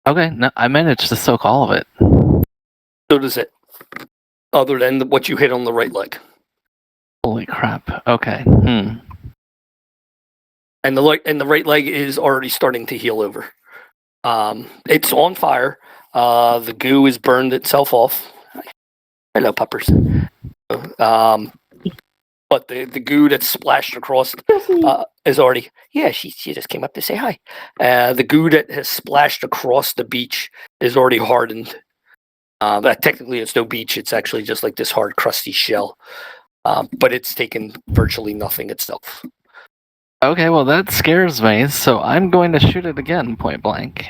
okay, no, I managed to soak all of it. So does it. Other than what you hit on the right leg. Holy crap. Okay. And the right leg is already starting to heal over. It's on fire. The goo has burned itself off. Hello, puppers. But the goo that's splashed across is already. Yeah, she just came up to say hi. The goo that has splashed across the beach is already hardened. That technically it's no beach. It's actually just like this hard, crusty shell. But it's taken virtually nothing itself. Okay, well that scares me, so I'm going to shoot it again, point blank.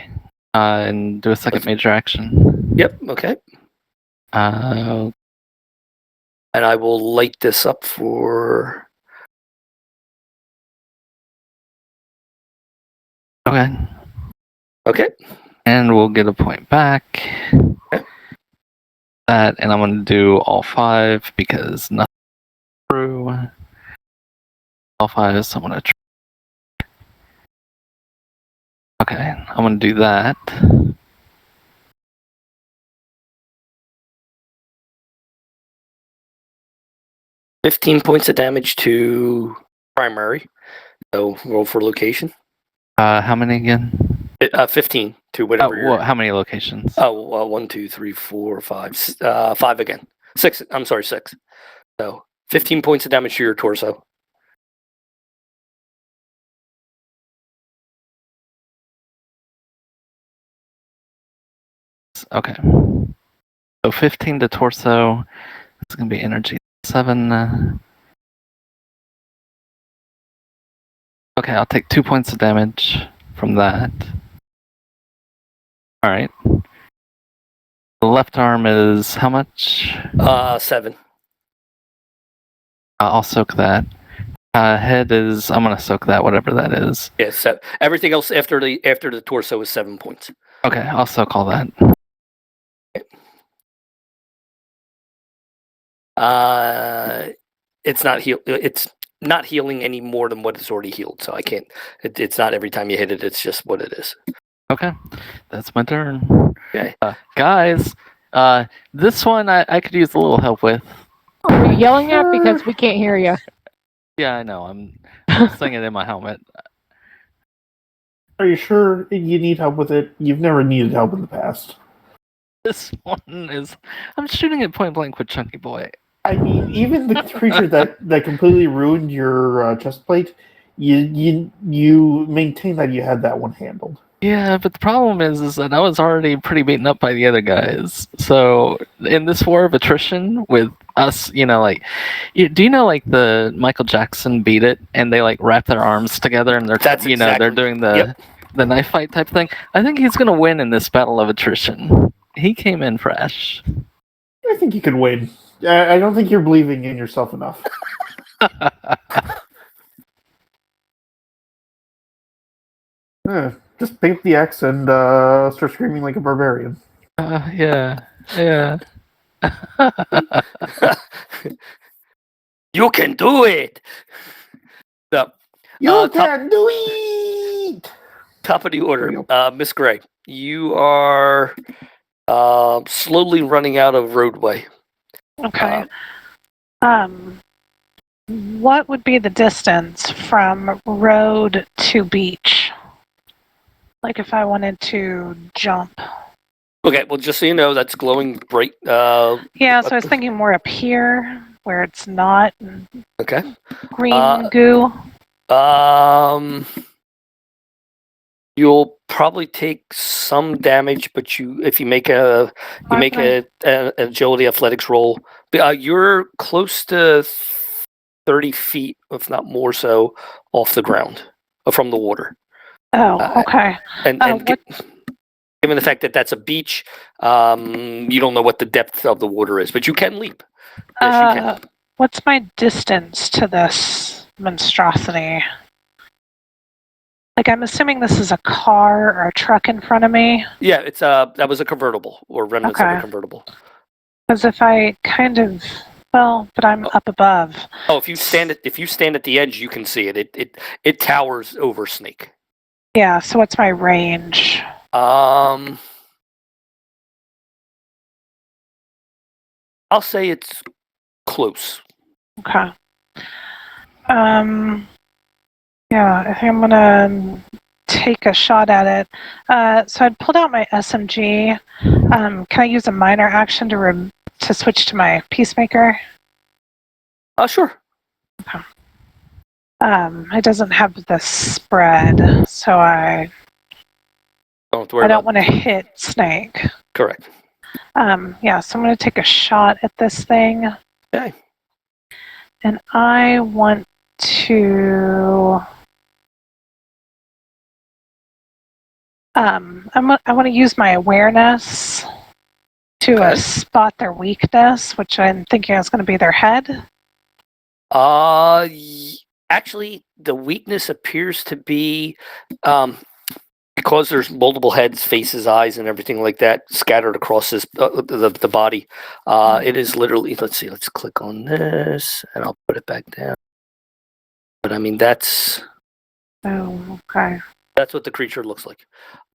and do a second major action. Yep. Okay. Uh, And I will light this up for. okay. Okay. And we'll get a point back. Okay. That, and I'm going to do all 5 because nothing through. All 5, so I'm going to. Okay, I'm going to do that. $15 points of damage to primary. So roll for location. How many again? 15 to whatever. Well, how many locations? Oh, 1, 2, 3, 4, 5. 5 again. 6. I'm sorry, 6. So 15 points of damage to your torso. Okay. So 15 to torso. It's going to be energy 7. Okay, I'll take 2 points of damage from that. Alright. The left arm is how much? 7. I'll soak that. Head is, I'm going to soak that, whatever that is. Yeah, so everything else after the torso is 7 points. Okay, I'll soak all that. It's not healing any more than what is already healed, so I can't. It's not every time you hit it. It's just what it is. Okay, that's my turn. Okay. Guys, this one I could use a little help with. Are you yelling at because we can't hear you? Yeah, I know. I'm singing in my helmet. Are you sure you need help with it? You've never needed help in the past. This one is. I'm shooting it point blank with Chunky Boy. I mean, even the creature that completely ruined your chest plate, you maintain that you had that one handled. Yeah, but the problem is that I was already pretty beaten up by the other guys. So in this war of attrition with us, do you know the Michael Jackson Beat It, and they like wrap their arms together and they're they're doing the knife fight type thing. I think he's gonna win in this battle of attrition. He came in fresh. I think you could win. I don't think you're believing in yourself enough. Just pick up the axe and start screaming like a barbarian. Yeah. You can do it. So, You can do it. top of the order, There Miss Gray. You are slowly running out of roadway. Okay. What would be the distance from road to beach? Like if I wanted to jump. Okay, well, just so you know, that's glowing bright. Yeah, so I was thinking more up here where it's not Okay. green goo. You'll probably take some damage, but if you make an agility athletics roll, you're close to 30 feet, if not more so, off the ground from the water. Oh, okay. And given the fact that that's a beach, you don't know what the depth of the water is, but you can leap. Yes, you can. What's my distance to this monstrosity? Like, I'm assuming this is a car or a truck in front of me. Yeah, it's that was a convertible or remnants of a convertible. Because if I but I'm up above. Oh, if you stand at the edge, you can see it. It towers over Snake. Yeah. So what's my range? I'll say it's close. Okay. Yeah, I think I'm gonna take a shot at it. So I'd pulled out my SMG. Can I use a minor action to switch to my Peacemaker? Sure. Okay. It doesn't have the spread, so I don't want to hit Snake. Correct. Yeah, so I'm going to take a shot at this thing. Okay. And I want to... I want to use my awareness to Okay. spot their weakness, which I'm thinking is going to be their head. Actually, the weakness appears to be because there's multiple heads, faces, eyes, and everything like that scattered across this the body. It is literally. Let's see. Let's click on this, and I'll put it back down. But I mean, that's Oh, okay. what the creature looks like.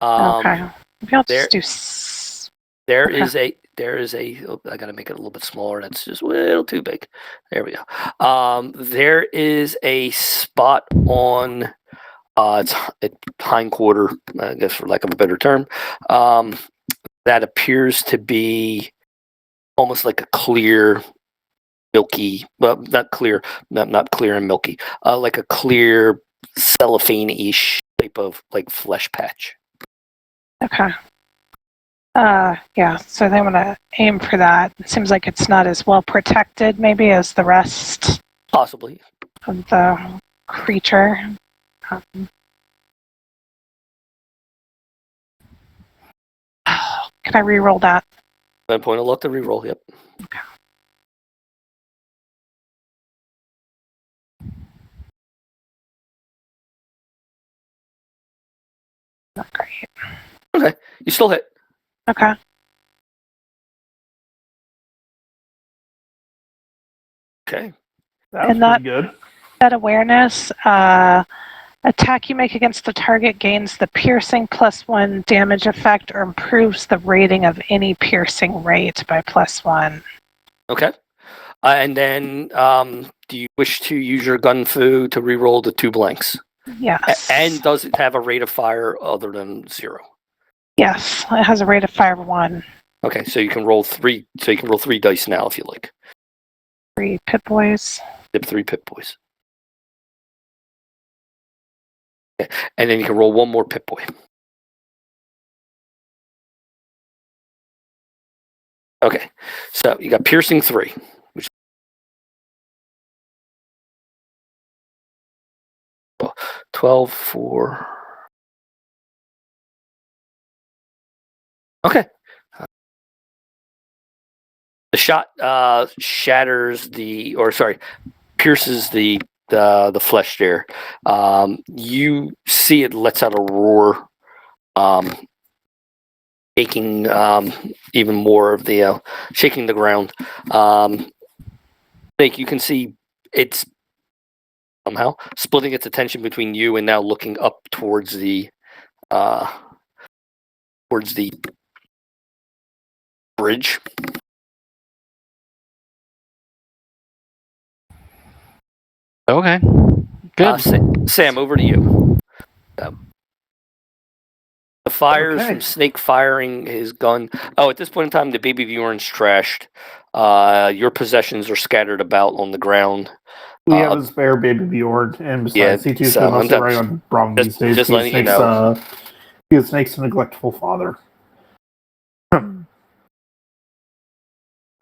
Okay. Maybe I'll there- just do. There Okay. is a. Oh, I gotta make it a little bit smaller. That's just a little too big. There we go. There is a spot on its hindquarter, I guess, for lack of a better term, that appears to be almost like a clear, milky. Well, not clear, not clear and milky. Like a clear cellophane-ish type of like flesh patch. Okay. Yeah, so they want to aim for that. It seems like it's not as well protected, maybe, as the rest Possibly. of the creature. Can I re-roll that? Then point of luck to reroll. Yep. Not great. You still hit. Okay. Okay. That was And that- pretty good. That awareness, attack you make against the target gains the piercing +1 damage effect or improves the rating of any piercing rate by +1. Okay. And then, do you wish to use your gun fu to reroll the 2 blanks? Yes. And does it have a rate of fire other than 0? Yes, it has a rate of fire of 1. Okay, so you can roll 3. So you can roll 3 dice now if you like. 3 pit boys. Dip 3 pit boys. Okay. And then you can roll 1 more pit boy. Okay, so you got piercing 3, which 12 for. Okay. The shot shatters pierces the flesh there. You see it lets out a roar, shaking even more of the shaking the ground. Like you can see it's somehow splitting its attention between you and now looking up towards the bridge. Okay. Good. Sam, over to you. The fires Okay. from Snake firing his gun. Oh, at this point in time, the baby Bjorn's trashed. Your possessions are scattered about on the ground. We have a spare baby Bjorn, and besides, yeah, C2's so been mostly I'm right on Brom just- these days. just letting you Snake's, know. Snake's a neglectful father.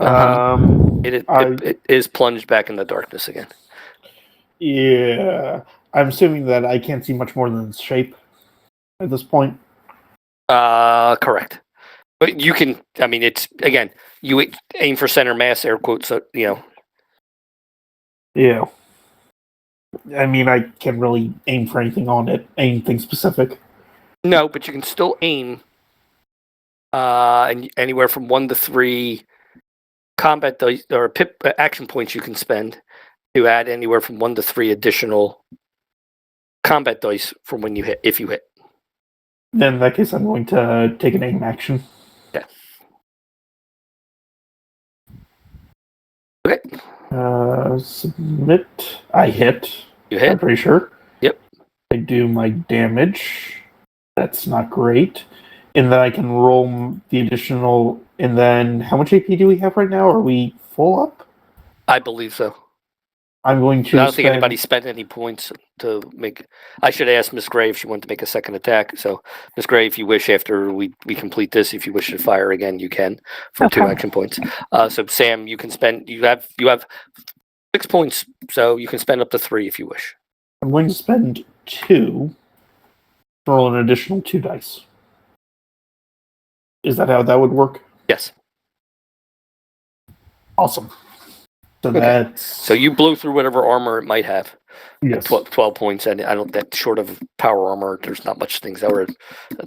It is plunged back in the darkness again. Yeah, I'm assuming that I can't see much more than its shape at this point. Correct. But you can. I mean, it's again. You aim for center mass, air quotes. So, Yeah. I mean, I can't really aim for anything on it, anything specific. No, but you can still aim. And anywhere from 1 to 3 combat dice or action points you can spend to add anywhere from 1 to 3 additional combat dice from when you hit, if you hit. Then in that case, I'm going to take an aim action. Yeah. Okay. Submit. I hit. You I'm hit. pretty sure. Yep. I do my damage. That's not great. And then I can roll the additional. And then, how much AP do we have right now? Are we full up? I believe so. I'm going to. I don't think anybody spent any points to make. I should ask Miss Gray if she wanted to make a second attack. So, Miss Gray, if you wish, after we complete this, if you wish to fire again, you can for 2 Okay. action points. So, Sam, you can spend. You have 6 points, so you can spend up to 3 if you wish. I'm going to spend 2. Roll an additional 2 dice. Is that how that would work? Yes. Awesome. So Okay. that's So you blow through whatever armor it might have. yes. 12 points, and I don't that short of power armor. There's not much things that were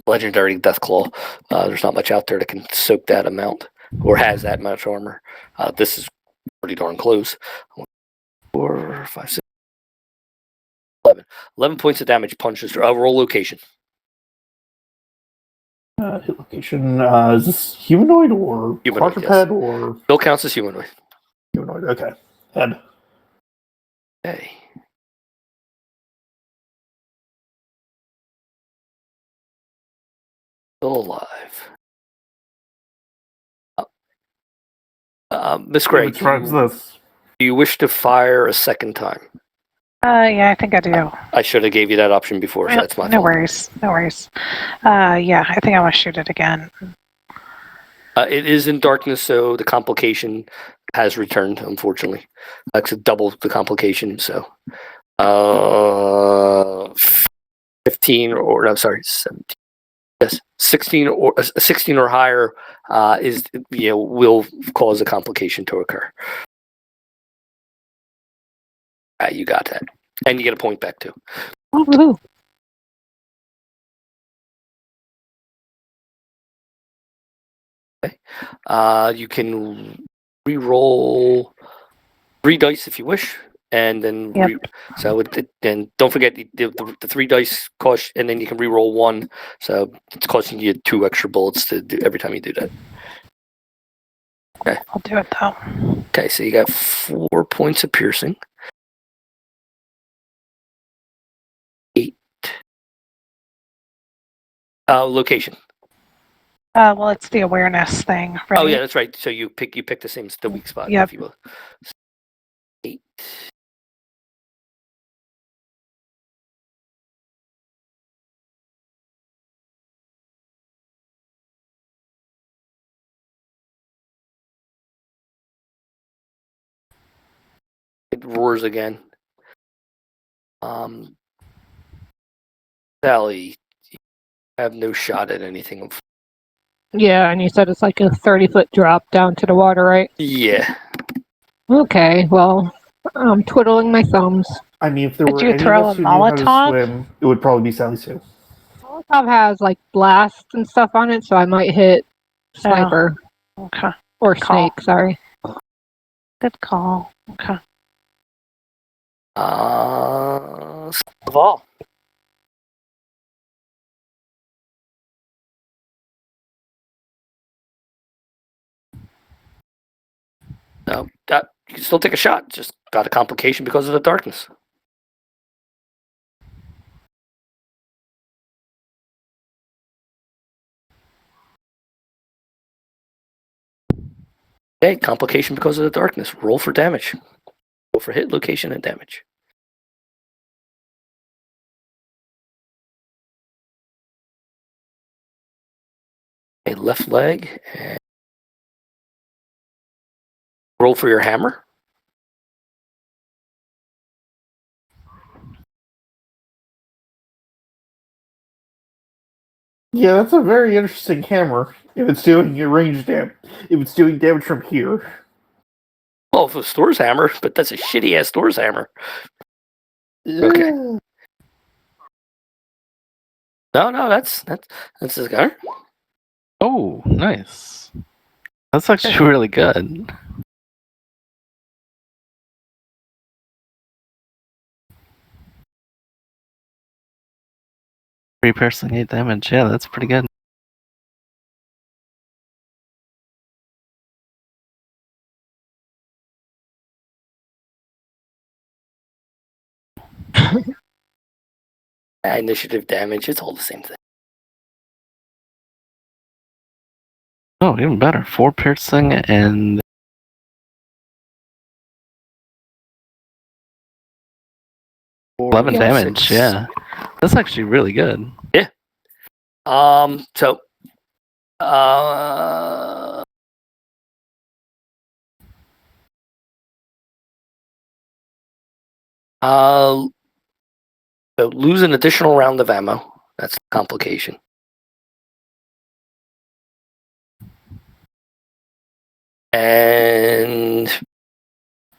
legendary Deathclaw. There's not much out there that can soak that amount or has that much armor. This is pretty darn close. 4, 5, 6, 11. 11 points of damage. Punches through. Roll location. Hit location. Is this humanoid or Humanoid, quadruped or Bill counts as humanoid. humanoid? Okay. Head. Okay. Still alive. Miss Gray, Which drives this? do you wish to fire a second time? Yeah, I think I do. I should have gave you that option before, so that's my No fault. worries. No worries. Yeah, I think I want to shoot it again. It is in darkness, so the complication has returned, unfortunately. That's double the complication, so 15 or I'm sorry, 17. Yes, 16 or higher is will cause a complication to occur. You got that, and you get a point back too. Woohoo. You can re-roll 3 dice if you wish, and then Yep. then don't forget the 3 dice cost, and then you can re-roll 1. So it's costing you 2 extra bullets to do every time you do that. I'll do it though. Okay, so you got 4 points of piercing. 8. Location. Well, it's the awareness thing, right? Oh yeah, that's right. So you pick the weak spot, Yep. if you will. 8. It roars again. Sally, you have no shot at anything. Yeah, and you said it's like a 30-foot drop down to the water, right? Yeah. Okay, well, I'm twiddling my thumbs. I mean, if there Could were you any throw of us a who knew how to Molotov? swim, it would probably be Sally Sue. Molotov has like blast and stuff on it, so I might hit sniper Okay. or Call. snake. Sorry. Good call. Okay. Laval. No, you can still take a shot. Just got a complication because of the darkness. Okay, complication because of the darkness. Roll for damage. Roll for hit, location, and damage. Okay, left leg. And roll for your hammer. Yeah, that's a very interesting hammer. If it's doing your range damage, if it's doing damage from here. Oh, if it was Thor's hammer, but that's a shitty ass Thor's hammer. Okay. No, that's this guy. Oh, nice. That's actually really good. Three piercing 8 damage. Yeah, that's pretty good. Initiative damage. It's all the same thing. Oh, even better. 4 piercing and 11 4, damage. 6. Yeah, that's actually really good. So, so lose an additional round of ammo. That's the complication. And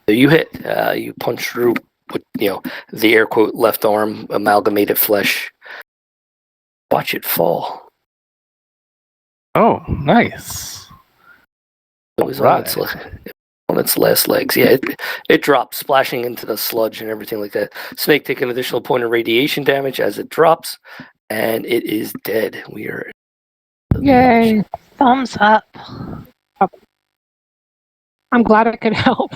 you hit. You punch through with the air quote left arm, amalgamated flesh. Watch it fall. Oh, nice. It was Right. on its last legs. Yeah, it drops, splashing into the sludge and everything like that. Snake take an additional point of radiation damage as it drops, and it is dead. We are. Yay! Thumbs up. I'm glad I could help.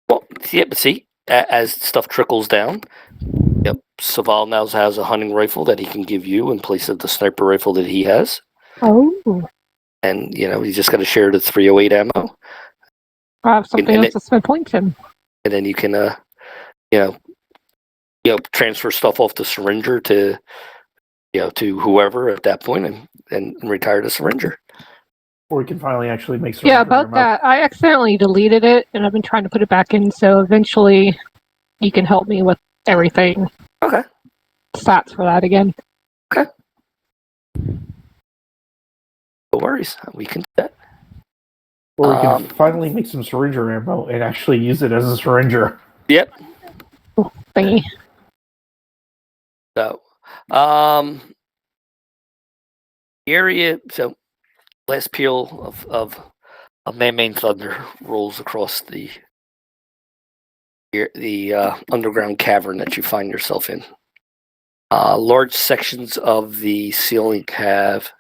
Well, yeah, but see, as stuff trickles down, yep, Saval now has a hunting rifle that he can give you in place of the sniper rifle that he has. Oh, And, he's just got to share the 308 ammo. I have something else to spend points in. And then you can, transfer stuff off the syringer to whoever at that point and retire the syringer. Or we can finally actually make Yeah, about that. I accidentally deleted it, and I've been trying to put it back in, so eventually you can help me with everything. Okay. Stats for that again. Okay. No worries. We can do that. Or we can finally make some syringer ammo and actually use it as a syringer. Yep. Thingy. So, the area. So, last peal of Man-Made Thunder rolls across the underground cavern that you find yourself in. Large sections of the ceiling have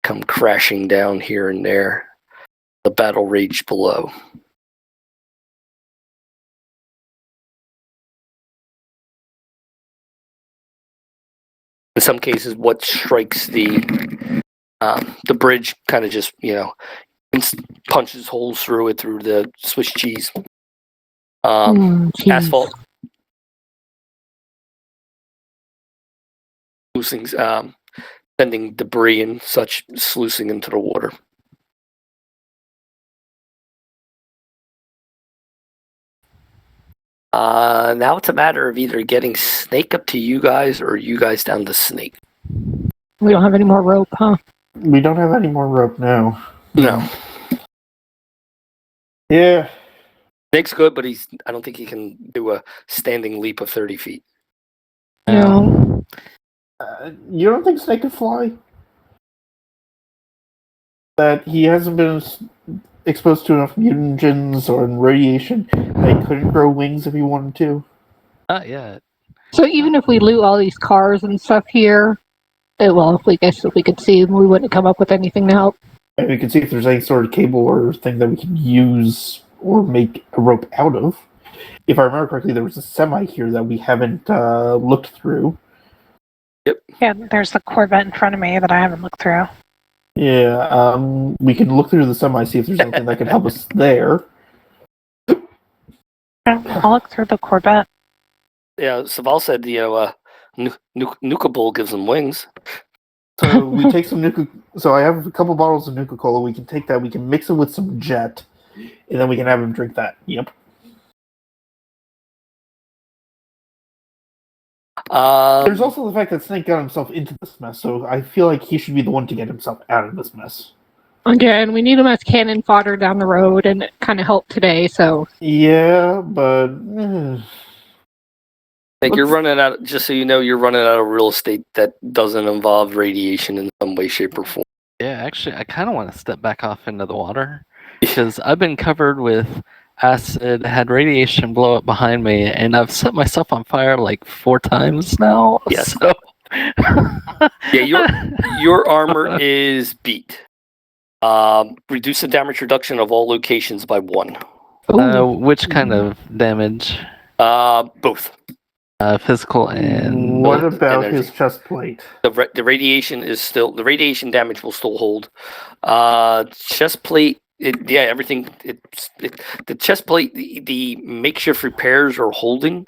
come crashing down here and there. The battle raged below. In some cases, what strikes the bridge kind of just punches holes through it through the Swiss cheese Cheese. asphalt. Sluicing, sending debris and such sluicing into the water. Now it's a matter of either getting Snake up to you guys or you guys down to Snake. We don't have any more rope, huh? We don't have any more rope now. No. Yeah. Snake's good, but I don't think he can do a standing leap of 30 feet. No. You don't think Snake can fly? That he hasn't been exposed to enough mutagens or radiation that he couldn't grow wings if he wanted to? Not yet. So even if we loot all these cars and stuff here, if we could see them, we wouldn't come up with anything to help. And we can see if there's any sort of cable or thing that we can use or make a rope out of. If I remember correctly, there was a semi here that we haven't looked through. Yep. Yeah, there's the Corvette in front of me that I haven't looked through. Yeah, we can look through the semi, see if there's anything that can help us there. I'll look through the Corvette. Yeah, Saval said Nuka Bull gives them wings. So we take some Nuka. So I have a couple bottles of Nuka Cola. We can take that. We can mix it with some Jet, and then we can have him drink that. Yep. There's also the fact that Snake got himself into this mess, so I feel like he should be the one to get himself out of this mess. Again, we need him as cannon fodder down the road, and it kind of helped today, so... Yeah, but... Like you're running out, just so you know, you're running out of real estate that doesn't involve radiation in some way, shape, or form. Yeah, actually, I kind of want to step back off into the water because I've been covered with acid, had radiation blow up behind me, and I've set myself on fire like 4 times now. Yes. So... Yeah, your armor is beat. Reduce the damage reduction of all locations by 1. Which kind of damage? Both. Physical and... What about energy. his chest plate? The radiation damage will still hold. Chest plate, everything. The chest plate, the makeshift repairs are holding,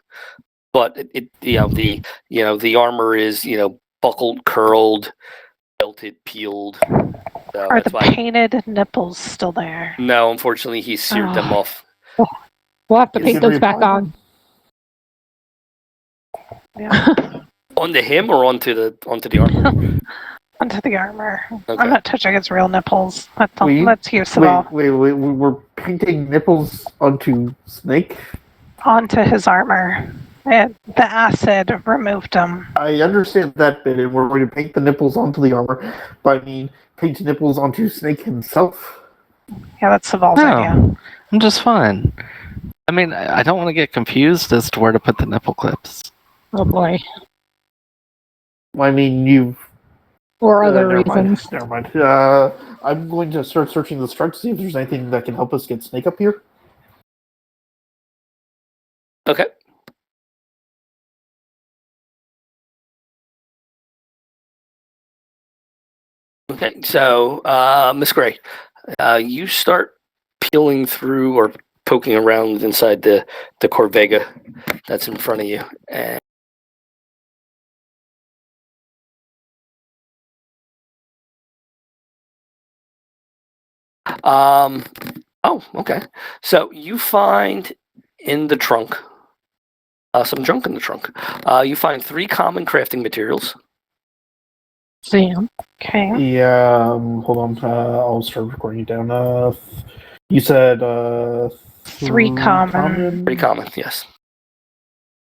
but the armor is buckled, curled, belted, peeled. So Are the that's why. painted nipples still there? No, unfortunately, he seared them off. We'll have to Is paint it those back reapplied? on. Yeah. Onto him or onto the armor? onto the armor. Okay. I'm not touching its real nipples. We- Let's use Saval. Wait, we're painting nipples onto Snake? Onto his armor. The acid removed them. I understand that bit, and we're going to paint the nipples onto the armor, but I mean, paint nipples onto Snake himself? Yeah, that's Saval's No. idea. I'm just fine. I mean, I don't want to get confused as to where to put the nipple clips. Oh boy. I mean, you've... Or other never mind, reasons. Never mind. I'm going to start searching the truck to see if there's anything that can help us get Snake up here. Okay. Okay, so Miss Gray, you start peeling through or poking around inside the Corvega that's in front of you, and oh, okay. So you find in the trunk some junk in the trunk. You find 3 common crafting materials. Sam. Okay. Yeah, hold on. I'll start recording it down. You said 3 common. Pretty common, yes.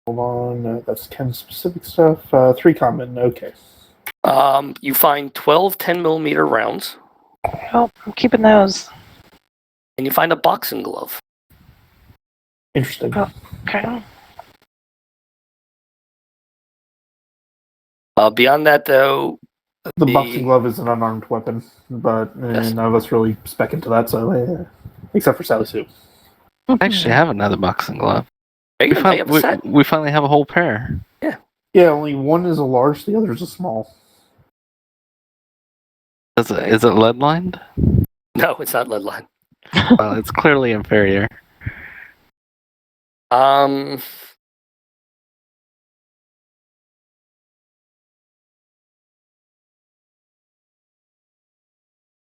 Hold on. That's 10 specific stuff. 3 common. Okay. You find 12 10mm rounds, Oh, I'm keeping those. and you find a boxing glove. Interesting. Oh. Okay. Beyond that, though, The boxing glove is an unarmed weapon, but Yes. none of us really spec into that, so except for Sally Sue. I actually have another boxing glove. there you go, now you have a set. We finally have a whole pair. Yeah, only one is a large, the other is a small. Is it lead lined? No, it's not lead line. Well, it's clearly inferior.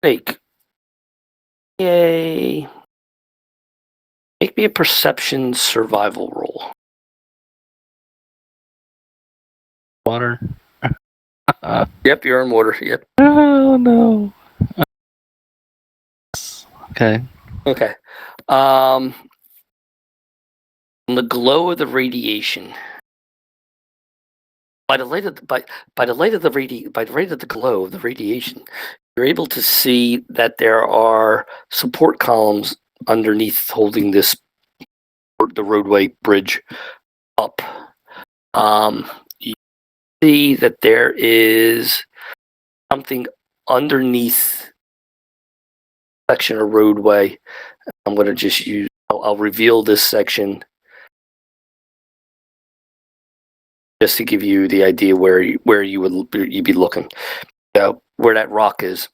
Snake. Yay. Make me a perception survival roll. Water. Yep, you're in water. Yep. Oh no. Okay. Okay. The glow of the radiation. By the light of the glow of the radiation, you're able to see that there are support columns underneath holding the roadway bridge up. You see that there is something underneath section of roadway. I'm going to just use. I'll reveal this section just to give you the idea where you'd be looking. Where that rock is.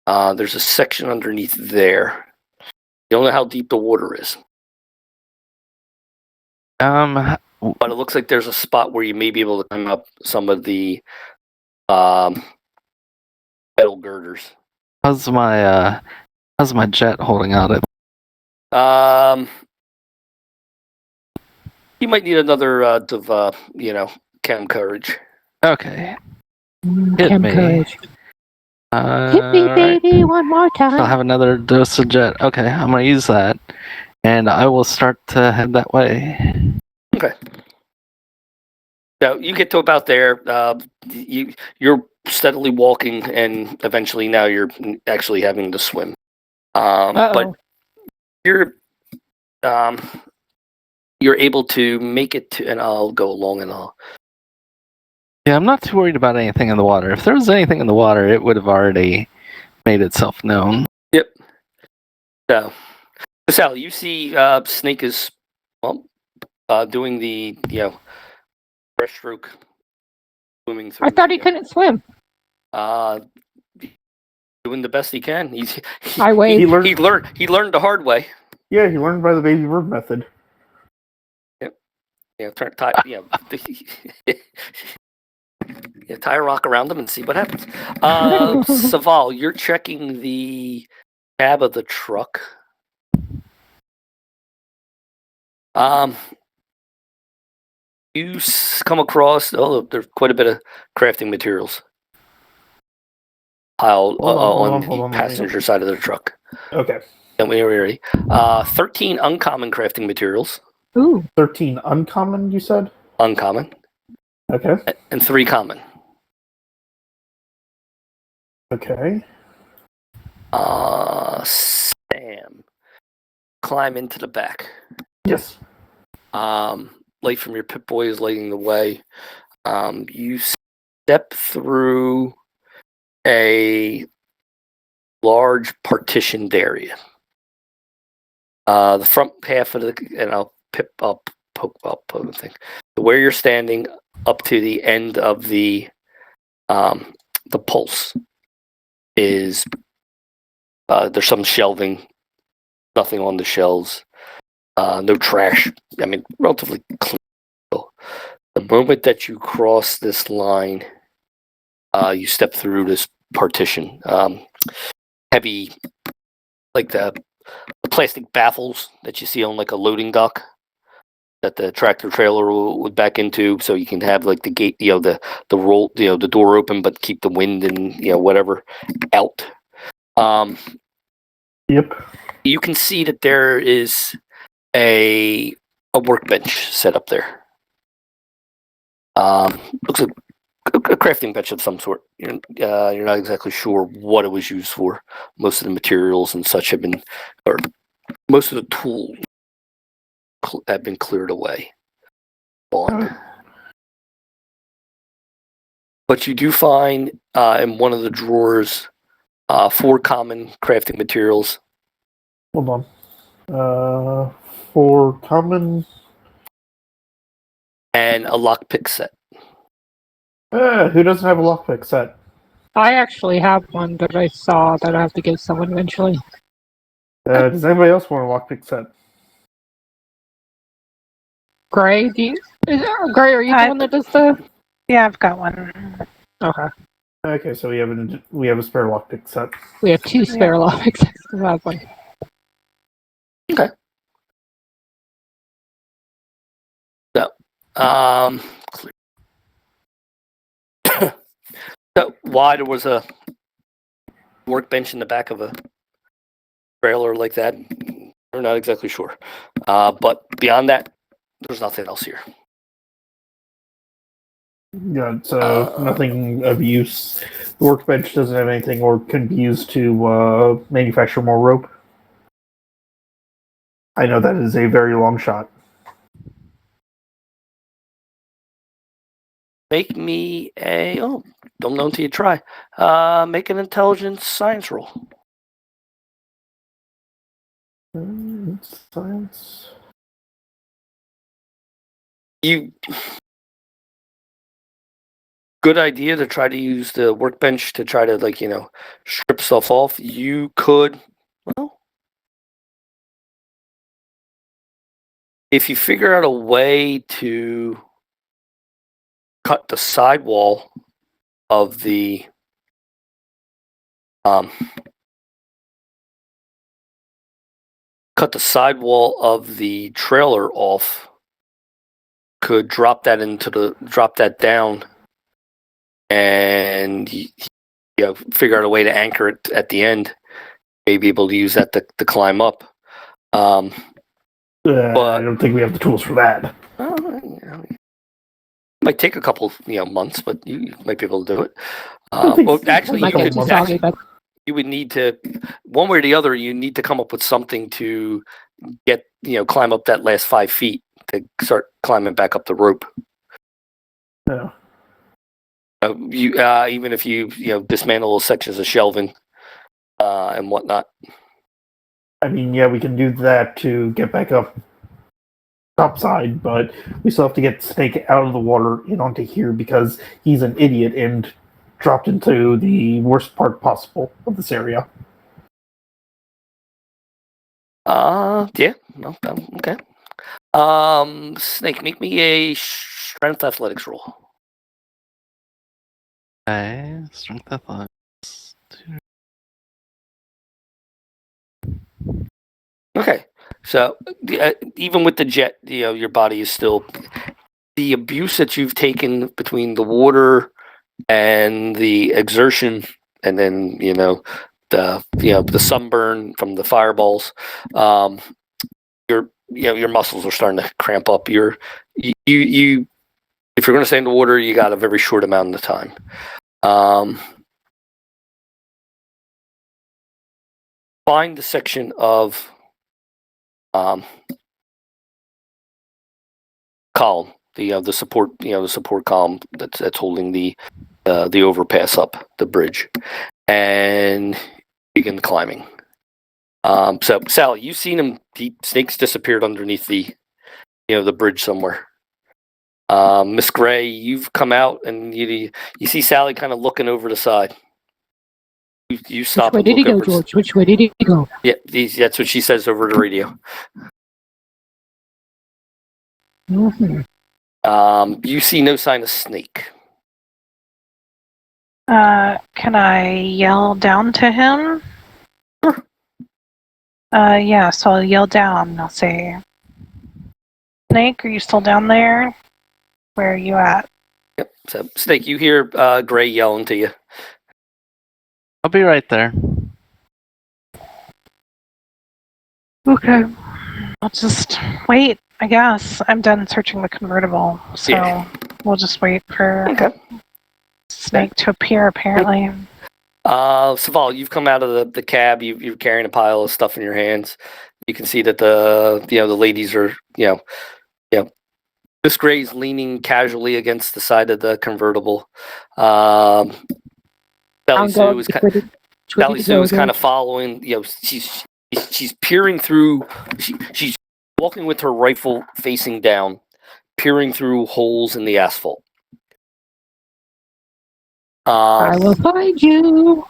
There's a section underneath there. You don't know how deep the water is, but it looks like there's a spot where you may be able to climb up some of the metal girders. How's my jet holding out? You might need another chem courage. Okay. Hit Chem me. courage. Hit Hit me, baby, one more I'll time. have another dose of jet. Okay, I'm gonna use that, and I will start to head that way. Okay. So you get to about there. You're steadily walking, and eventually now you're actually having to swim. But you're able to make it to, and I'll go along and I'll. Yeah, I'm not too worried about anything in the water. If there was anything in the water, it would have already made itself known. Yep. So, Sal, you see Snake is doing the breaststroke swimming through. I thought he couldn't swim. Doing the best he can. I waved. He learned the hard way. Yeah, he learned by the baby bird method. Tie a rock around them and see what happens. Saval, you're checking the cab of the truck. You come across there's quite a bit of crafting materials. piled Hold on, on hold the on, passenger side of the truck. Okay. Don't we worry. 13 uncommon crafting materials. Ooh, 13 uncommon, you said? Uncommon. Okay. And 3 common. Okay. Sam. Climb into the back. Yes. Light from your Pip-Boy is lighting the way. You step through a large partitioned area. The front half of the, and I'll poke the thing. Where you're standing up to the end of the pulse is there's some shelving, nothing on the shelves, no trash. I mean, relatively clean. The moment that you cross this line, you step through this partition. Heavy, like the plastic baffles that you see on like a loading dock that the tractor trailer would back into, so you can have like the gate, the roll, the door open, but keep the wind and whatever out. Yep. You can see that there is a workbench set up there. Looks like a crafting bench of some sort. You're not exactly sure what it was used for. Most of the materials and such have been, or most of the tools have been cleared away. Gone. But you do find in one of the drawers 4 common crafting materials. Hold on. 4 common. And a lockpick set. Who doesn't have a lockpick set? I actually have one that I saw that I have to give someone eventually. Does anybody else want a lockpick set? Gray, Gray, are you the one that does the? Yeah, I've got one. Okay, Okay, so we have a spare lockpick set. we have 2 spare lockpicks. I have one. Okay. So, so why there was a workbench in the back of a trailer like that, we're not exactly sure. But beyond that, there's nothing else here. Yeah, so nothing of use. The workbench doesn't have anything or can be used to manufacture more rope. I know that is a very long shot. Make me don't know until you try. Make an intelligence science roll. Science. Good idea to try to use the workbench to try to strip stuff off. You could, well, if you figure out a way to cut the sidewall of the trailer off, could drop that down and figure out a way to anchor it at the end. Maybe able to use that to climb up. I don't think we have the tools for that. Might take a couple months, but you might be able to do it. You would need to, one way or the other, you need to come up with something to get climb up that last 5 feet to start climbing back up the rope. Yeah. Even if you dismantle sections of shelving and whatnot. I mean, yeah, we can do that to get back up topside, but we still have to get Snake out of the water and onto here because he's an idiot and dropped into the worst part possible of this area. Yeah. No, okay. Snake, make me a strength athletics roll. Okay, strength athletics. Okay, so even with the jet, your body is still, the abuse that you've taken between the water and the exertion and then the sunburn from the fireballs. Your muscles are starting to cramp up. You if you're going to stay in the water, you got a very short amount of time. Find the section of column, the support, the support column that's holding the overpass up the bridge, and begin climbing. So Sally, you've seen him. Snake's disappeared underneath the bridge somewhere. Miss Gray, you've come out and you see Sally kind of looking over the side. You stop. Which way did he go, George? Which way did he go? Yeah, that's what she says over the radio. Mm-hmm. You see no sign of Snake. Can I yell down to him? Sure. Yeah, so I'll yell down. I'll say, Snake, are you still down there? Where are you at? Yep. So Snake, you hear Gray yelling to you. I'll be right there. Okay. I'll just wait, I guess. I'm done searching the convertible, so Yeah. we'll just wait for Okay. Snake to appear, apparently. Saval, you've come out of the cab. You're carrying a pile of stuff in your hands. You can see that the ladies are Miss Gray's leaning casually against the side of the convertible. Sally Sue is kind of following. She's peering through. She's walking with her rifle facing down, peering through holes in the asphalt. I will find you.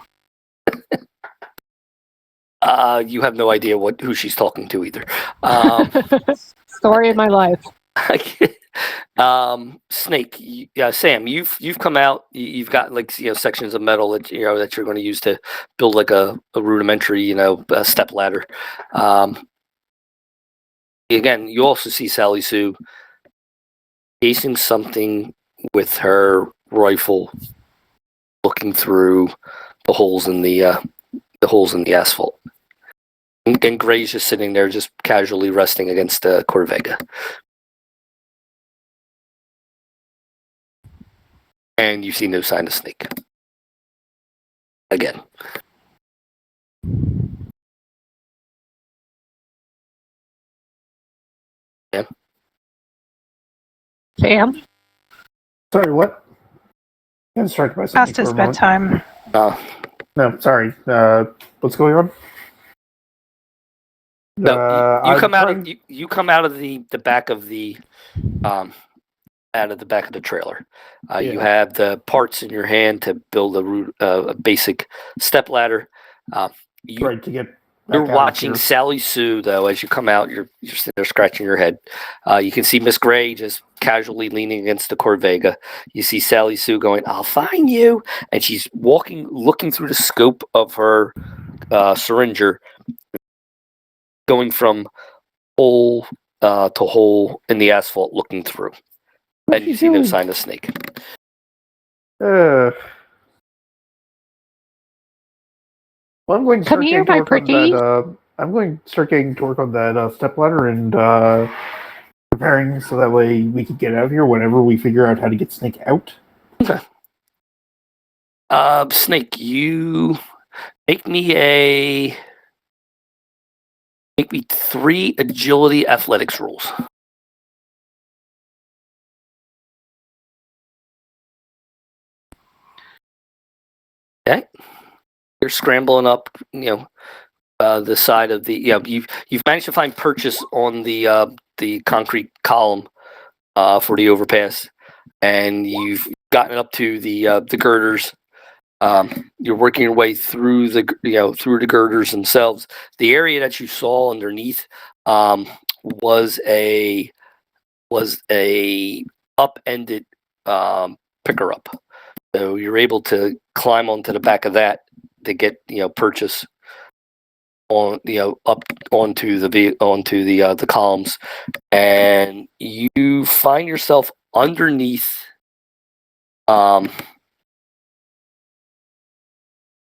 You have no idea who she's talking to either. Story of my life. Snake, Sam, you've come out. You've got sections of metal that that you're going to use to build like a rudimentary a step ladder. Again, you also see Sally Sue chasing something with her rifle, looking through the holes in the asphalt. And Gray's just sitting there, just casually resting against Corvega. And you see no sign of Snake. Again. Yeah. Sam? Sorry, what? I was distracted by something Past for his a moment. bedtime. No, sorry. What's going on? No, you I'm come out trying- of you come out of the back of the trailer. You Yeah. have the parts in your hand to build a basic step ladder. Right, to get You're back out watching here. Sally Sue though as you come out. You're sitting there scratching your head. You can see Miss Gray just casually leaning against the Corvega. You see Sally Sue going, "I'll find you," and she's looking through the scope of her syringer, going from hole to hole in the asphalt, looking through. And you see no sign of Snake. Well, I'm going to Come start here, getting to my work pretty. on that. I'm going to start getting to work on that step ladder and preparing so that way we can get out of here whenever we figure out how to get Snake out. Okay. Snake, you make me 3 agility athletics rolls. Okay. You're scrambling up, the side of the you've managed to find purchase on the concrete column for the overpass, and you've gotten up to the girders. You're working your way through the girders themselves. The area that you saw underneath was a upended picker up. So you're able to climb onto the back of that to get purchase on up onto the columns, and you find yourself underneath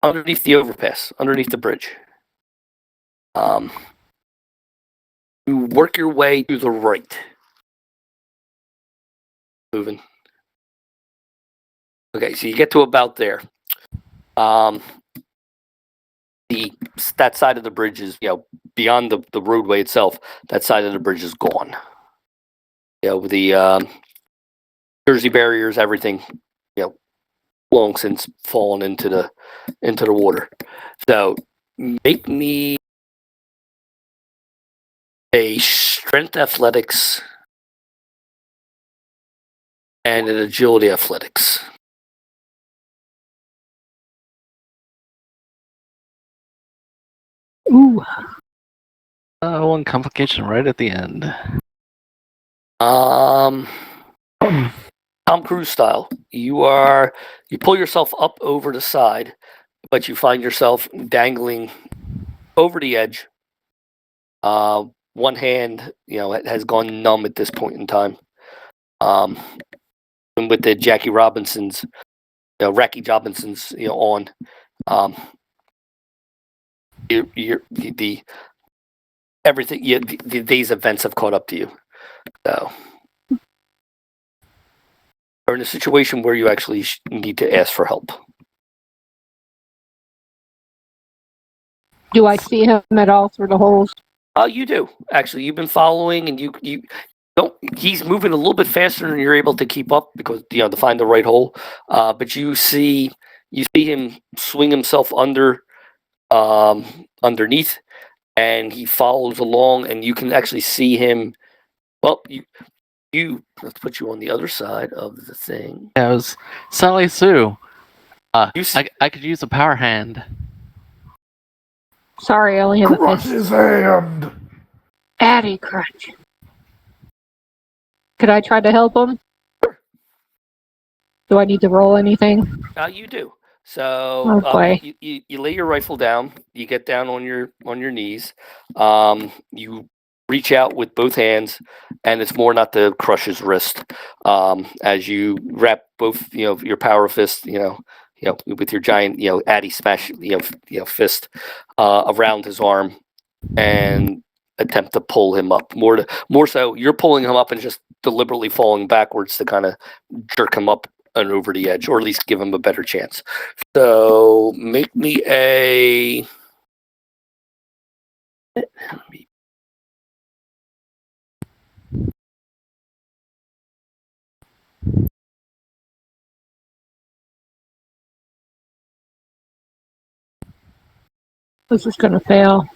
underneath the overpass, underneath the bridge. You work your way to the right. Moving. Okay, so you get to about there. That side of the bridge is, beyond the roadway itself. That side of the bridge is gone. The Jersey barriers, everything, long since fallen into the water. So make me a strength athletics and an agility athletics. Ooh. One complication right at the end. Tom Cruise style. You pull yourself up over the side, but you find yourself dangling over the edge. One hand, has gone numb at this point in time. And with the Jackie Robinsons, Racky Robinsons, on. Everything. These events have caught up to you. So, you're in a situation where you actually need to ask for help. Do I see him at all through the holes? You do actually. You've been following, and you don't. He's moving a little bit faster than you're able to keep up because to find the right hole. But you see him swing himself underneath, and he follows along, and you can actually see him. Well, let's put you on the other side of the thing. Yeah, it was Sally Sue. I I could use a power hand. Sorry, I only have a Crush fist. his hand. Addy crunch. Could I try to help him? Do I need to roll anything? You do. So Okay. you lay your rifle down. You get down on your knees. You reach out with both hands, and it's more not to crush his wrist. As you wrap both your power fist, with your giant Addy smash fist around his arm, and attempt to pull him up. More so, you're pulling him up and just deliberately falling backwards to kind of jerk him up and over the edge, or at least give him a better chance. So make me a. This is gonna fail.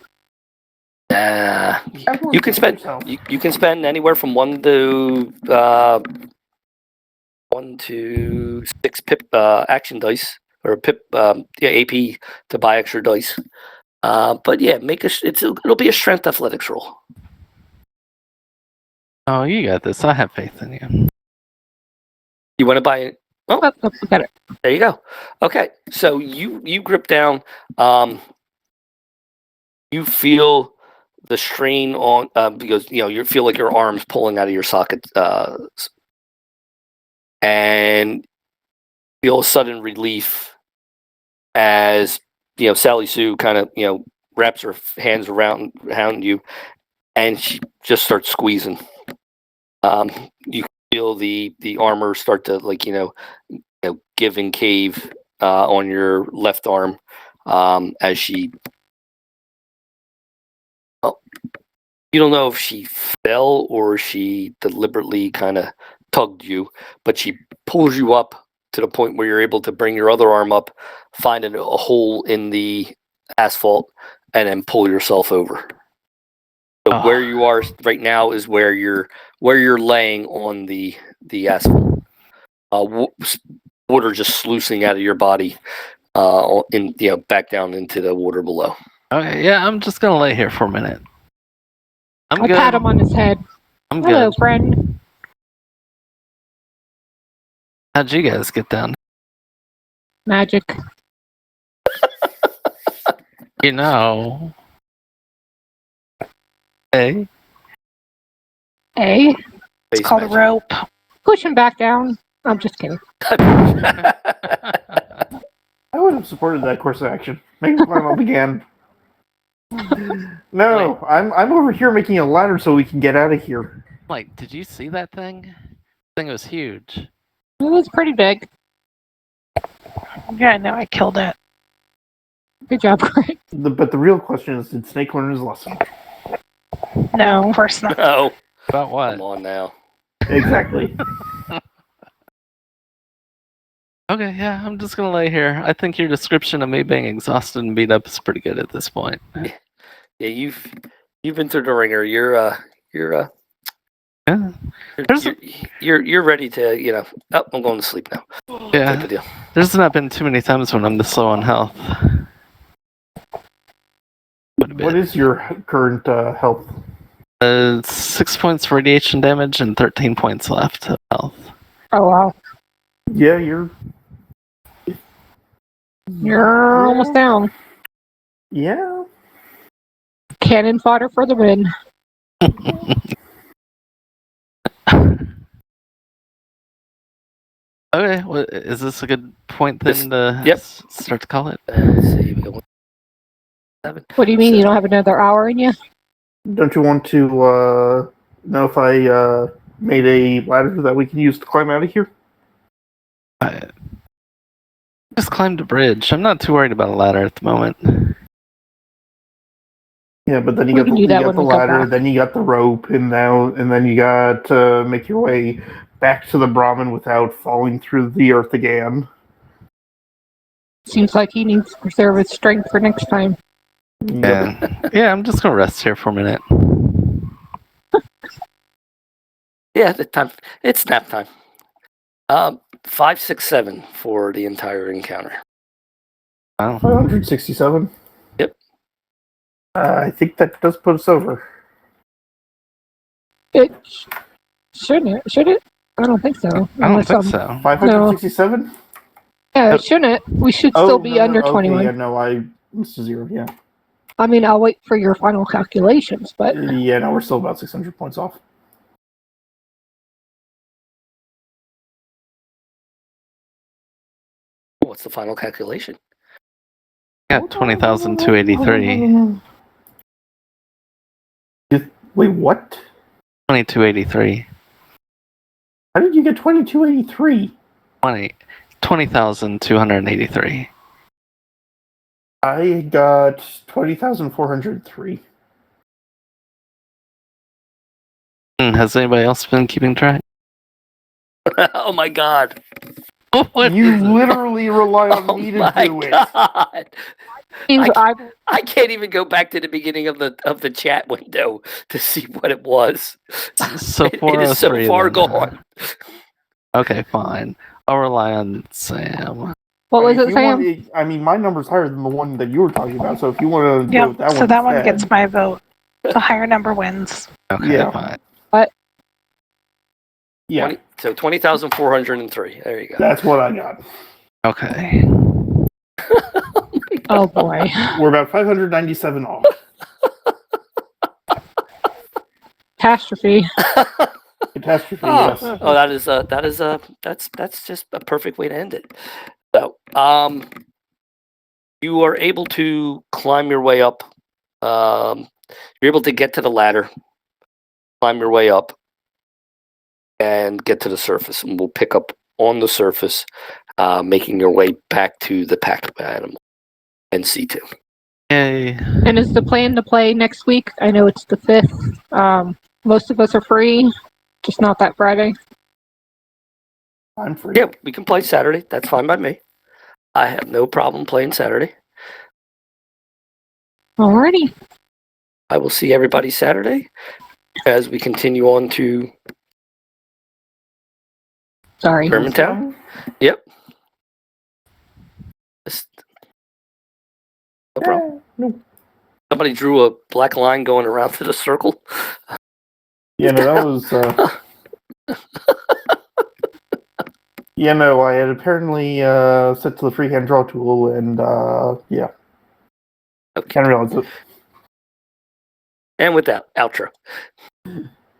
You can spend you can spend anywhere from 1 to 6 pip action dice or pip AP to buy extra dice. But yeah, it'll be a strength athletics roll. Oh, you got this. I have faith in you. You want to buy it? Oh, got it. There you go. Okay, so you grip down. You feel the strain on because you feel like your arm's pulling out of your socket, and feel a sudden relief as Sally Sue kind of wraps her hands around you, and she just starts squeezing. You feel the armor start to give and cave on your left arm as she. Well, you don't know if she fell or she deliberately kind of tugged you, but she pulls you up to the point where you're able to bring your other arm up, find a hole in the asphalt, and then pull yourself over. So where you are right now is where you're laying on the asphalt. Water just sluicing out of your body, back down into the water below. Okay, yeah, I'm just gonna lay here for a minute. I'll pat him on his head. I'm Hello, good. friend. How'd you guys get down? Magic. Hey. Hey, It's called a rope. push him back down. I'm just kidding. I would have have supported that course of action. Make him climb up again. No, I'm over here making a ladder so we can get out of here. Like, did you see that thing? The thing was huge. It was pretty big. Yeah, I know I killed it. Good job, Greg. But the real question is, did Snake learn his lesson? No, of course not. No, About what? come on now. Exactly. Okay, yeah, I'm just gonna lay here. I think your description of me being exhausted and beat up is pretty good at this point. Yeah, you've been through the ringer. You're Yeah. you're ready to, you know. Oh, I'm going to sleep now. Yeah. Type of deal. There's not been too many times when I'm this low on health. Quite a bit. What is your current health? 6 points radiation damage and 13 points left of health. Oh, wow. Yeah, you're. You're almost down. Yeah. Cannon fodder for the win. Okay, well, is this a good point then to Yep. start to call it? Let's see. We got 7. What do you mean you don't have another hour in you? Don't you want to know if I made a ladder that we can use to climb out of here? I just climbed a bridge. I'm not too worried about a ladder at the moment. Yeah, but then you We got can the, do you that got when the we come ladder, back. then you got the rope, and then you got to make your way back to the Brahmin without falling through the earth again. Seems like he needs to preserve his strength for next time. Yep. Yeah, yeah, I'm just gonna rest here for a minute. Yeah, the time. It's nap time. 5, 6, 7 for the entire encounter. Wow. 567. Yep. I think that does put us over. It shouldn't it? Should it? I don't think so. I don't Unless think I'm- so. 567? Yeah, it shouldn't. We should still be under 21. Okay, yeah, no, I missed a 0, yeah. I mean, I'll wait for your final calculations, but Yeah, no, we're still about 600 points off. What's the final calculation? Got 20,283. Wait, what? 2283. How did you get 2283? 20,283. I got 20,403. Has anybody else been keeping track? Oh my god! What You is it? literally rely on Oh me to my do it. god! means I can't even go back to the beginning of the chat window to see what it was. So It is so 403 far then. gone. Okay, fine. I'll rely on Sam. what was If it, you Sam? want- I mean, my number's higher than the one that you were talking about, so if you want to go with Yep. that So one that one instead. gets my vote. The higher number wins. Okay, Yeah. fine. Yeah, 20,403. There you go. that's what I got. Okay. Oh boy. We're about 597 off. Catastrophe. Catastrophe, Oh, yes. oh, that's just a perfect way to end it. So, you are able to climb your way up. You're able to get to the ladder, climb your way up, and get to the surface. And we'll pick up on the surface, making your way back to the packed animal and C2. Yay. And is the plan to play next week? I know it's the 5th. Most of us are free, just not that Friday. I'm free. Yeah, we can play Saturday. That's fine by me. I have no problem playing Saturday. Alrighty. I will see everybody Saturday as we continue on to Sorry. Germantown. Yep. Just- No problem. No. Somebody drew a black line going around to the circle. Yeah, no, that was. Yeah, no, I had apparently set to the freehand draw tool, and yeah, Okay. can't realize it. And with that, outro.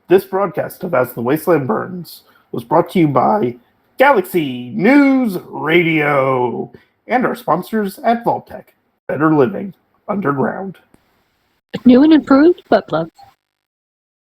This broadcast of As the Wasteland Burns was brought to you by Galaxy News Radio. and our sponsors at Vaultec. Better living underground. New and improved butt plugs.